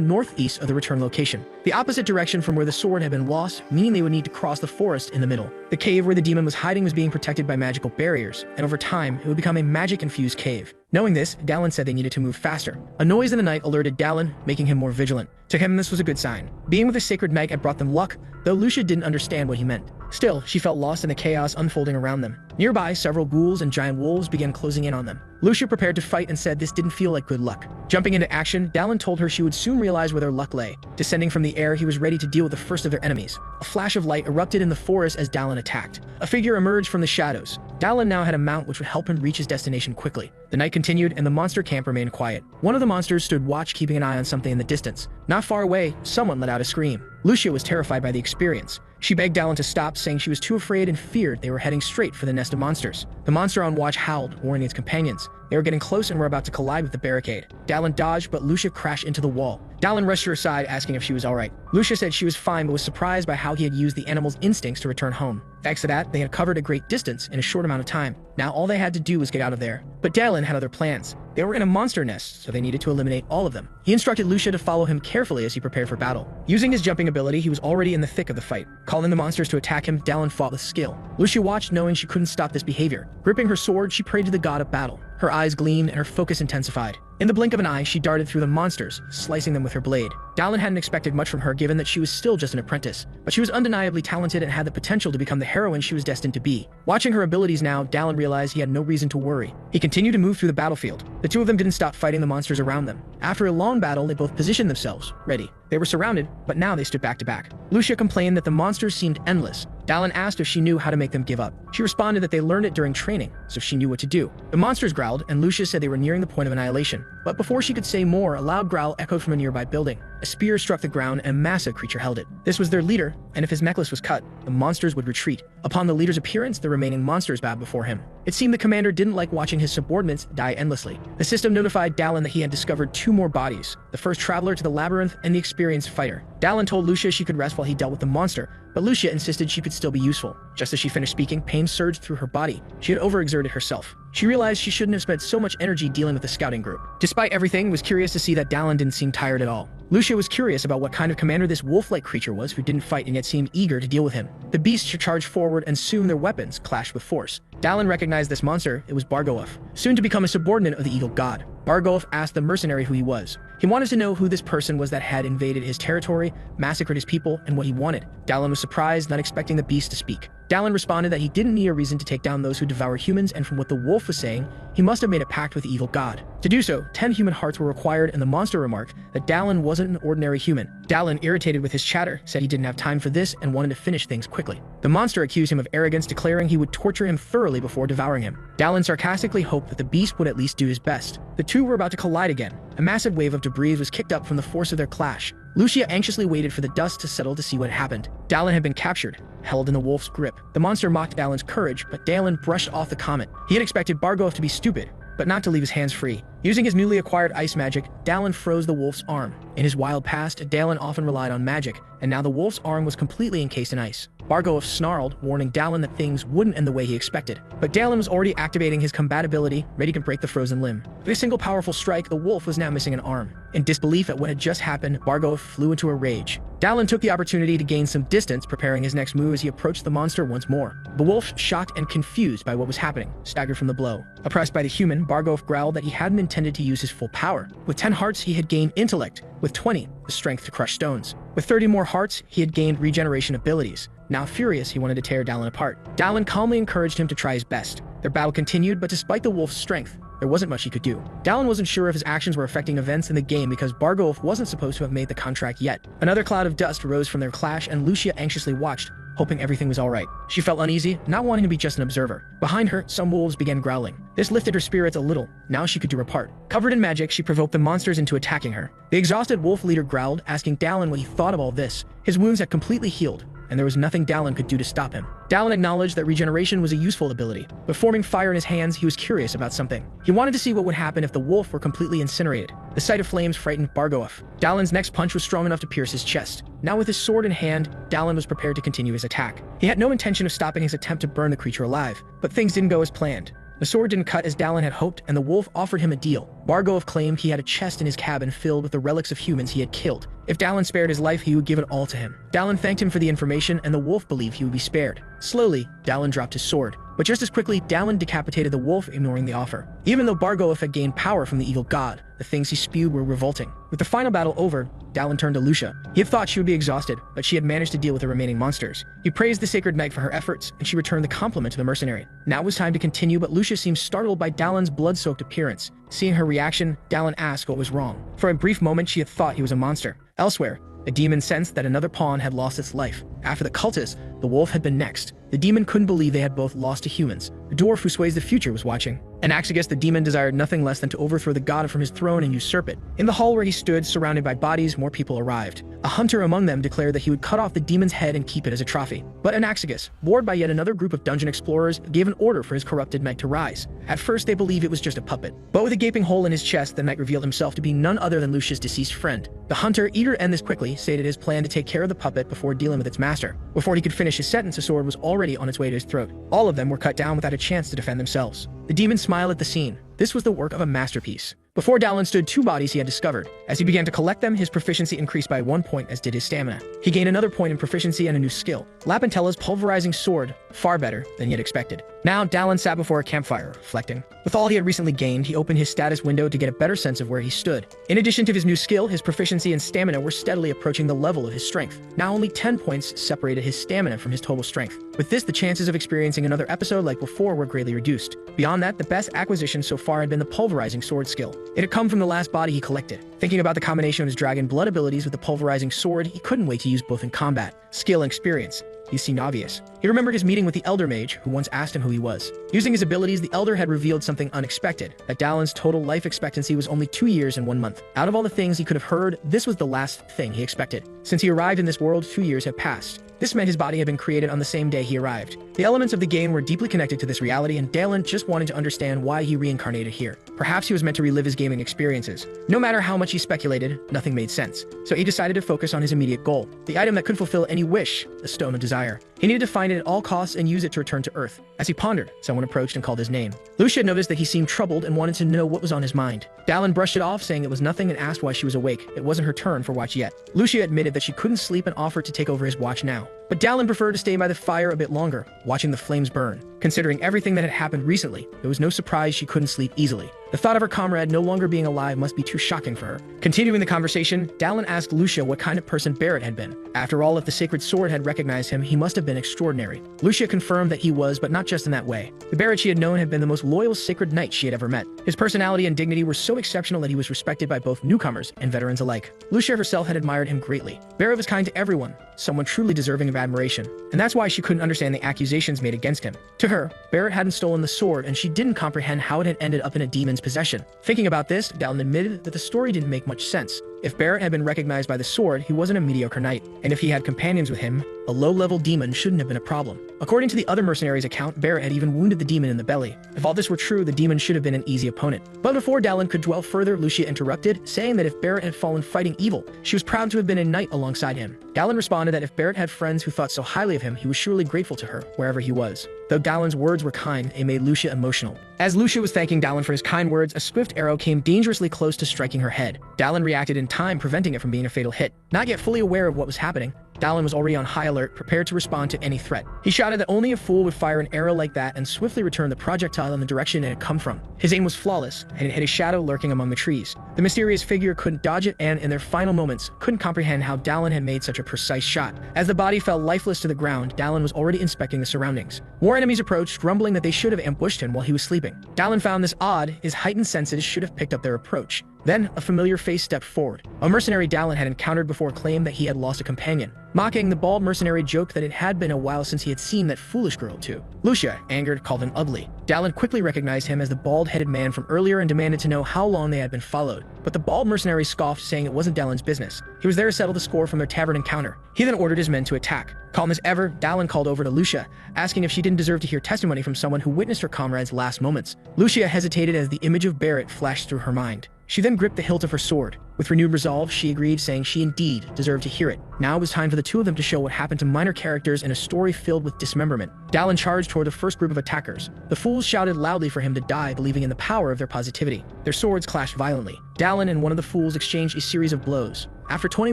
northeast of the return location, the opposite direction from where the sword had been lost, meaning they would need to cross the forest in the middle. The cave where the demon was hiding was being protected by magical barriers, and over time, it would become a magic-infused cave. Knowing this, Dallin said they needed to move faster. A noise in the night alerted Dallin, making him more vigilant. To him, this was a good sign. Being with the sacred knight had brought them luck, though Lucia didn't understand what he meant. Still, she felt lost in the chaos unfolding around them. Nearby, several ghouls and giant wolves began closing in on them. Lucia prepared to fight and said this didn't feel like good luck. Jumping into action, Dallin told her she would soon realize where their luck lay. Descending from the air, he was ready to deal with the first of their enemies. A flash of light erupted in the forest as Dallin attacked. A figure emerged from the shadows. Dallin now had a mount which would help him reach his destination quickly. The night continued, and the monster camp remained quiet. One of the monsters stood watch, keeping an eye on something in the distance. Not far away, someone let out a scream. Lucia was terrified by the experience. She begged Dallin to stop, saying she was too afraid and feared they were heading straight for the nest of monsters. The monster on watch howled, warning its companions. They were getting close and were about to collide with the barricade. Dallin dodged, but Lucia crashed into the wall. Dallin rushed her aside, asking if she was alright. Lucia said she was fine, but was surprised by how he had used the animal's instincts to return home. Thanks to that, they had covered a great distance in a short amount of time. Now all they had to do was get out of there. But Dallin had other plans. They were in a monster nest, so they needed to eliminate all of them. He instructed Lucia to follow him carefully as he prepared for battle. Using his jumping ability, he was already in the thick of the fight. Calling the monsters to attack him, Dallin fought with skill. Lucia watched, knowing she couldn't stop this behavior. Gripping her sword, she prayed to the god of battle. Her eyes gleamed and her focus intensified. In the blink of an eye, she darted through the monsters, slicing them with her blade. Dallin hadn't expected much from her, given that she was still just an apprentice. But she was undeniably talented and had the potential to become the heroine she was destined to be. Watching her abilities now, Dallin realized he had no reason to worry. He continued to move through the battlefield. The two of them didn't stop fighting the monsters around them. After a long battle, they both positioned themselves, ready. They were surrounded, but now they stood back to back. Lucia complained that the monsters seemed endless. Dallin asked if she knew how to make them give up. She responded that they learned it during training, so she knew what to do. The monsters growled, and Lucia said they were nearing the point of annihilation. But before she could say more, a loud growl echoed from a nearby building. A spear struck the ground, and a massive creature held it. This was their leader, and if his necklace was cut, the monsters would retreat. Upon the leader's appearance, the remaining monsters bowed before him. It seemed the commander didn't like watching his subordinates die endlessly. The system notified Dallin that he had discovered two more bodies, the first traveler to the labyrinth and the experienced fighter. Dallin told Lucia she could rest while he dealt with the monster, but Lucia insisted she could still be useful. Just as she finished speaking, pain surged through her body. She had overexerted herself. She realized she shouldn't have spent so much energy dealing with the scouting group. Despite everything, was curious to see that Dallin didn't seem tired at all. Lucia was curious about what kind of commander this wolf-like creature was who didn't fight and yet seemed eager to deal with him. The beasts charged forward and soon their weapons clashed with force. Dallin recognized this monster. It was Bargoaf, soon to become a subordinate of the Eagle God. Bargoaf asked the mercenary who he was. He wanted to know who this person was that had invaded his territory, massacred his people, and what he wanted. Dallin was surprised, not expecting the beast to speak. Dallin responded that he didn't need a reason to take down those who devour humans, and from what the wolf was saying, he must have made a pact with the Eagle God. To do so, 10 human hearts were required, and the monster remarked that Dallin wasn't an ordinary human. Dallin, irritated with his chatter, said he didn't have time for this and wanted to finish things quickly. The monster accused him of arrogance, declaring he would torture him thoroughly before devouring him. Dallin sarcastically hoped that the beast would at least do his best. The two were about to collide again. A massive wave of debris was kicked up from the force of their clash. Lucia anxiously waited for the dust to settle to see what happened. Dallin had been captured, held in the wolf's grip. The monster mocked Dallin's courage, but Dallin brushed off the comment. He had expected Bargoaf to be stupid, but not to leave his hands free. Using his newly acquired ice magic, Dallin froze the wolf's arm. In his wild past, Dallin often relied on magic, and now the wolf's arm was completely encased in ice. Bargoaf snarled, warning Dallin that things wouldn't end the way he expected. But Dallin was already activating his combatability, ready to break the frozen limb. With a single powerful strike, the wolf was now missing an arm. In disbelief at what had just happened, Bargoaf flew into a rage. Dallin took the opportunity to gain some distance, preparing his next move as he approached the monster once more. The wolf, shocked and confused by what was happening, staggered from the blow. Oppressed by the human, Bargoaf growled that he hadn't intended to use his full power. With 10 hearts, he had gained intellect. With 20, the strength to crush stones. With 30 more hearts, he had gained regeneration abilities. Now furious, he wanted to tear Dallin apart. Dallin calmly encouraged him to try his best. Their battle continued, but despite the wolf's strength, there wasn't much he could do. Dallin wasn't sure if his actions were affecting events in the game because Bargoaf wasn't supposed to have made the contract yet. Another cloud of dust rose from their clash, and Lucia anxiously watched, hoping everything was alright. She felt uneasy, not wanting to be just an observer. Behind her, some wolves began growling. This lifted her spirits a little. Now she could do her part. Covered in magic, she provoked the monsters into attacking her. The exhausted wolf leader growled, asking Dallin what he thought of all this. His wounds had completely healed, and there was nothing Dallin could do to stop him. Dallin acknowledged that regeneration was a useful ability, but forming fire in his hands, he was curious about something. He wanted to see what would happen if the wolf were completely incinerated. The sight of flames frightened Bargoaf. Dallin's next punch was strong enough to pierce his chest. Now with his sword in hand, Dallin was prepared to continue his attack. He had no intention of stopping his attempt to burn the creature alive, but things didn't go as planned. The sword didn't cut as Dallin had hoped, and the wolf offered him a deal. Bargoaf claimed he had a chest in his cabin filled with the relics of humans he had killed. If Dallin spared his life, he would give it all to him. Dallin thanked him for the information, and the wolf believed he would be spared. Slowly, Dallin dropped his sword. But just as quickly, Dallin decapitated the wolf, ignoring the offer. Even though Bargoaf had gained power from the Eagle God, the things he spewed were revolting. With the final battle over, Dallin turned to Lucia. He had thought she would be exhausted, but she had managed to deal with the remaining monsters. He praised the Sacred Knight for her efforts, and she returned the compliment to the mercenary. Now it was time to continue, but Lucia seemed startled by Dallin's blood-soaked appearance. Seeing her reaction, Dallin asked what was wrong. For a brief moment, she had thought he was a monster. Elsewhere, the demon sensed that another pawn had lost its life. After the cultist, the wolf had been next. The demon couldn't believe they had both lost to humans. The dwarf who sways the future was watching. Anaxagus, the demon, desired nothing less than to overthrow the god from his throne and usurp it. In the hall where he stood, surrounded by bodies, more people arrived. A hunter among them declared that he would cut off the demon's head and keep it as a trophy. But Anaxagus, bored by yet another group of dungeon explorers, gave an order for his corrupted knight to rise. At first, they believed it was just a puppet. But with a gaping hole in his chest, the knight revealed himself to be none other than Lucia's deceased friend. The hunter, eager to end this quickly, stated his plan to take care of the puppet before dealing with its master. Before he could finish his sentence, a sword was already on its way to his throat. All of them were cut down without a chance to defend themselves. The demon smiled at the scene. This was the work of a masterpiece. Before Dallin stood two bodies he had discovered. As he began to collect them, his proficiency increased by 1 point, as did his stamina. He gained another point in proficiency and a new skill, Lapentella's pulverizing sword, far better than he had expected. Now Dallin sat before a campfire, reflecting. With all he had recently gained, he opened his status window to get a better sense of where he stood. In addition to his new skill, his proficiency and stamina were steadily approaching the level of his strength. Now only 10 points separated his stamina from his total strength. With this, the chances of experiencing another episode like before were greatly reduced. Beyond that, the best acquisition so far had been the pulverizing sword skill. It had come from the last body he collected. Thinking about the combination of his dragon blood abilities with the pulverizing sword, he couldn't wait to use both in combat. Skill and experience. These seemed obvious. He remembered his meeting with the Elder Mage, who once asked him who he was. Using his abilities, the Elder had revealed something unexpected, that Dallin's total life expectancy was only 2 years and 1 month. Out of all the things he could have heard, this was the last thing he expected. Since he arrived in this world, 2 years had passed. This meant his body had been created on the same day he arrived. The elements of the game were deeply connected to this reality, and Dallin just wanted to understand why he reincarnated here. Perhaps he was meant to relive his gaming experiences. No matter how much he speculated, nothing made sense. So he decided to focus on his immediate goal, the item that could fulfill any wish, the Stone of Desire. He He needed to find it at all costs and use it to return to Earth. As he pondered, someone approached and called his name. Lucia noticed that he seemed troubled and wanted to know what was on his mind. Dallin brushed it off, saying it was nothing, and asked why she was awake. It wasn't her turn for watch yet. Lucia admitted that she couldn't sleep and offered to take over his watch now. But Dallin preferred to stay by the fire a bit longer, watching the flames burn. Considering everything that had happened recently, it was no surprise she couldn't sleep easily. The thought of her comrade no longer being alive must be too shocking for her. Continuing the conversation, Dallin asked Lucia what kind of person Barrett had been. After all, if the sacred sword had recognized him, he must have been extraordinary. Lucia confirmed that he was, but not just in that way. The Barrett she had known had been the most loyal sacred knight she had ever met. His personality and dignity were so exceptional that he was respected by both newcomers and veterans alike. Lucia herself had admired him greatly. Barrett was kind to everyone, someone truly deserving of admiration, and that's why she couldn't understand the accusations made against him. To her, Barrett hadn't stolen the sword, and she didn't comprehend how it had ended up in a demon's possession. Thinking about this, Dallin admitted that the story didn't make much sense. If Barrett had been recognized by the sword, he wasn't a mediocre knight, and if he had companions with him, a low-level demon shouldn't have been a problem. According to the other mercenaries' account, Barrett had even wounded the demon in the belly. If all this were true, the demon should have been an easy opponent. But before Dallin could dwell further, Lucia interrupted, saying that if Barrett had fallen fighting evil, she was proud to have been a knight alongside him. Dallin responded that if Barrett had friends who thought so highly of him, he was surely grateful to her, wherever he was. Though Dallin's words were kind, it made Lucia emotional. As Lucia was thanking Dallin for his kind words, a swift arrow came dangerously close to striking her head. Dallin reacted in time, preventing it from being a fatal hit. Not yet fully aware of what was happening, Dallin was already on high alert, prepared to respond to any threat. He shouted that only a fool would fire an arrow like that and swiftly returned the projectile in the direction it had come from. His aim was flawless, and it hit a shadow lurking among the trees. The mysterious figure couldn't dodge it and, in their final moments, couldn't comprehend how Dallin had made such a precise shot. As the body fell lifeless to the ground, Dallin was already inspecting the surroundings. More enemies approached, grumbling that they should have ambushed him while he was sleeping. Dallin found this odd. His heightened senses should have picked up their approach. Then, a familiar face stepped forward. A mercenary Dallin had encountered before claimed that he had lost a companion. Mocking, the bald mercenary joked that it had been a while since he had seen that foolish girl too. Lucia, angered, called him ugly. Dallin quickly recognized him as the bald-headed man from earlier and demanded to know how long they had been followed. But the bald mercenary scoffed, saying it wasn't Dallin's business. He was there to settle the score from their tavern encounter. He then ordered his men to attack. Calm as ever, Dallin called over to Lucia, asking if she didn't deserve to hear testimony from someone who witnessed her comrade's last moments. Lucia hesitated as the image of Barrett flashed through her mind. She then gripped the hilt of her sword. With renewed resolve, she agreed, saying she indeed deserved to hear it. Now it was time for the two of them to show what happened to minor characters in a story filled with dismemberment. Dallin charged toward the first group of attackers. The fools shouted loudly for him to die, believing in the power of their positivity. Their swords clashed violently. Dallin and one of the fools exchanged a series of blows. After toying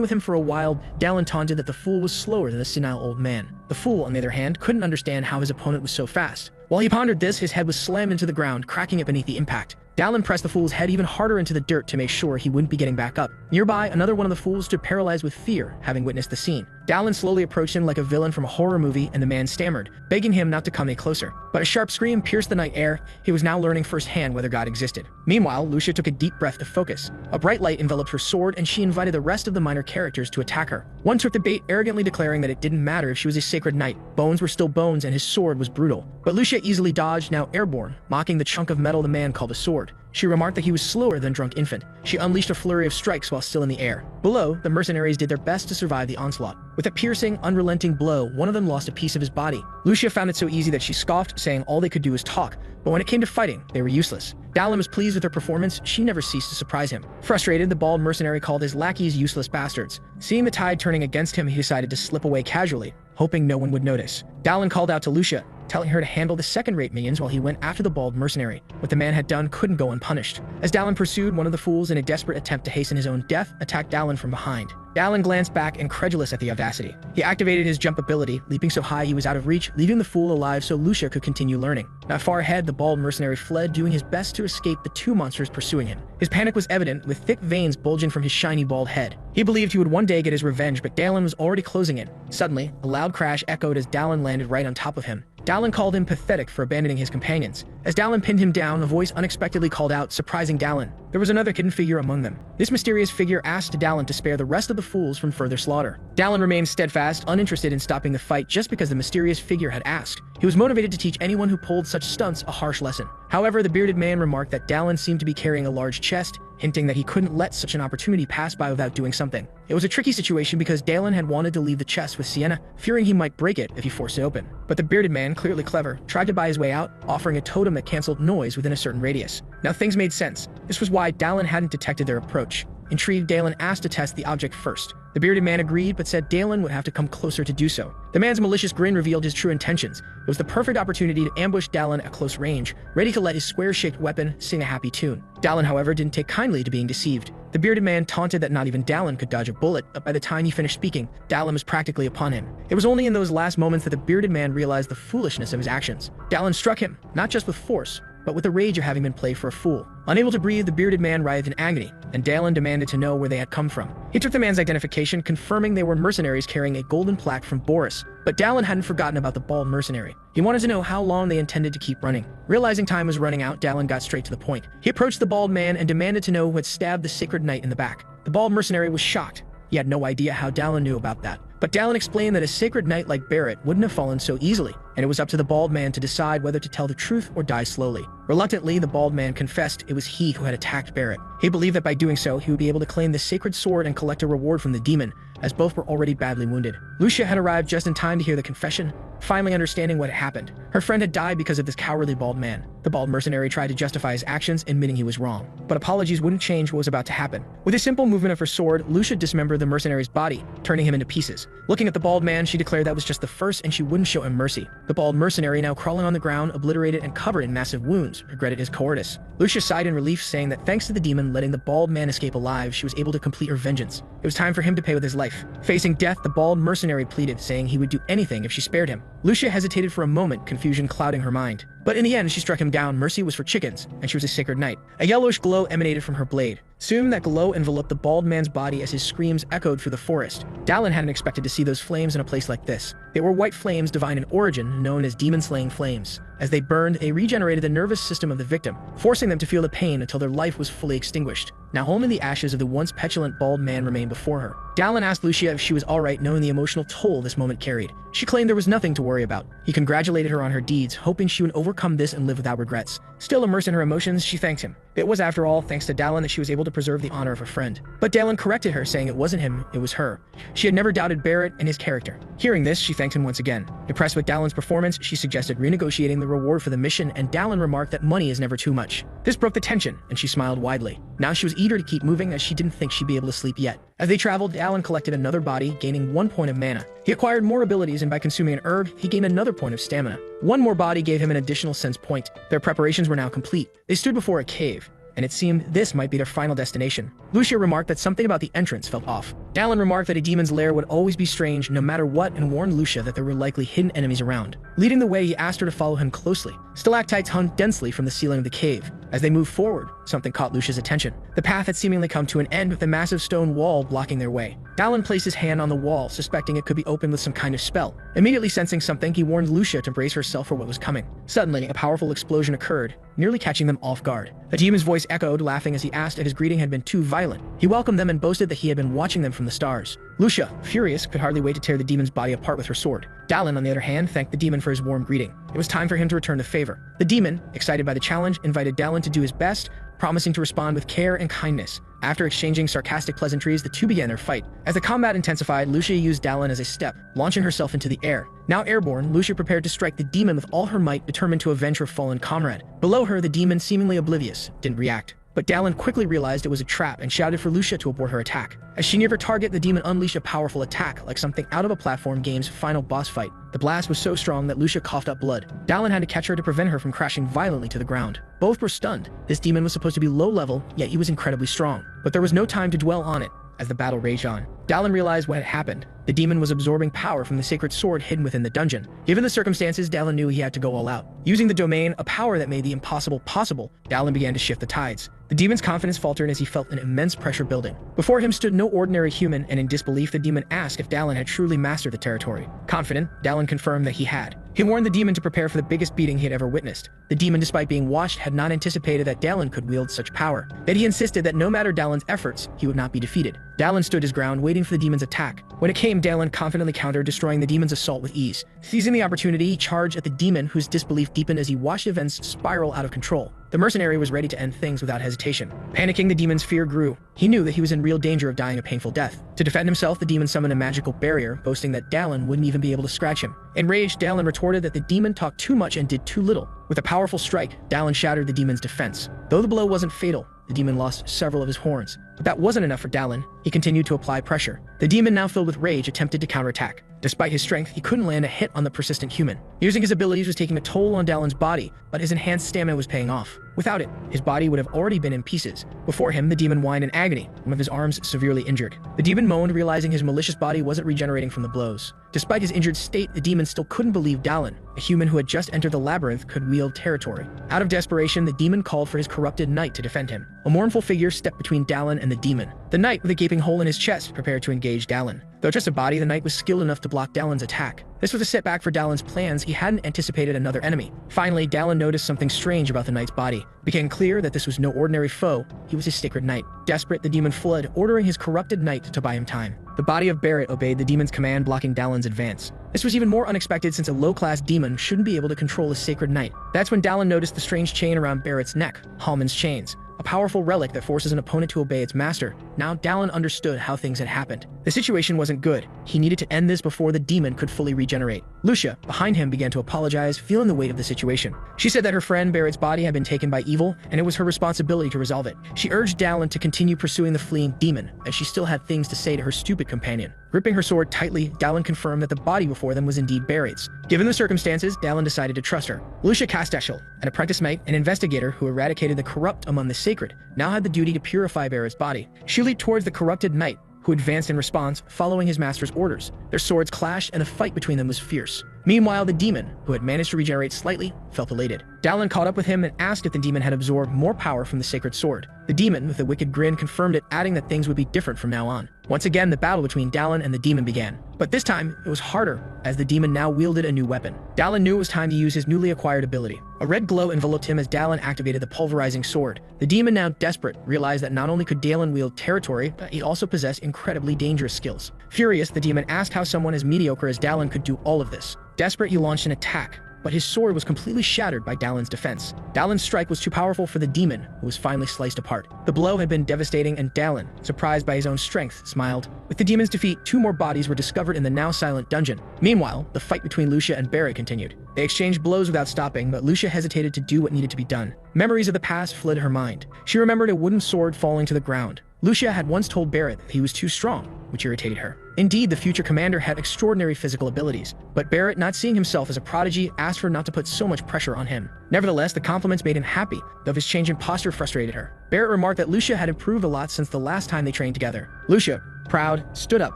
with him for a while, Dallin taunted that the fool was slower than the senile old man. The fool, on the other hand, couldn't understand how his opponent was so fast. While he pondered this, his head was slammed into the ground, cracking it beneath the impact. Dallin pressed the fool's head even harder into the dirt to make sure he wouldn't be getting back up. Nearby, another one of the fools stood paralyzed with fear, having witnessed the scene. Dallin slowly approached him like a villain from a horror movie, and the man stammered, begging him not to come any closer. But a sharp scream pierced the night air. He was now learning firsthand whether God existed. Meanwhile, Lucia took a deep breath to focus. A bright light enveloped her sword, and she invited the rest of the minor characters to attack her. One took the bait, arrogantly declaring that it didn't matter if she was a sacred knight. Bones were still bones, and his sword was brutal. But Lucia easily dodged, now airborne, mocking the chunk of metal the man called a sword. She remarked that he was slower than drunk infant. She unleashed a flurry of strikes while still in the air. Below, the mercenaries did their best to survive the onslaught. With a piercing, unrelenting blow, one of them lost a piece of his body. Lucia found it so easy that she scoffed, saying all they could do was talk. But when it came to fighting, they were useless. Dallin was pleased with her performance. She never ceased to surprise him. Frustrated, the bald mercenary called his lackeys useless bastards. Seeing the tide turning against him, he decided to slip away casually, hoping no one would notice. Dallin called out to Lucia, telling her to handle the second-rate minions while he went after the bald mercenary. What the man had done couldn't go unpunished. As Dallin pursued, one of the fools, in a desperate attempt to hasten his own death, attacked Dallin from behind. Dallin glanced back, incredulous at the audacity. He activated his jump ability, leaping so high he was out of reach, leaving the fool alive so Lucia could continue learning. Not far ahead, the bald mercenary fled, doing his best to escape the two monsters pursuing him. His panic was evident, with thick veins bulging from his shiny bald head. He believed he would one day get his revenge, but Dallin was already closing in. Suddenly, a loud crash echoed as Dallin landed right on top of him. Dallin called him pathetic for abandoning his companions. As Dallin pinned him down, a voice unexpectedly called out, surprising Dallin. There was another hidden figure among them. This mysterious figure asked Dallin to spare the rest of the fools from further slaughter. Dallin remained steadfast, uninterested in stopping the fight just because the mysterious figure had asked. He was motivated to teach anyone who pulled such stunts a harsh lesson. However, the bearded man remarked that Dallin seemed to be carrying a large chest, hinting that he couldn't let such an opportunity pass by without doing something. It was a tricky situation because Dallin had wanted to leave the chest with Sienna, fearing he might break it if he forced it open. But the bearded man, clearly clever, tried to buy his way out, offering a totem that canceled noise within a certain radius. Now things made sense. This was why Dallin hadn't detected their approach. Intrigued, Dallin asked to test the object first. The bearded man agreed, but said Dalen would have to come closer to do so. The man's malicious grin revealed his true intentions. It was the perfect opportunity to ambush Dalen at close range, ready to let his square-shaped weapon sing a happy tune. Dalen, however, didn't take kindly to being deceived. The bearded man taunted that not even Dalen could dodge a bullet, but by the time he finished speaking, Dalen was practically upon him. It was only in those last moments that the bearded man realized the foolishness of his actions. Dalen struck him, not just with force, but with the rage of having been played for a fool. Unable to breathe, the bearded man writhed in agony, and Dalen demanded to know where they had come from. He took the man's identification, confirming they were mercenaries carrying a golden plaque from Boris. But Dalen hadn't forgotten about the bald mercenary. He wanted to know how long they intended to keep running. Realizing time was running out, Dalen got straight to the point. He approached the bald man and demanded to know who had stabbed the sacred knight in the back. The bald mercenary was shocked. He had no idea how Dalen knew about that. But Dalen explained that a sacred knight like Barrett wouldn't have fallen so easily, and it was up to the bald man to decide whether to tell the truth or die slowly. Reluctantly, the bald man confessed it was he who had attacked Barrett. He believed that by doing so, he would be able to claim the sacred sword and collect a reward from the demon, as both were already badly wounded. Lucia had arrived just in time to hear the confession, finally understanding what had happened. Her friend had died because of this cowardly bald man. The bald mercenary tried to justify his actions, admitting he was wrong. But apologies wouldn't change what was about to happen. With a simple movement of her sword, Lucia dismembered the mercenary's body, turning him into pieces. Looking at the bald man, she declared that was just the first and she wouldn't show him mercy. The bald mercenary, now crawling on the ground, obliterated and covered in massive wounds, regretted his cowardice. Lucia sighed in relief, saying that thanks to the demon letting the bald man escape alive, she was able to complete her vengeance. It was time for him to pay with his life. Facing death, the bald mercenary pleaded, saying he would do anything if she spared him. Lucia hesitated for a moment, confusion clouding her mind. But in the end, she struck him down. Mercy was for chickens, and she was a sacred knight. A yellowish glow emanated from her blade. Soon, that glow enveloped the bald man's body as his screams echoed through the forest. Dalen hadn't expected to see those flames in a place like this. They were white flames divine in origin, known as demon-slaying flames. As they burned, they regenerated the nervous system of the victim, forcing them to feel the pain until their life was fully extinguished. Now only the ashes of the once petulant bald man remained before her. Dalen asked Lucia if she was alright, knowing the emotional toll this moment carried. She claimed there was nothing to worry about. He congratulated her on her deeds, hoping she would overcome this and live without regrets. Still immersed in her emotions, she thanked him. It was, after all, thanks to Dalen that she was able to preserve the honor of her friend. But Dalen corrected her, saying it wasn't him, it was her. She had never doubted Barrett and his character. Hearing this, she thanked him once again. Impressed with Dalen's performance, she suggested renegotiating the reward for the mission, and Dalen remarked that money is never too much. This broke the tension, and she smiled widely. Now she was eager to keep moving, as she didn't think she'd be able to sleep yet. As they traveled, Dalen collected another body, gaining 1 point of mana. He acquired more abilities, and by consuming an herb, he gained another point of stamina. 1 more body gave him an additional sense point. Their preparations were now complete. They stood before a cave, and it seemed this might be their final destination. Lucia remarked that something about the entrance felt off. Dalen remarked that a demon's lair would always be strange no matter what, and warned Lucia that there were likely hidden enemies around. Leading the way, he asked her to follow him closely. Stalactites hung densely from the ceiling of the cave. As they moved forward, something caught Lucia's attention. The path had seemingly come to an end, with a massive stone wall blocking their way. Dalen placed his hand on the wall, suspecting it could be opened with some kind of spell. Immediately sensing something, he warned Lucia to brace herself for what was coming. Suddenly, a powerful explosion occurred, nearly catching them off guard. The demon's voice echoed, laughing as he asked if his greeting had been too violent. He welcomed them and boasted that he had been watching them from the stars. Lucia, furious, could hardly wait to tear the demon's body apart with her sword. Dalen, on the other hand, thanked the demon for his warm greeting. It was time for him to return the favor. The demon, excited by the challenge, invited Dalen to do his best, promising to respond with care and kindness. After exchanging sarcastic pleasantries, the two began their fight. As the combat intensified, Lucia used Dalen as a step, launching herself into the air. Now airborne, Lucia prepared to strike the demon with all her might, determined to avenge her fallen comrade. Below her, the demon, seemingly oblivious, didn't react. But Dalen quickly realized it was a trap and shouted for Lucia to abort her attack. As she neared her target, the demon unleashed a powerful attack, like something out of a platform game's final boss fight. The blast was so strong that Lucia coughed up blood. Dalen had to catch her to prevent her from crashing violently to the ground. Both were stunned. This demon was supposed to be low level, yet he was incredibly strong. But there was no time to dwell on it. As the battle raged on, Dalen realized what had happened. The demon was absorbing power from the sacred sword hidden within the dungeon. Given the circumstances, Dalen knew he had to go all out. Using the domain, a power that made the impossible possible, Dalen began to shift the tides. The demon's confidence faltered as he felt an immense pressure building. Before him stood no ordinary human, and in disbelief, the demon asked if Dalen had truly mastered the territory. Confident, Dalen confirmed that he had. He warned the demon to prepare for the biggest beating he had ever witnessed. The demon, despite being watched, had not anticipated that Dalen could wield such power. Yet he insisted that no matter Dalen's efforts, he would not be defeated. Dalen stood his ground, waiting for the demon's attack. When it came, Dalen confidently countered, destroying the demon's assault with ease. Seizing the opportunity, he charged at the demon, whose disbelief deepened as he watched events spiral out of control. The mercenary was ready to end things without hesitation. Panicking, the demon's fear grew. He knew that he was in real danger of dying a painful death. To defend himself, the demon summoned a magical barrier, boasting that Dalen wouldn't even be able to scratch him. Enraged, Dalen retorted that the demon talked too much and did too little. With a powerful strike, Dalen shattered the demon's defense. Though the blow wasn't fatal, the demon lost several of his horns. But that wasn't enough for Dallin. He continued to apply pressure. The demon, now filled with rage, attempted to counterattack. Despite his strength, he couldn't land a hit on the persistent human. Using his abilities was taking a toll on Dallin's body, but his enhanced stamina was paying off. Without it, his body would have already been in pieces. Before him, the demon whined in agony, one of his arms severely injured. The demon moaned, realizing his malicious body wasn't regenerating from the blows. Despite his injured state, the demon still couldn't believe Dallin, a human who had just entered the labyrinth, could wield territory. Out of desperation, the demon called for his corrupted knight to defend him. A mournful figure stepped between Dallin and the demon. The knight, with a gaping hole in his chest, prepared to engage Dallin. Though just a body, the knight was skilled enough to block Dallin's attack. This was a setback for Dallin's plans. He hadn't anticipated another enemy. Finally, Dallin noticed something strange about the knight's body. It became clear that this was no ordinary foe. He was his sacred knight. Desperate, the demon fled, ordering his corrupted knight to buy him time. The body of Barrett obeyed the demon's command, blocking Dallin's advance. This was even more unexpected, since a low-class demon shouldn't be able to control a sacred knight. That's when Dallin noticed the strange chain around Barrett's neck, Hallman's chains. A powerful relic that forces an opponent to obey its master. Now Dallin understood how things had happened. The situation wasn't good. He needed to end this before the demon could fully regenerate. Lucia, behind him, began to apologize, feeling the weight of the situation. She said that her friend Barrett's body had been taken by evil, and it was her responsibility to resolve it. She urged Dallin to continue pursuing the fleeing demon, as she still had things to say to her stupid companion. Gripping her sword tightly, Dallin confirmed that the body before them was indeed Barrett's. Given the circumstances, Dallin decided to trust her. Lucia Castechel, an apprentice knight and investigator who eradicated the corrupt among the sacred, now had the duty to purify Barrett's body. She leaped towards the corrupted knight, who advanced in response, following his master's orders. Their swords clashed, and the fight between them was fierce. Meanwhile, the demon, who had managed to regenerate slightly, felt elated. Dallin caught up with him and asked if the demon had absorbed more power from the sacred sword. The demon, with a wicked grin, confirmed it, adding that things would be different from now on. Once again, the battle between Dallin and the demon began. But this time, it was harder, as the demon now wielded a new weapon. Dallin knew it was time to use his newly acquired ability. A red glow enveloped him as Dallin activated the pulverizing sword. The demon, now desperate, realized that not only could Dallin wield territory, but he also possessed incredibly dangerous skills. Furious, the demon asked how someone as mediocre as Dallin could do all of this. Desperate, he launched an attack, but his sword was completely shattered by Dallin's defense. Dallin's strike was too powerful for the demon, who was finally sliced apart. The blow had been devastating, and Dallin, surprised by his own strength, smiled. With the demon's defeat, 2 more bodies were discovered in the now silent dungeon. Meanwhile, the fight between Lucia and Barrett continued. They exchanged blows without stopping, but Lucia hesitated to do what needed to be done. Memories of the past fled her mind. She remembered a wooden sword falling to the ground. Lucia had once told Barrett that he was too strong, which irritated her. Indeed, the future commander had extraordinary physical abilities, but Barrett, not seeing himself as a prodigy, asked her not to put so much pressure on him. Nevertheless, the compliments made him happy, though his change in posture frustrated her. Barrett remarked that Lucia had improved a lot since the last time they trained together. Lucia, proud, stood up,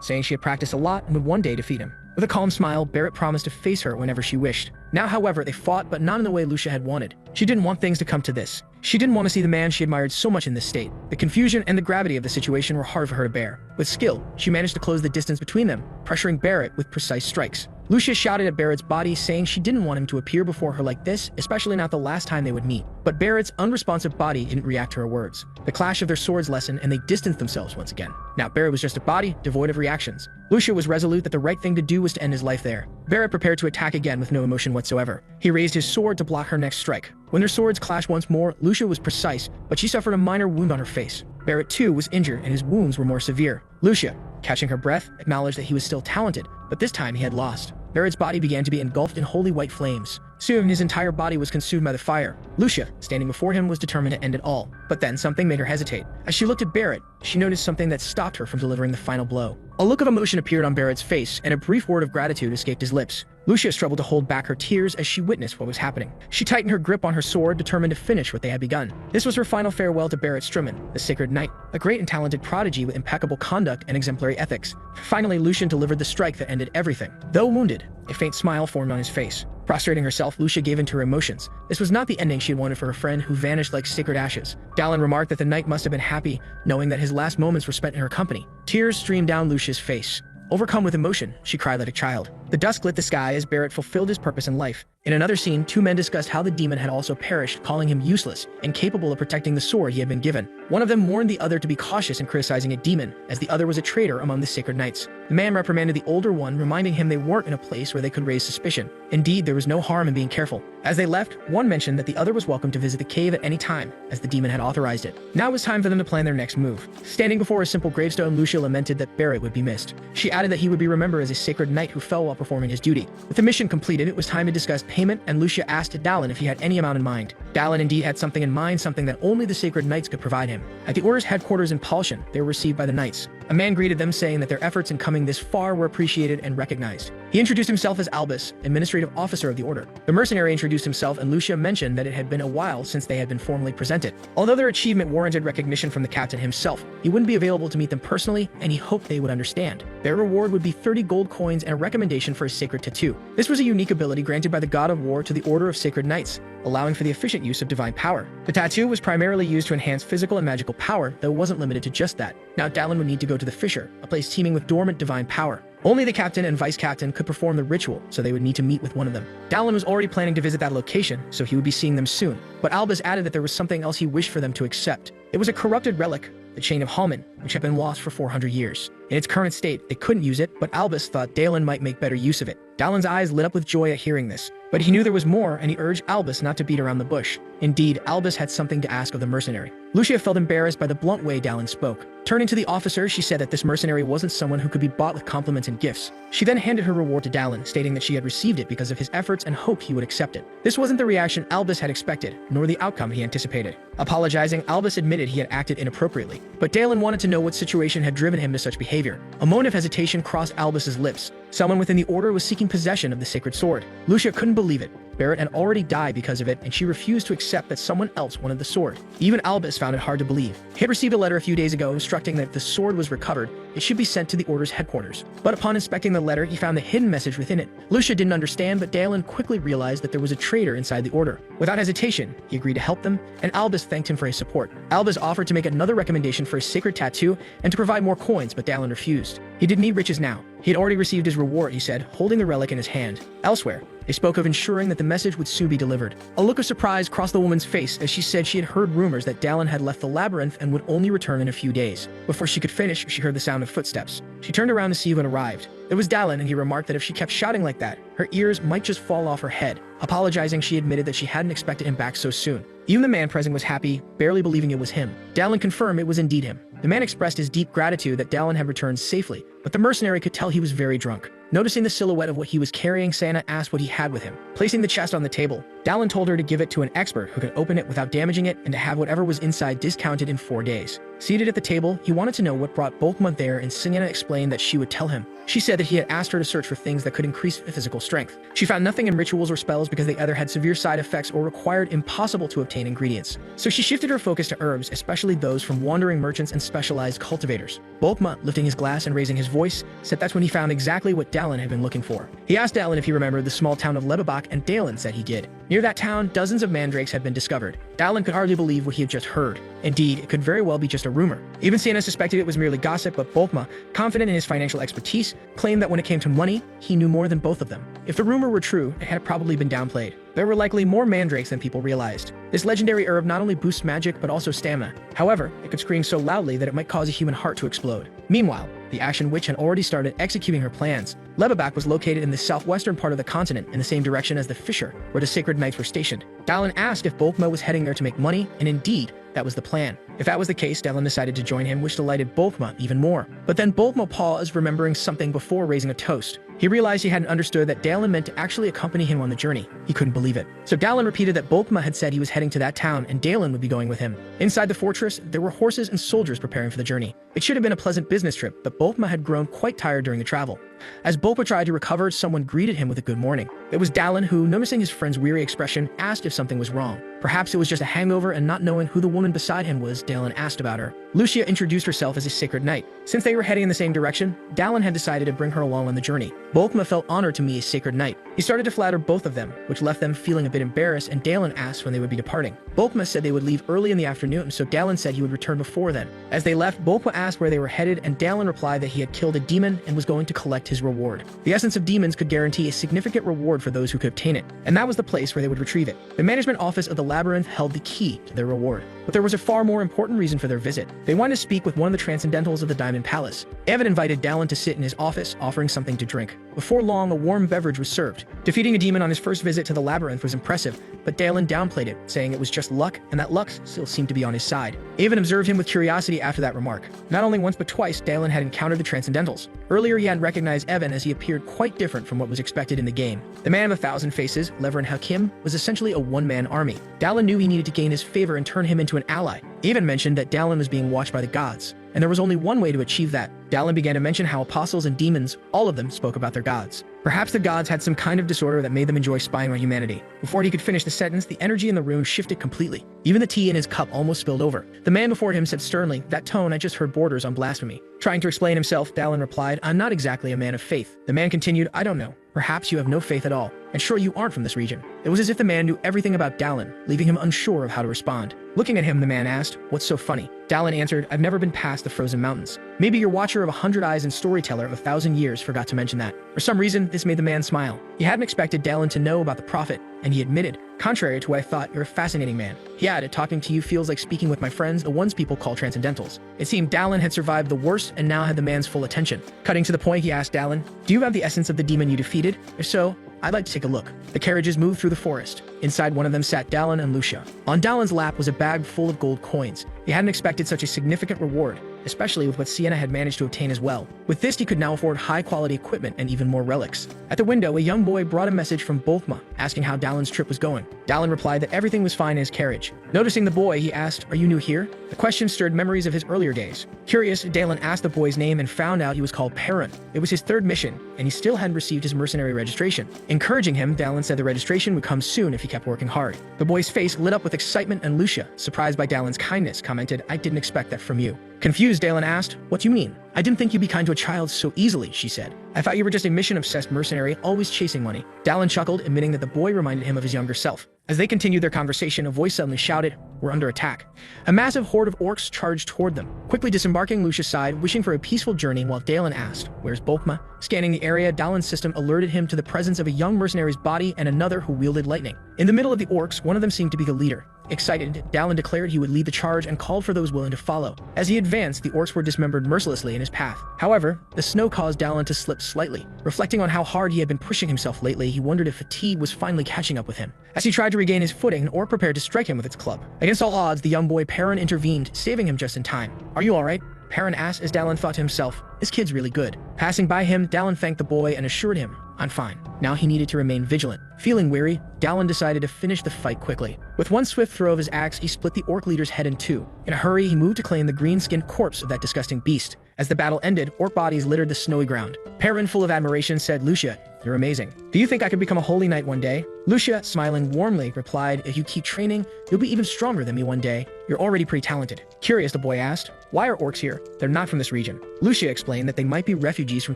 saying she had practiced a lot and would one day defeat him. With a calm smile, Barrett promised to face her whenever she wished. Now, however, they fought, but not in the way Lucia had wanted. She didn't want things to come to this. She didn't want to see the man she admired so much in this state. The confusion and the gravity of the situation were hard for her to bear. With skill, she managed to close the distance between them, pressuring Barrett with precise strikes. Lucia shouted at Barrett's body, saying she didn't want him to appear before her like this, especially not the last time they would meet. But Barrett's unresponsive body didn't react to her words. The clash of their swords lessened, and they distanced themselves once again. Now Barrett was just a body, devoid of reactions. Lucia was resolute that the right thing to do was to end his life there. Barrett prepared to attack again with no emotion whatsoever. He raised his sword to block her next strike. When their swords clashed once more, Lucia was precise, but she suffered a minor wound on her face. Barrett too was injured, and his wounds were more severe. Lucia, catching her breath, acknowledged that he was still talented, but this time he had lost. Barrett's body began to be engulfed in holy white flames. Soon, his entire body was consumed by the fire. Lucia, standing before him, was determined to end it all. But then something made her hesitate. As she looked at Barrett, she noticed something that stopped her from delivering the final blow. A look of emotion appeared on Barrett's face, and a brief word of gratitude escaped his lips. Lucia struggled to hold back her tears as she witnessed what was happening. She tightened her grip on her sword, determined to finish what they had begun. This was her final farewell to Barrett Strumman, the sacred knight, a great and talented prodigy with impeccable conduct and exemplary ethics. Finally, Lucian delivered the strike that ended everything. Though wounded, a faint smile formed on his face. Prostrating herself, Lucia gave in to her emotions. This was not the ending she had wanted for her friend, who vanished like sacred ashes. Dallin remarked that the knight must have been happy, knowing that his last moments were spent in her company. Tears streamed down Lucia's face. Overcome with emotion, she cried like a child. The dusk lit the sky as Barrett fulfilled his purpose in life. In another scene, 2 men discussed how the demon had also perished, calling him useless, incapable of protecting the sword he had been given. One of them warned the other to be cautious in criticizing a demon, as the other was a traitor among the sacred knights. The man reprimanded the older one, reminding him they weren't in a place where they could raise suspicion. Indeed, there was no harm in being careful. As they left, one mentioned that the other was welcome to visit the cave at any time, as the demon had authorized it. Now it was time for them to plan their next move. Standing before a simple gravestone, Lucia lamented that Barrett would be missed. She added that he would be remembered as a sacred knight who fell while performing his duty. With the mission completed, it was time to discuss payment, and Lucia asked Dallin if he had any amount in mind. Dallin indeed had something in mind, something that only the Sacred Knights could provide him. At the Order's headquarters in Palshan, they were received by the Knights. A man greeted them, saying that their efforts in coming this far were appreciated and recognized. He introduced himself as Albus, administrative officer of the Order. The mercenary introduced himself, and Lucia mentioned that it had been a while since they had been formally presented. Although their achievement warranted recognition from the captain himself, he wouldn't be available to meet them personally, and he hoped they would understand. Their reward would be 30 gold coins and a recommendation for a sacred tattoo. This was a unique ability granted by the God of War to the Order of Sacred Knights, allowing for the efficient use of divine power. The tattoo was primarily used to enhance physical and magical power, though it wasn't limited to just that. Now Dallin would need to go to the Fissure, a place teeming with dormant divine power. Only the captain and vice-captain could perform the ritual, so they would need to meet with one of them. Dallin was already planning to visit that location, so he would be seeing them soon. But Albus added that there was something else he wished for them to accept. It was a corrupted relic, the Chain of Halman, which had been lost for 400 years. In its current state, they couldn't use it, but Albus thought Dallin might make better use of it. Dallin's eyes lit up with joy at hearing this, but he knew there was more, and he urged Albus not to beat around the bush. Indeed, Albus had something to ask of the mercenary. Lucia felt embarrassed by the blunt way Dallin spoke. Turning to the officer, she said that this mercenary wasn't someone who could be bought with compliments and gifts. She then handed her reward to Dallin, stating that she had received it because of his efforts and hoped he would accept it. This wasn't the reaction Albus had expected, nor the outcome he anticipated. Apologizing, Albus admitted he had acted inappropriately, but Dallin wanted to know what situation had driven him to such behavior. A moan of hesitation crossed Albus's lips. Someone within the Order was seeking possession of the sacred sword. Lucia couldn't believe it. Barrett had already died because of it, and she refused to accept that someone else wanted the sword. Even Albus found it hard to believe. He had received a letter a few days ago instructing that if the sword was recovered, it should be sent to the Order's headquarters. But upon inspecting the letter, he found the hidden message within it. Lucia didn't understand, but Dallin quickly realized that there was a traitor inside the Order. Without hesitation, he agreed to help them, and Albus thanked him for his support. Albus offered to make another recommendation for a sacred tattoo and to provide more coins, but Dallin refused. He didn't need riches now. He had already received his reward, he said, holding the relic in his hand. Elsewhere, they spoke of ensuring that the message would soon be delivered. A look of surprise crossed the woman's face as she said she had heard rumors that Dallin had left the labyrinth and would only return in a few days. Before she could finish, she heard the sound of footsteps. She turned around to see who had arrived. It was Dallin, and he remarked that if she kept shouting like that, her ears might just fall off her head. Apologizing, she admitted that she hadn't expected him back so soon. Even the man present was happy, barely believing it was him. Dallin confirmed it was indeed him. The man expressed his deep gratitude that Dallin had returned safely, but the mercenary could tell he was very drunk. Noticing the silhouette of what he was carrying, Santa asked what he had with him. Placing the chest on the table, Dallin told her to give it to an expert who could open it without damaging it and to have whatever was inside discounted in 4 days. Seated at the table, he wanted to know what brought Bulkma there, and Sienna explained that she would tell him. She said that he had asked her to search for things that could increase physical strength. She found nothing in rituals or spells because they either had severe side effects or required impossible to obtain ingredients. So she shifted her focus to herbs, especially those from wandering merchants and specialized cultivators. Bulkma, lifting his glass and raising his voice, said that's when he found exactly what Dallin had been looking for. He asked Dallin if he remembered the small town of Lebebach, and Dallin said he did. Near that town, dozens of mandrakes had been discovered. Dallin could hardly believe what he had just heard. Indeed, it could very well be just a rumor. Even Sienna suspected it was merely gossip, but Bulkma, confident in his financial expertise, claimed that when it came to money, he knew more than both of them. If the rumor were true, it had probably been downplayed. There were likely more mandrakes than people realized. This legendary herb not only boosts magic, but also stamina. However, it could scream so loudly that it might cause a human heart to explode. Meanwhile, the Ashen Witch had already started executing her plans. Lebebach was located in the southwestern part of the continent, in the same direction as the Fissure, where the Sacred Knights were stationed. Dallin asked if Bulkma was heading there to make money, and indeed, that was the plan. If that was the case, Dallin decided to join him, which delighted Bulkma even more. But then Bulkma paused, remembering something before raising a toast. He realized he hadn't understood that Dallin meant to actually accompany him on the journey. He couldn't believe it. So Dallin repeated that Bulkma had said he was heading to that town and Dallin would be going with him. Inside the fortress, there were horses and soldiers preparing for the journey. It should have been a pleasant business trip, but Bulkma had grown quite tired during the travel. As Bulkma tried to recover, someone greeted him with a good morning. It was Dallin who, noticing his friend's weary expression, asked if something was wrong. Perhaps it was just a hangover, and not knowing who the woman beside him was, Dallin asked about her. Lucia introduced herself as a sacred knight. Since they were heading in the same direction, Dallin had decided to bring her along on the journey. Bulkma felt honored to meet a sacred knight. He started to flatter both of them, which left them feeling a bit embarrassed, and Dallin asked when they would be departing. Bulkma said they would leave early in the afternoon, so Dallin said he would return before then. As they left, Bulkma asked where they were headed, and Dallin replied that he had killed a demon and was going to collect his reward. The essence of demons could guarantee a significant reward for those who could obtain it, and that was the place where they would retrieve it. The management office of the labyrinth held the key to their reward. But there was a far more important reason for their visit. They wanted to speak with one of the transcendentals of the Diamond Palace. Evan invited Dallin to sit in his office, offering something to drink. Before long, a warm beverage was served. Defeating a demon on his first visit to the labyrinth was impressive, but Dallin downplayed it, saying it was just luck, and that luck still seemed to be on his side. Evan observed him with curiosity after that remark. Not only once but twice, Dallin had encountered the transcendentals. Earlier, he hadn't recognized Evan as he appeared quite different from what was expected in the game. The man of 1,000 faces, Leverin Hakim, was essentially a one-man army. Dallin knew he needed to gain his favor and turn him into an ally. Evan mentioned that Dallin was being watched by the gods, and there was only one way to achieve that. Dallin began to mention how apostles and demons, all of them, spoke about their gods. Perhaps the gods had some kind of disorder that made them enjoy spying on humanity. Before he could finish the sentence, the energy in the room shifted completely. Even the tea in his cup almost spilled over. The man before him said sternly, "That tone I just heard borders on blasphemy." Trying to explain himself, Dallin replied, "I'm not exactly a man of faith." The man continued, "I don't know. Perhaps you have no faith at all. And sure, you aren't from this region." It was as if the man knew everything about Dallin, leaving him unsure of how to respond. Looking at him, the man asked, "What's so funny?" Dallin answered, "I've never been past the frozen mountains." Maybe your watcher of 100 eyes and storyteller of 1,000 years forgot to mention that. For some reason, this made the man smile. He hadn't expected Dallin to know about the prophet, and he admitted, "Contrary to what I thought, you're a fascinating man." He added, "Talking to you feels like speaking with my friends, the ones people call transcendentals." It seemed Dallin had survived the worst and now had the man's full attention. Cutting to the point, he asked Dallin, "Do you have the essence of the demon you defeated? If so, I'd like to take a look." The carriages moved through the forest. Inside one of them sat Dallin and Lucia. On Dallin's lap was a bag full of gold coins. He hadn't expected such a significant reward, especially with what Sienna had managed to obtain as well. With this, he could now afford high-quality equipment and even more relics. At the window, a young boy brought a message from Bolthma, asking how Dallin's trip was going. Dallin replied that everything was fine in his carriage. Noticing the boy, he asked, "Are you new here?" The question stirred memories of his earlier days. Curious, Dallin asked the boy's name and found out he was called Perrin. It was his third mission, and he still hadn't received his mercenary registration. Encouraging him, Dallin said the registration would come soon if he kept working hard. The boy's face lit up with excitement, and Lucia, surprised by Dallin's kindness, commented, "I didn't expect that from you." Confused, Dallin asked, "What do you mean?" "I didn't think you'd be kind to a child so easily," she said. "I thought you were just a mission-obsessed mercenary, always chasing money." Dallin chuckled, admitting that the boy reminded him of his younger self. As they continued their conversation, a voice suddenly shouted, "We're under attack." A massive horde of orcs charged toward them. Quickly disembarking, Lucia sighed, wishing for a peaceful journey, while Dallin asked, "Where's Bolthma?" Scanning the area, Dallin's system alerted him to the presence of a young mercenary's body and another who wielded lightning. In the middle of the orcs, one of them seemed to be the leader. Excited, Dallin declared he would lead the charge and called for those willing to follow. As he advanced, the orcs were dismembered mercilessly in his path. However, the snow caused Dallin to slip slightly. Reflecting on how hard he had been pushing himself lately, he wondered if fatigue was finally catching up with him. As he tried to regain his footing, an orc prepared to strike him with its club. Against all odds, the young boy Perrin intervened, saving him just in time. "Are you alright?" Perrin asked as Dallin thought to himself, "This kid's really good." Passing by him, Dallin thanked the boy and assured him, "I'm fine." Now he needed to remain vigilant. Feeling weary, Dallin decided to finish the fight quickly. With one swift throw of his axe, he split the orc leader's head in two. In a hurry, he moved to claim the green-skinned corpse of that disgusting beast. As the battle ended, orc bodies littered the snowy ground. Perrin, full of admiration, said, "Lucia, you're amazing. Do you think I could become a holy knight one day?" Lucia, smiling warmly, replied, "If you keep training, you'll be even stronger than me one day. You're already pretty talented." Curious, the boy asked, "Why are orcs here? They're not from this region." Lucia explained that they might be refugees from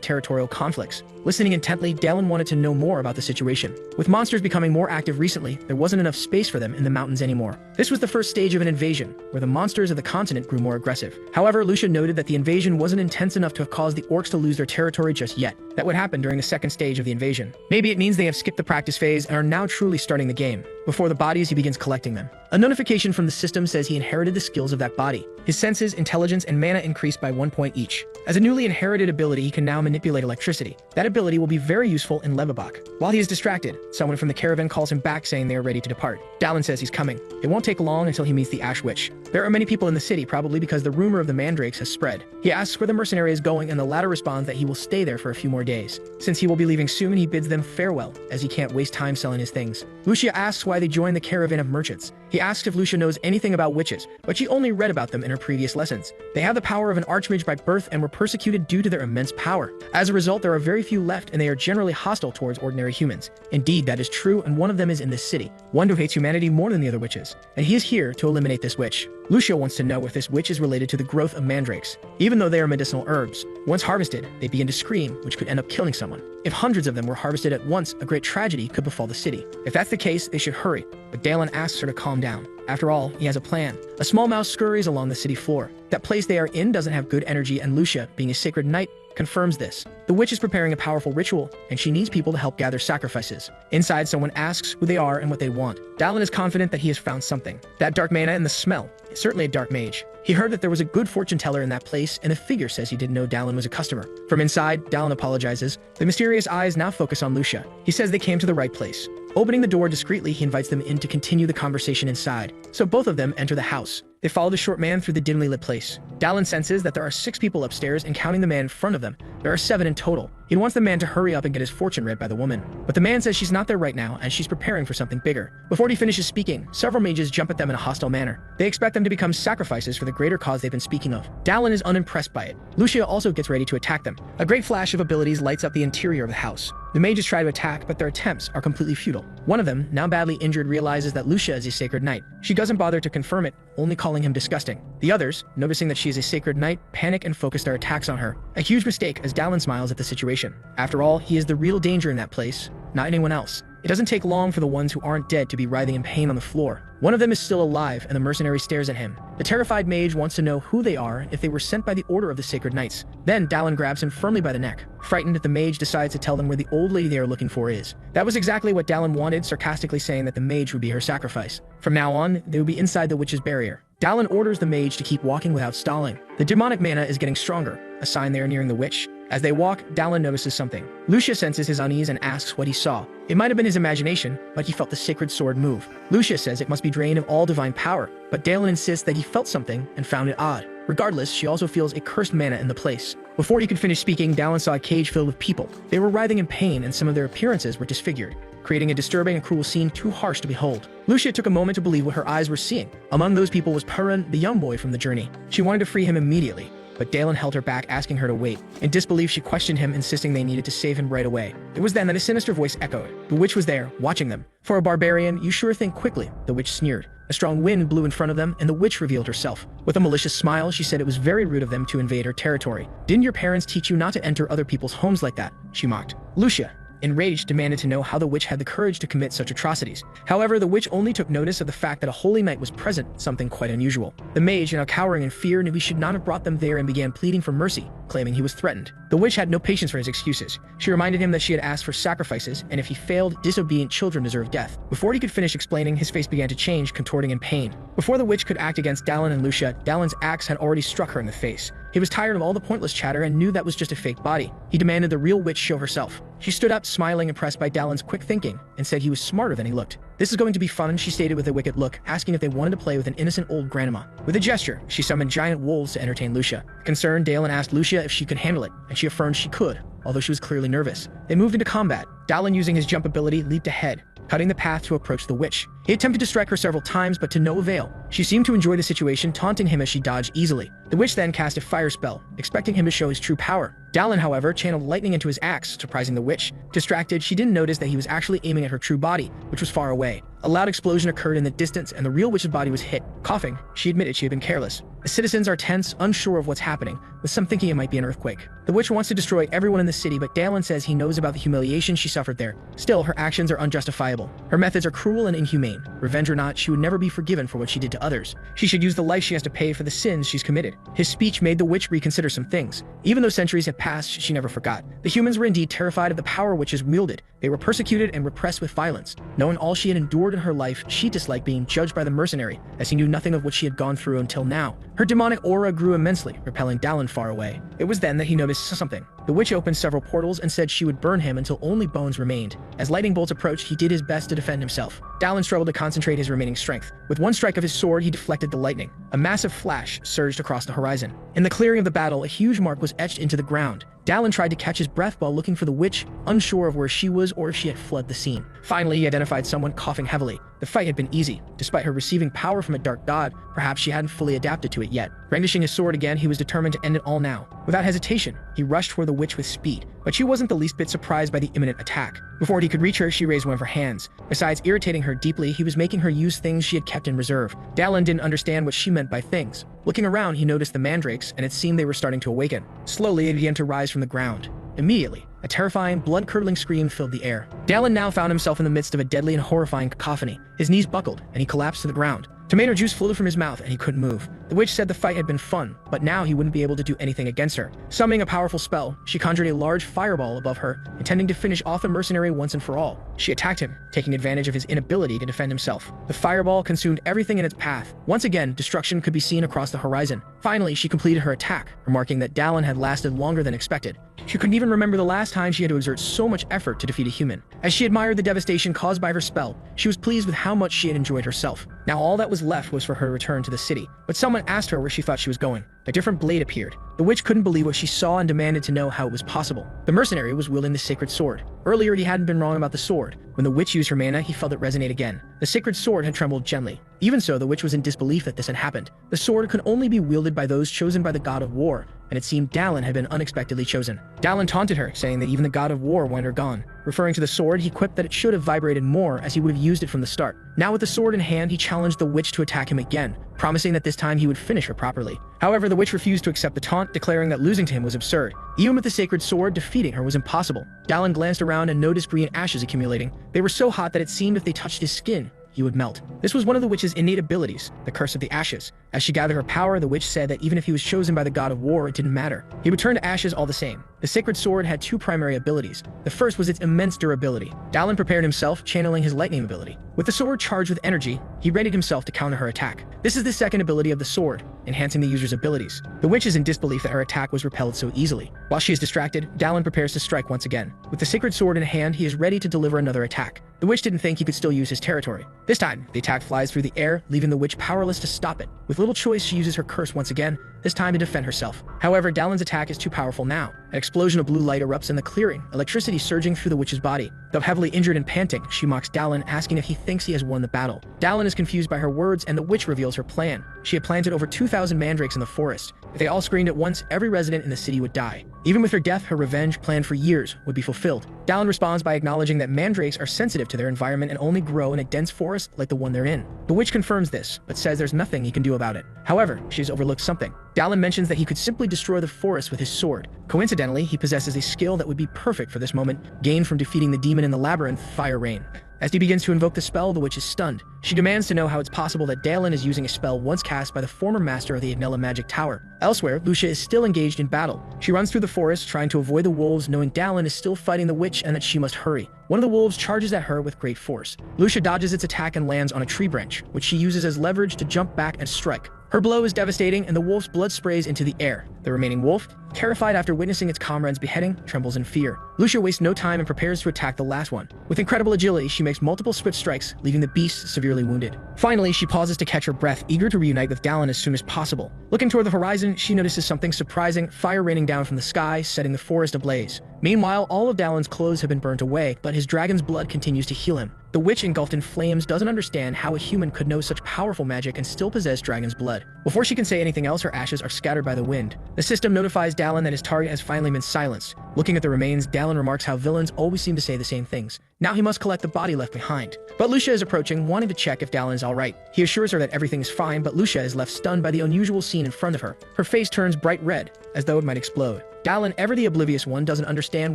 territorial conflicts. Listening intently, Dallin wanted to know more about the situation. With monsters becoming more active recently, there wasn't enough space for them in the mountains anymore. This was the first stage of an invasion, where the monsters of the continent grew more aggressive. However, Lucia noted that the invasion wasn't intense enough to have caused the orcs to lose their territory just yet. That would happen during the second stage of the invasion. Maybe it means they have skipped the practice phase and are now truly starting the game. Before the bodies, he begins collecting them. A notification from the system says he inherited the skills of that body. His senses, intelligence, and mana increased by 1 point each. As a newly inherited ability, he can now manipulate electricity. That ability will be very useful in Levibok. While he is distracted, someone from the caravan calls him back saying they are ready to depart. Dallin says he's coming. It won't take long until he meets the Ash Witch. There are many people in the city, probably because the rumor of the mandrakes has spread. He asks where the mercenary is going, and the latter responds that he will stay there for a few more days. Since he will be leaving soon, he bids them farewell, as he can't waste time selling his things. Lucia asks why they joined the caravan of merchants. He asks if Lucia knows anything about witches, but she only read about them in her previous lessons. They have the power of an archmage by birth and were persecuted due to their immense power. As a result, there are very few left, and they are generally hostile towards ordinary humans. Indeed, that is true, and one of them is in this city, one who hates humanity more than the other witches, and he is here to eliminate this witch. Lucia wants to know if this witch is related to the growth of mandrakes. Even though they are medicinal herbs, once harvested, they begin to scream, which could end up killing someone. If hundreds of them were harvested at once, a great tragedy could befall the city. If that's the case, they should hurry, but Dallin asks her to calm down. After all, he has a plan. A small mouse scurries along the city floor. That place they are in doesn't have good energy, and Lucia, being a sacred knight, confirms this. The witch is preparing a powerful ritual, and she needs people to help gather sacrifices. Inside, someone asks who they are and what they want. Dallin is confident that he has found something. That dark mana and the smell. It's certainly a dark mage. He heard that there was a good fortune teller in that place, and the figure says he didn't know Dallin was a customer. From inside, Dallin apologizes. The mysterious eyes now focus on Lucia. He says they came to the right place. Opening the door discreetly, he invites them in to continue the conversation inside. So both of them enter the house. They follow the short man through the dimly lit place. Dallin senses that there are 6 people upstairs, and counting the man in front of them, there are 7 in total. He wants the man to hurry up and get his fortune read by the woman. But the man says she's not there right now, and she's preparing for something bigger. Before he finishes speaking, several mages jump at them in a hostile manner. They expect them to become sacrifices for the greater cause they've been speaking of. Dallin is unimpressed by it. Lucia also gets ready to attack them. A great flash of abilities lights up the interior of the house. The mages try to attack, but their attempts are completely futile. One of them, now badly injured, realizes that Lucia is a sacred knight. She doesn't bother to confirm it, only calling him disgusting. The others, noticing that she is a sacred knight, panic and focus their attacks on her. A huge mistake, as Dallin smiles at the situation. After all, he is the real danger in that place, not anyone else. It doesn't take long for the ones who aren't dead to be writhing in pain on the floor. One of them is still alive, and the mercenary stares at him. The terrified mage wants to know who they are, if they were sent by the order of the sacred knights. Then Dallin grabs him firmly by the neck. Frightened, the mage decides to tell them where the old lady they are looking for is. That was exactly what Dallin wanted, sarcastically saying that the mage would be her sacrifice. From now on, they would be inside the witch's barrier. Dallin orders the mage to keep walking without stalling. The demonic mana is getting stronger, a sign they are nearing the witch. As they walk, Dallin notices something. Lucia senses his unease and asks what he saw. It might have been his imagination, but he felt the sacred sword move. Lucia says it must be drained of all divine power, but Dallin insists that he felt something and found it odd. Regardless, she also feels a cursed mana in the place. Before he could finish speaking, Dallin saw a cage filled with people. They were writhing in pain, and some of their appearances were disfigured, creating a disturbing and cruel scene too harsh to behold. Lucia took a moment to believe what her eyes were seeing. Among those people was Perrin, the young boy from the journey. She wanted to free him immediately, but Dallin held her back, asking her to wait. In disbelief, she questioned him, insisting they needed to save him right away. It was then that a sinister voice echoed. The witch was there, watching them. For a barbarian, you sure think quickly, the witch sneered. A strong wind blew in front of them, and the witch revealed herself. With a malicious smile, she said it was very rude of them to invade her territory. Didn't your parents teach you not to enter other people's homes like that? She mocked. Lucia, enraged, demanded to know how the witch had the courage to commit such atrocities. However, the witch only took notice of the fact that a holy knight was present, something quite unusual. The mage, now cowering in fear, knew he should not have brought them there and began pleading for mercy, claiming he was threatened. The witch had no patience for his excuses. She reminded him that she had asked for sacrifices, and if he failed, disobedient children deserved death. Before he could finish explaining, his face began to change, contorting in pain. Before the witch could act against Dallin and Lucia, Dallin's axe had already struck her in the face. He was tired of all the pointless chatter and knew that was just a fake body. He demanded the real witch show herself. She stood up, smiling, impressed by Dallin's quick thinking, and said he was smarter than he looked. This is going to be fun, she stated with a wicked look, asking if they wanted to play with an innocent old grandma. With a gesture, she summoned giant wolves to entertain Lucia. Concerned, Dallin asked Lucia if she could handle it, and she affirmed she could, although she was clearly nervous. They moved into combat. Dallin, using his jump ability, leaped ahead, cutting the path to approach the witch. He attempted to strike her several times, but to no avail. She seemed to enjoy the situation, taunting him as she dodged easily. The witch then cast a fire spell, expecting him to show his true power. Dallin, however, channeled lightning into his axe, surprising the witch. Distracted, she didn't notice that he was actually aiming at her true body, which was far away. A loud explosion occurred in the distance, and the real witch's body was hit. Coughing, she admitted she had been careless. The citizens are tense, unsure of what's happening, with some thinking it might be an earthquake. The witch wants to destroy everyone in the city, but Dallin says he knows about the humiliation she suffered there. Still, her actions are unjustifiable. Her methods are cruel and inhumane. Revenge or not, she would never be forgiven for what she did to others. She should use the life she has to pay for the sins she's committed. His speech made the witch reconsider some things. Even though centuries had passed, she never forgot. The humans were indeed terrified of the power witches wielded. They were persecuted and repressed with violence. Knowing all she had endured in her life, she disliked being judged by the mercenary, as he knew nothing of what she had gone through until now. Her demonic aura grew immensely, repelling Dallin far away. It was then that he noticed something. The witch opened several portals and said she would burn him until only bones remained. As lightning bolts approached, he did his best to defend himself. Dallin struggled to concentrate his remaining strength. With one strike of his sword, he deflected the lightning. A massive flash surged across the horizon. In the clearing of the battle, a huge mark was etched into the ground. Dallin tried to catch his breath while looking for the witch, unsure of where she was or if she had fled the scene. Finally, he identified someone coughing heavily. The fight had been easy. Despite her receiving power from a dark god, perhaps she hadn't fully adapted to it yet. Brandishing his sword again, he was determined to end it all now. Without hesitation, he rushed toward the witch with speed, but she wasn't the least bit surprised by the imminent attack. Before he could reach her, she raised one of her hands. Besides irritating her deeply, he was making her use things she had kept in reserve. Dallin didn't understand what she meant by things. Looking around, he noticed the mandrakes, and it seemed they were starting to awaken. Slowly, they began to rise from the ground. Immediately, a terrifying, blood-curdling scream filled the air. Dallin now found himself in the midst of a deadly and horrifying cacophony. His knees buckled, and he collapsed to the ground. Tomato juice flowed from his mouth and he couldn't move. The witch said the fight had been fun, but now he wouldn't be able to do anything against her. Summoning a powerful spell, she conjured a large fireball above her, intending to finish off the mercenary once and for all. She attacked him, taking advantage of his inability to defend himself. The fireball consumed everything in its path. Once again, destruction could be seen across the horizon. Finally, she completed her attack, remarking that Dallin had lasted longer than expected. She couldn't even remember the last time she had to exert so much effort to defeat a human. As she admired the devastation caused by her spell, she was pleased with how much she had enjoyed herself. Now all that was left was for her to return to the city. But someone asked her where she thought she was going. A different blade appeared. The witch couldn't believe what she saw and demanded to know how it was possible. The mercenary was wielding the sacred sword. Earlier, he hadn't been wrong about the sword. When the witch used her mana, he felt it resonate again. The sacred sword had trembled gently. Even so, the witch was in disbelief that this had happened. The sword could only be wielded by those chosen by the god of war, and it seemed Dallin had been unexpectedly chosen. Dallin taunted her, saying that even the god of war wanted her gone. Referring to the sword, he quipped that it should have vibrated more, as he would have used it from the start. Now with the sword in hand, he challenged the witch to attack him again, promising that this time he would finish her properly. However, the witch refused to accept the taunt, declaring that losing to him was absurd. Even with the sacred sword, defeating her was impossible. Dallin glanced around and noticed green ashes accumulating. They were so hot that it seemed if they touched his skin, he would melt. This was one of the witch's innate abilities, the curse of the ashes. As she gathered her power, the witch said that even if he was chosen by the god of war, it didn't matter. He would turn to ashes all the same. The sacred sword had two primary abilities. The first was its immense durability. Dallin prepared himself, channeling his lightning ability. With the sword charged with energy, he readied himself to counter her attack. This is the second ability of the sword, enhancing the user's abilities. The witch is in disbelief that her attack was repelled so easily. While she is distracted, Dallin prepares to strike once again. With the sacred sword in hand, he is ready to deliver another attack. The witch didn't think he could still use his territory. This time, the attack flies through the air, leaving the witch powerless to stop it. With little choice, she uses her curse once again, this time to defend herself. However, Dallin's attack is too powerful now. An explosion of blue light erupts in the clearing, electricity surging through the witch's body. Though heavily injured and panting, she mocks Dallin, asking if he thinks he has won the battle. Dallin is confused by her words, and the witch reveals her plan. She had planted over 2,000 mandrakes in the forest. If they all screamed at once, every resident in the city would die. Even with her death, her revenge, planned for years, would be fulfilled. Dallin responds by acknowledging that mandrakes are sensitive to their environment and only grow in a dense forest like the one they're in. The witch confirms this, but says there's nothing he can do about it. However, she has overlooked something. Dallin mentions that he could simply destroy the forest with his sword. Coincidentally, he possesses a skill that would be perfect for this moment, gained from defeating the demon in the labyrinth, Fire Rain. As he begins to invoke the spell, the witch is stunned. She demands to know how it's possible that Dallin is using a spell once cast by the former master of the Ignella Magic Tower. Elsewhere, Lucia is still engaged in battle. She runs through the forest, trying to avoid the wolves, knowing Dallin is still fighting the witch and that she must hurry. One of the wolves charges at her with great force. Lucia dodges its attack and lands on a tree branch, which she uses as leverage to jump back and strike. Her blow is devastating, and the wolf's blood sprays into the air. The remaining wolf, terrified after witnessing its comrade's beheading, trembles in fear. Lucia wastes no time and prepares to attack the last one. With incredible agility, she makes multiple swift strikes, leaving the beast severely wounded. Finally, she pauses to catch her breath, eager to reunite with Dallin as soon as possible. Looking toward the horizon, she notices something surprising, fire raining down from the sky, setting the forest ablaze. Meanwhile, all of Dallin's clothes have been burnt away, but his dragon's blood continues to heal him. The witch, engulfed in flames, doesn't understand how a human could know such powerful magic and still possess dragon's blood. Before she can say anything else, her ashes are scattered by the wind. The system notifies Dallin that his target has finally been silenced. Looking at the remains, Dallin remarks how villains always seem to say the same things. Now he must collect the body left behind. But Lucia is approaching, wanting to check if Dallin is alright. He assures her that everything is fine, but Lucia is left stunned by the unusual scene in front of her. Her face turns bright red, as though it might explode. Dallin, ever the oblivious one, doesn't understand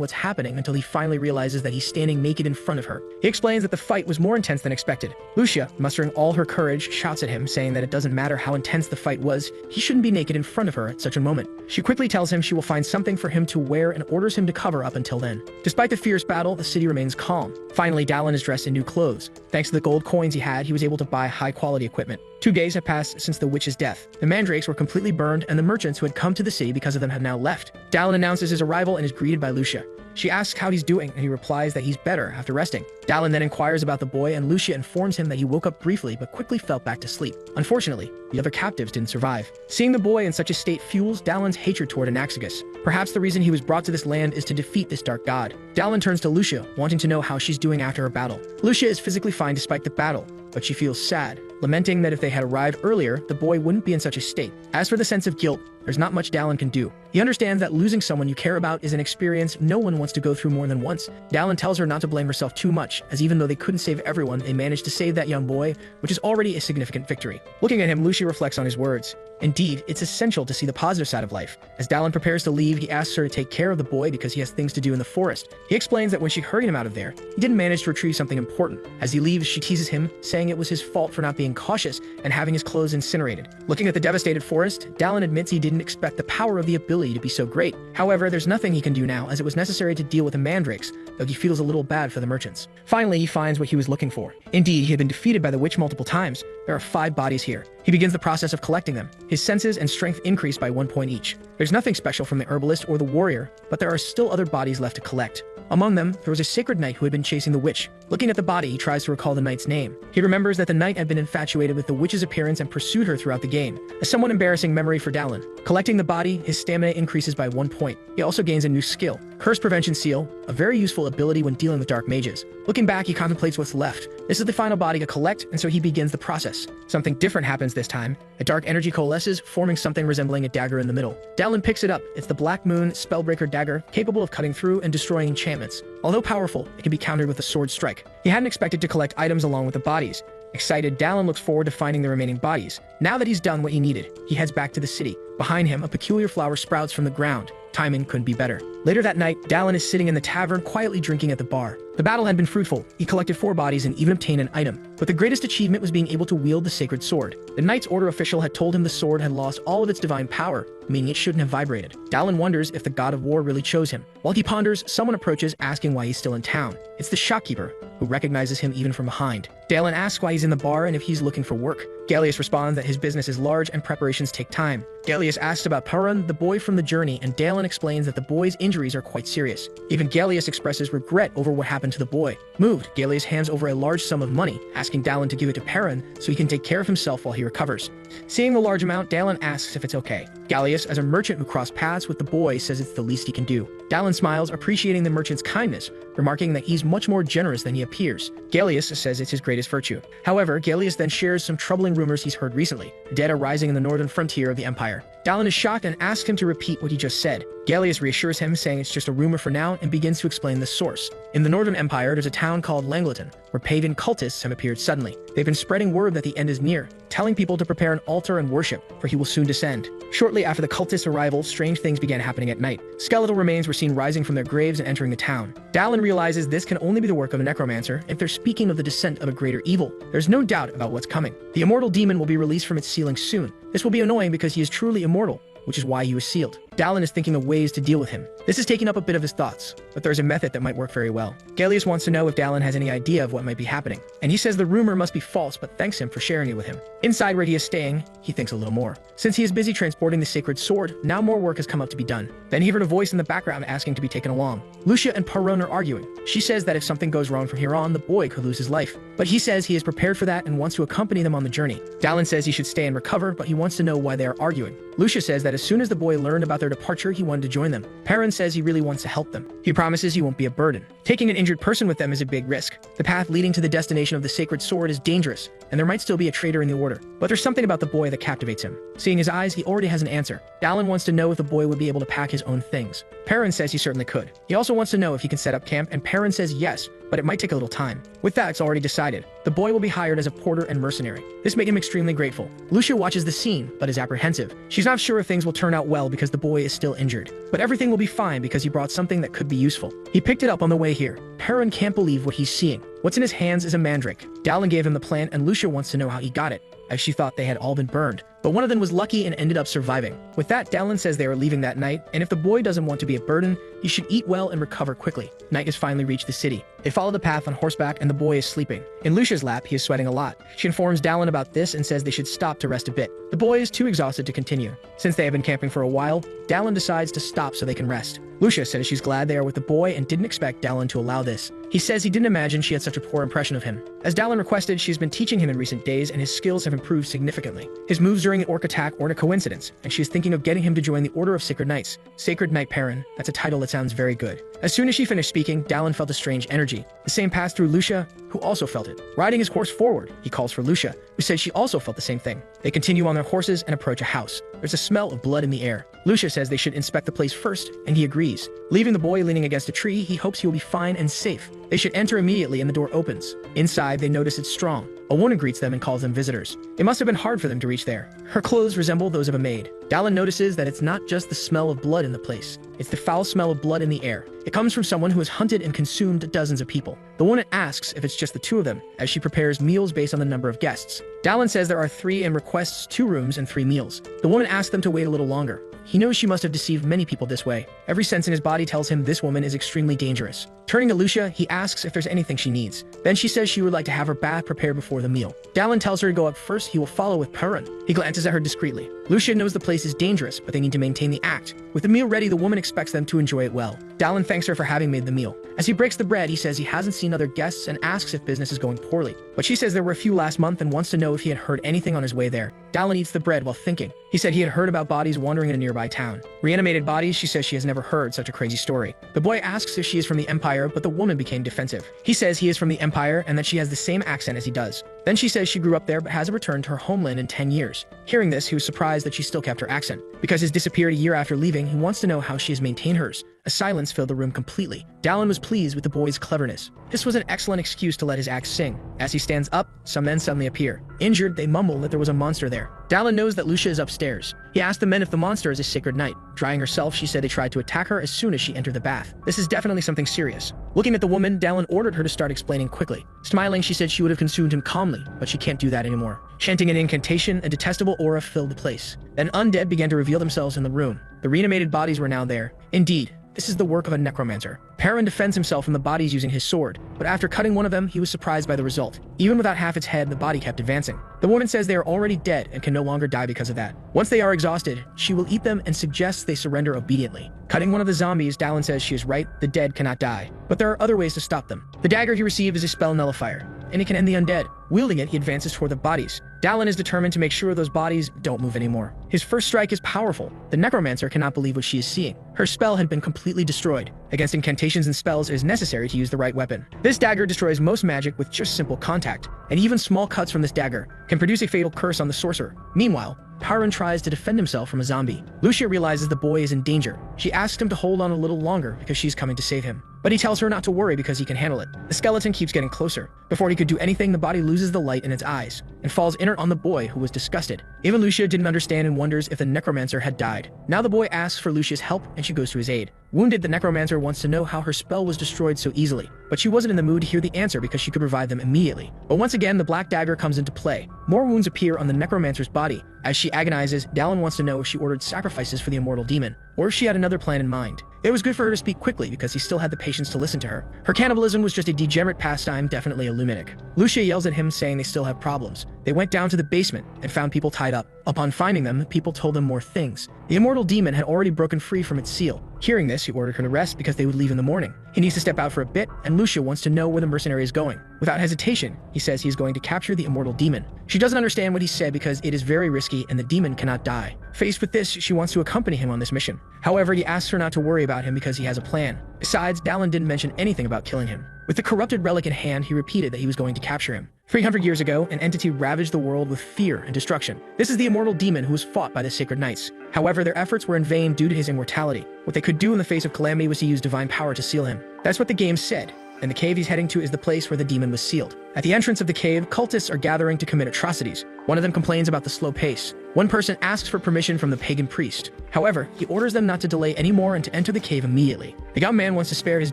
what's happening until he finally realizes that he's standing naked in front of her. He explains that the fight was more intense than expected. Lucia, mustering all her courage, shouts at him, saying that it doesn't matter how intense the fight was, he shouldn't be naked in front of her at such a moment. She quickly tells him she will find something for him to wear and orders him to cover up until then. Despite the fierce battle, the city remains calm. Finally, Dallin is dressed in new clothes. Thanks to the gold coins he had, he was able to buy high-quality equipment. 2 days have passed since the witch's death. The mandrakes were completely burned, and the merchants who had come to the city because of them have now left. Dallin announces his arrival and is greeted by Lucia. She asks how he's doing, and he replies that he's better after resting. Dallin then inquires about the boy, and Lucia informs him that he woke up briefly but quickly fell back to sleep. Unfortunately, the other captives didn't survive. Seeing the boy in such a state fuels Dallin's hatred toward Anaxagus. Perhaps the reason he was brought to this land is to defeat this dark god. Dallin turns to Lucia, wanting to know how she's doing after her battle. Lucia is physically fine despite the battle, but she feels sad, lamenting that if they had arrived earlier, the boy wouldn't be in such a state. As for the sense of guilt, there's not much Dallin can do. He understands that losing someone you care about is an experience no one wants to go through more than once. Dallin tells her not to blame herself too much, as even though they couldn't save everyone, they managed to save that young boy, which is already a significant victory. Looking at him, Lucia reflects on his words. Indeed, it's essential to see the positive side of life. As Dallin prepares to leave, he asks her to take care of the boy because he has things to do in the forest. He explains that when she hurried him out of there, he didn't manage to retrieve something important. As he leaves, she teases him, saying it was his fault for not being cautious and having his clothes incinerated. Looking at the devastated forest, Dallin admits he didn't expect the power of the ability to be so great. However, there's nothing he can do now, as it was necessary to deal with the mandrakes, though he feels a little bad for the merchants. Finally, he finds what he was looking for. Indeed, he had been defeated by the witch multiple times. There are 5 bodies here. He begins the process of collecting them. His senses and strength increase by 1 point each. There's nothing special from the herbalist or the warrior, but there are still other bodies left to collect. Among them, there was a sacred knight who had been chasing the witch. Looking at the body, he tries to recall the knight's name. He remembers that the knight had been infatuated with the witch's appearance and pursued her throughout the game. A somewhat embarrassing memory for Dallin. Collecting the body, his stamina increases by 1 point. He also gains a new skill, Curse Prevention Seal, a very useful ability when dealing with dark mages. Looking back, he contemplates what's left. This is the final body to collect, and so he begins the process. Something different happens this time. A dark energy coalesces, forming something resembling a dagger in the middle. Dallin picks it up. It's the Black Moon Spellbreaker dagger, capable of cutting through and destroying enchantments. Although powerful, it can be countered with a sword strike. He hadn't expected to collect items along with the bodies. Excited, Dallin looks forward to finding the remaining bodies. Now that he's done what he needed, he heads back to the city. Behind him, a peculiar flower sprouts from the ground. Timing couldn't be better. Later that night, Dallin is sitting in the tavern, quietly drinking at the bar. The battle had been fruitful. He collected 4 bodies and even obtained an item. But the greatest achievement was being able to wield the sacred sword. The Knight's Order official had told him the sword had lost all of its divine power, meaning it shouldn't have vibrated. Dallin wonders if the god of war really chose him. While he ponders, someone approaches, asking why he's still in town. It's the shopkeeper, who recognizes him even from behind. Dallin asks why he's in the bar and if he's looking for work. Gallius responds that his business is large and preparations take time. Gallius asks about Perun, the boy from the journey, and Dallin explains that the boy's injuries are quite serious. Even Gallius expresses regret over what happened to the boy. Moved, Gallius hands over a large sum of money, asking Dallin to give it to Perun so he can take care of himself while he recovers. Seeing the large amount, Dallin asks if it's okay. Gallius, as a merchant who crossed paths with the boy, says it's the least he can do. Dallin smiles, appreciating the merchant's kindness, remarking that he's much more generous than he appears. Gallius says it's his greatest virtue. However, Gallius then shares some troubling rumors he's heard recently. The dead are rising in the northern frontier of the empire. Dallin is shocked and asks him to repeat what he just said. Gallius reassures him, saying it's just a rumor for now, and begins to explain the source. In the northern empire, there's a town called Langleton, where pagan cultists have appeared suddenly. They've been spreading word that the end is near, telling people to prepare an altar and worship, for he will soon descend. Shortly after the cultists' arrival, strange things began happening at night. Skeletal remains were seen rising from their graves and entering the town. Dallin realizes this can only be the work of a necromancer if they're speaking of the descent of a greater evil. There's no doubt about what's coming. The immortal demon will be released from its sealing soon. This will be annoying because he is truly immortal, which is why he was sealed. Dallin is thinking of ways to deal with him. This is taking up a bit of his thoughts, but there's a method that might work very well. Gallius wants to know if Dallin has any idea of what might be happening, and he says the rumor must be false but thanks him for sharing it with him. Inside where he is staying, he thinks a little more. Since he is busy transporting the sacred sword, now more work has come up to be done. Then he heard a voice in the background asking to be taken along. Lucia and Perun are arguing. She says that if something goes wrong from here on, the boy could lose his life. But he says he is prepared for that and wants to accompany them on the journey. Dallin says he should stay and recover, but he wants to know why they are arguing. Lucia says that as soon as the boy learned about their departure, he wanted to join them. Perun says he really wants to help them. He promises he won't be a burden. Taking an injured person with them is a big risk. The path leading to the destination of the sacred sword is dangerous, and there might still be a traitor in the order. But there's something about the boy that captivates him. Seeing his eyes, he already has an answer. Dallin wants to know if the boy would be able to pack his own things. Perun says he certainly could. He also wants to know if he can set up camp, and Perun says yes, but it might take a little time. With that, it's already decided. The boy will be hired as a porter and mercenary. This made him extremely grateful. Lucia watches the scene, but is apprehensive. She's not sure if things will turn out well because the boy is still injured. But everything will be fine because he brought something that could be useful. He picked it up on the way here. Perun can't believe what he's seeing. What's in his hands is a mandrake. Dallin gave him the plant, and Lucia wants to know how he got it, as she thought they had all been burned. But one of them was lucky and ended up surviving. With that, Dallin says they are leaving that night, and if the boy doesn't want to be a burden, he should eat well and recover quickly. Night has finally reached the city. They follow the path on horseback, and the boy is sleeping. In Lucia's lap, he is sweating a lot. She informs Dallin about this and says they should stop to rest a bit. The boy is too exhausted to continue. Since they have been camping for a while, Dallin decides to stop so they can rest. Lucia says she's glad they are with the boy and didn't expect Dallin to allow this. He says he didn't imagine she had such a poor impression of him. As Dallin requested, she's been teaching him in recent days, and his skills have improved significantly. His moves during an orc attack aren't a coincidence, and she is thinking of getting him to join the Order of Sacred Knights. Sacred Knight Perun, that's a title that sounds very good. As soon as she finished speaking, Dallin felt a strange energy. The same passed through Lucia, who also felt it. Riding his horse forward, he calls for Lucia, who says she also felt the same thing. They continue on their horses and approach a house. There's a smell of blood in the air. Lucia says they should inspect the place first, and he agrees. Leaving the boy leaning against a tree, he hopes he will be fine and safe. They should enter immediately, and the door opens. Inside, they notice it's strong. A woman greets them and calls them visitors. It must have been hard for them to reach there. Her clothes resemble those of a maid. Dallin notices that it's not just the smell of blood in the place. It's the foul smell of blood in the air. It comes from someone who has hunted and consumed dozens of people. The woman asks if it's just the two of them, as she prepares meals based on the number of guests. Dallin says there are 3 and requests 2 rooms and 3 meals. The woman asks them to wait a little longer. He knows she must have deceived many people this way. Every sense in his body tells him this woman is extremely dangerous. Turning to Lucia, he asks if there's anything she needs. Then she says she would like to have her bath prepared before the meal. Dallin tells her to go up first. He will follow with Perun. He glances at her discreetly. Lucia knows the place is dangerous, but they need to maintain the act. With the meal ready, the woman expects them to enjoy it well. Dallin thanks her for having made the meal. As he breaks the bread, he says he hasn't seen other guests and asks if business is going poorly. But she says there were a few last month and wants to know if he had heard anything on his way there. Dallin eats the bread while thinking. He said he had heard about bodies wandering in a nearby town. Reanimated bodies, she says she has never heard such a crazy story. The boy asks if she is from the Empire, but the woman became defensive. He says he is from the Empire and that she has the same accent as he does. Then she says she grew up there but hasn't returned to her homeland in 10 years. Hearing this, he was surprised that she still kept her accent. Because his disappeared a year after leaving, he wants to know how she has maintained hers. A silence filled the room completely. Dallin was pleased with the boy's cleverness. This was an excellent excuse to let his axe sing. As he stands up, some men suddenly appear. Injured, they mumble that there was a monster there. Dallin knows that Lucia is upstairs. He asked the men if the monster is a sacred knight. Drying herself, she said they tried to attack her as soon as she entered the bath. This is definitely something serious. Looking at the woman, Dallin ordered her to start explaining quickly. Smiling, she said she would have consumed him calmly, but she can't do that anymore. Chanting an incantation, a detestable aura filled the place. Then undead began to reveal themselves in the room. The reanimated bodies were now there. Indeed, this is the work of a necromancer. Perun defends himself from the bodies using his sword, but after cutting one of them, he was surprised by the result. Even without half its head, the body kept advancing. The woman says they are already dead and can no longer die because of that. Once they are exhausted, she will eat them and suggests they surrender obediently. Cutting one of the zombies, Dallin says she is right, the dead cannot die. But there are other ways to stop them. The dagger he received is a spell nullifier, and it can end the undead. Wielding it, he advances toward the bodies. Dallin is determined to make sure those bodies don't move anymore. His first strike is powerful. The necromancer cannot believe what she is seeing. Her spell had been completely destroyed. Against incantations and spells, it is necessary to use the right weapon. This dagger destroys most magic with just simple contact, and even small cuts from this dagger can produce a fatal curse on the sorcerer. Meanwhile, Perun tries to defend himself from a zombie. Lucia realizes the boy is in danger. She asks him to hold on a little longer because she's coming to save him. But he tells her not to worry because he can handle it. The skeleton keeps getting closer. Before he could do anything, the body loses the light in its eyes and falls inert on the boy, who was disgusted. Even Lucia didn't understand and wonders if the necromancer had died. Now the boy asks for Lucia's help and she goes to his aid. Wounded, the necromancer wants to know how her spell was destroyed so easily, but she wasn't in the mood to hear the answer because she could provide them immediately. But once again, the black dagger comes into play. More wounds appear on the necromancer's body. As she agonizes, Dallin wants to know if she ordered sacrifices for the immortal demon, or if she had another plan in mind. It was good for her to speak quickly because he still had the patience to listen to her. Her cannibalism was just a degenerate pastime, definitely a lunatic. Lucia yells at him, saying they still have problems. They went down to the basement and found people tied up. Upon finding them, the people told them more things. The immortal demon had already broken free from its seal. Hearing this, he ordered her to rest because they would leave in the morning. He needs to step out for a bit, and Lucia wants to know where the mercenary is going. Without hesitation, he says he is going to capture the immortal demon. She doesn't understand what he said because it is very risky and the demon cannot die. Faced with this, she wants to accompany him on this mission. However, he asks her not to worry about him because he has a plan. Besides, Dallin didn't mention anything about killing him. With the corrupted relic in hand, he repeated that he was going to capture him. 300 years ago, an entity ravaged the world with fear and destruction. This is the immortal demon who was fought by the sacred knights. However, their efforts were in vain due to his immortality. What they could do in the face of calamity was to use divine power to seal him. That's what the game said. And the cave he's heading to is the place where the demon was sealed. At the entrance of the cave, cultists are gathering to commit atrocities. One of them complains about the slow pace. One person asks for permission from the pagan priest. However, he orders them not to delay anymore and to enter the cave immediately. The young man wants to spare his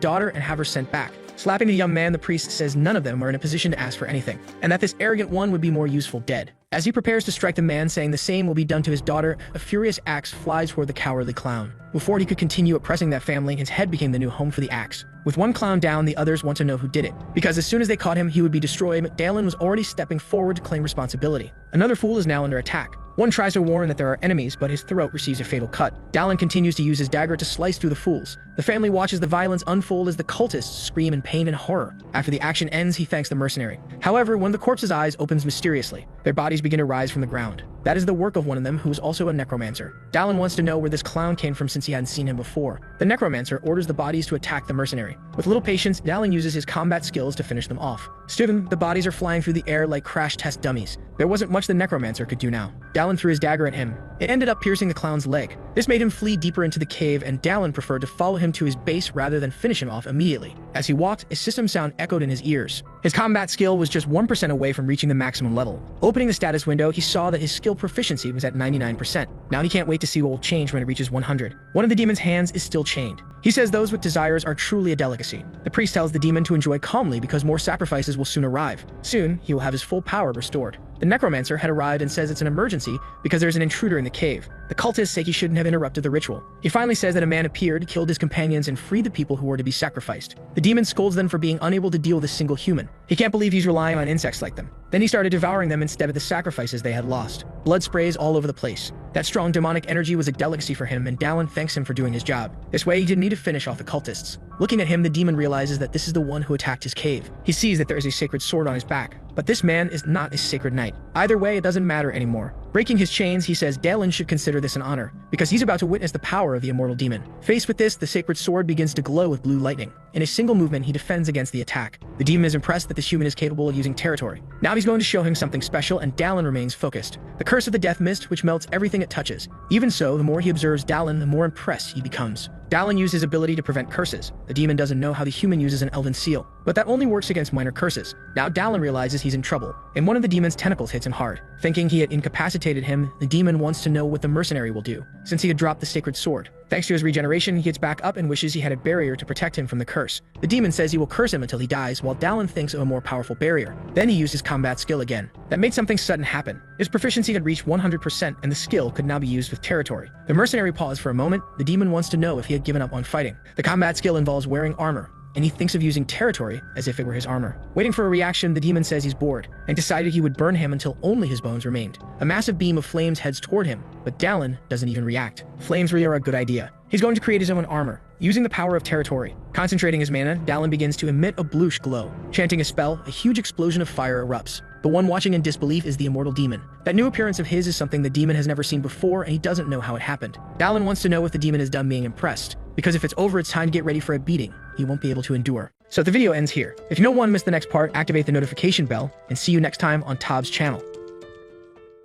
daughter and have her sent back. Slapping the young man, the priest says none of them are in a position to ask for anything, and that this arrogant one would be more useful dead. As he prepares to strike the man, saying the same will be done to his daughter, a furious axe flies toward the cowardly clown. Before he could continue oppressing that family, his head became the new home for the axe. With one clown down, the others want to know who did it, because as soon as they caught him, he would be destroyed. Dallin was already stepping forward to claim responsibility. Another fool is now under attack. One tries to warn that there are enemies, but his throat receives a fatal cut. Dallin continues to use his dagger to slice through the fools. The family watches the violence unfold as the cultists scream in pain and horror. After the action ends, he thanks the mercenary. However, one of the corpse's eyes opens mysteriously. Their bodies begin to rise from the ground. That is the work of one of them, who is also a necromancer. Dallin wants to know where this clown came from since he hadn't seen him before. The necromancer orders the bodies to attack the mercenary. With little patience, Dallin uses his combat skills to finish them off. Soon, the bodies are flying through the air like crash test dummies. There wasn't much the necromancer could do now. Dallin threw his dagger at him. It ended up piercing the clown's leg. This made him flee deeper into the cave, and Dallin preferred to follow him to his base rather than finish him off immediately. As he walked, a system sound echoed in his ears. His combat skill was just 1% away from reaching the maximum level. Opening the status window, he saw that his skill proficiency was at 99%. Now he can't wait to see what will change when it reaches 100. One of the demon's hands is still chained. He says those with desires are truly a delicacy. The priest tells the demon to enjoy calmly because more sacrifices will soon arrive. Soon, he will have his full power restored. The necromancer had arrived and says it's an emergency because there's an intruder in the cave. The cultists say he shouldn't have interrupted the ritual. He finally says that a man appeared, killed his companions, and freed the people who were to be sacrificed. The demon scolds them for being unable to deal with a single human. He can't believe he's relying on insects like them. Then he started devouring them instead of the sacrifices they had lost. Blood sprays all over the place. That strong demonic energy was a delicacy for him, and Dallin thanks him for doing his job. This way, he didn't need to finish off the cultists. Looking at him, the demon realizes that this is the one who attacked his cave. He sees that there is a sacred sword on his back, but this man is not a sacred knight. Either way, it doesn't matter anymore. Breaking his chains, he says Dallin should consider this an honor, because he's about to witness the power of the immortal demon. Faced with this, the sacred sword begins to glow with blue lightning. In a single movement, he defends against the attack. The demon is impressed that this human is capable of using territory. Now he's going to show him something special, and Dallin remains focused. The curse of the death mist, which melts everything it touches. Even so, the more he observes Dallin, the more impressed he becomes. Dallin used his ability to prevent curses. The demon doesn't know how the human uses an elven seal, but that only works against minor curses. Now Dallin realizes he's in trouble, and one of the demon's tentacles hits him hard. Thinking he had incapacitated him, the demon wants to know what the mercenary will do, since he had dropped the sacred sword. Thanks to his regeneration, he gets back up and wishes he had a barrier to protect him from the curse. The demon says he will curse him until he dies, while Dallin thinks of a more powerful barrier. Then he used his combat skill again. That made something sudden happen. His proficiency had reached 100%, and the skill could now be used with territory. The mercenary paused for a moment. The demon wants to know if he had given up on fighting. The combat skill involves wearing armor, and he thinks of using territory as if it were his armor. Waiting for a reaction, the demon says he's bored, and decided he would burn him until only his bones remained. A massive beam of flames heads toward him, but Dallin doesn't even react. Flames really are a good idea. He's going to create his own armor, using the power of territory. Concentrating his mana, Dallin begins to emit a bluish glow. Chanting a spell, a huge explosion of fire erupts. The one watching in disbelief is the immortal demon. That new appearance of his is something the demon has never seen before, and he doesn't know how it happened. Dallin wants to know if the demon is done being impressed, because if it's over, it's time to get ready for a beating he won't be able to endure. So the video ends here. If you don't want to miss the next part, activate the notification bell, and see you next time on Tob's channel.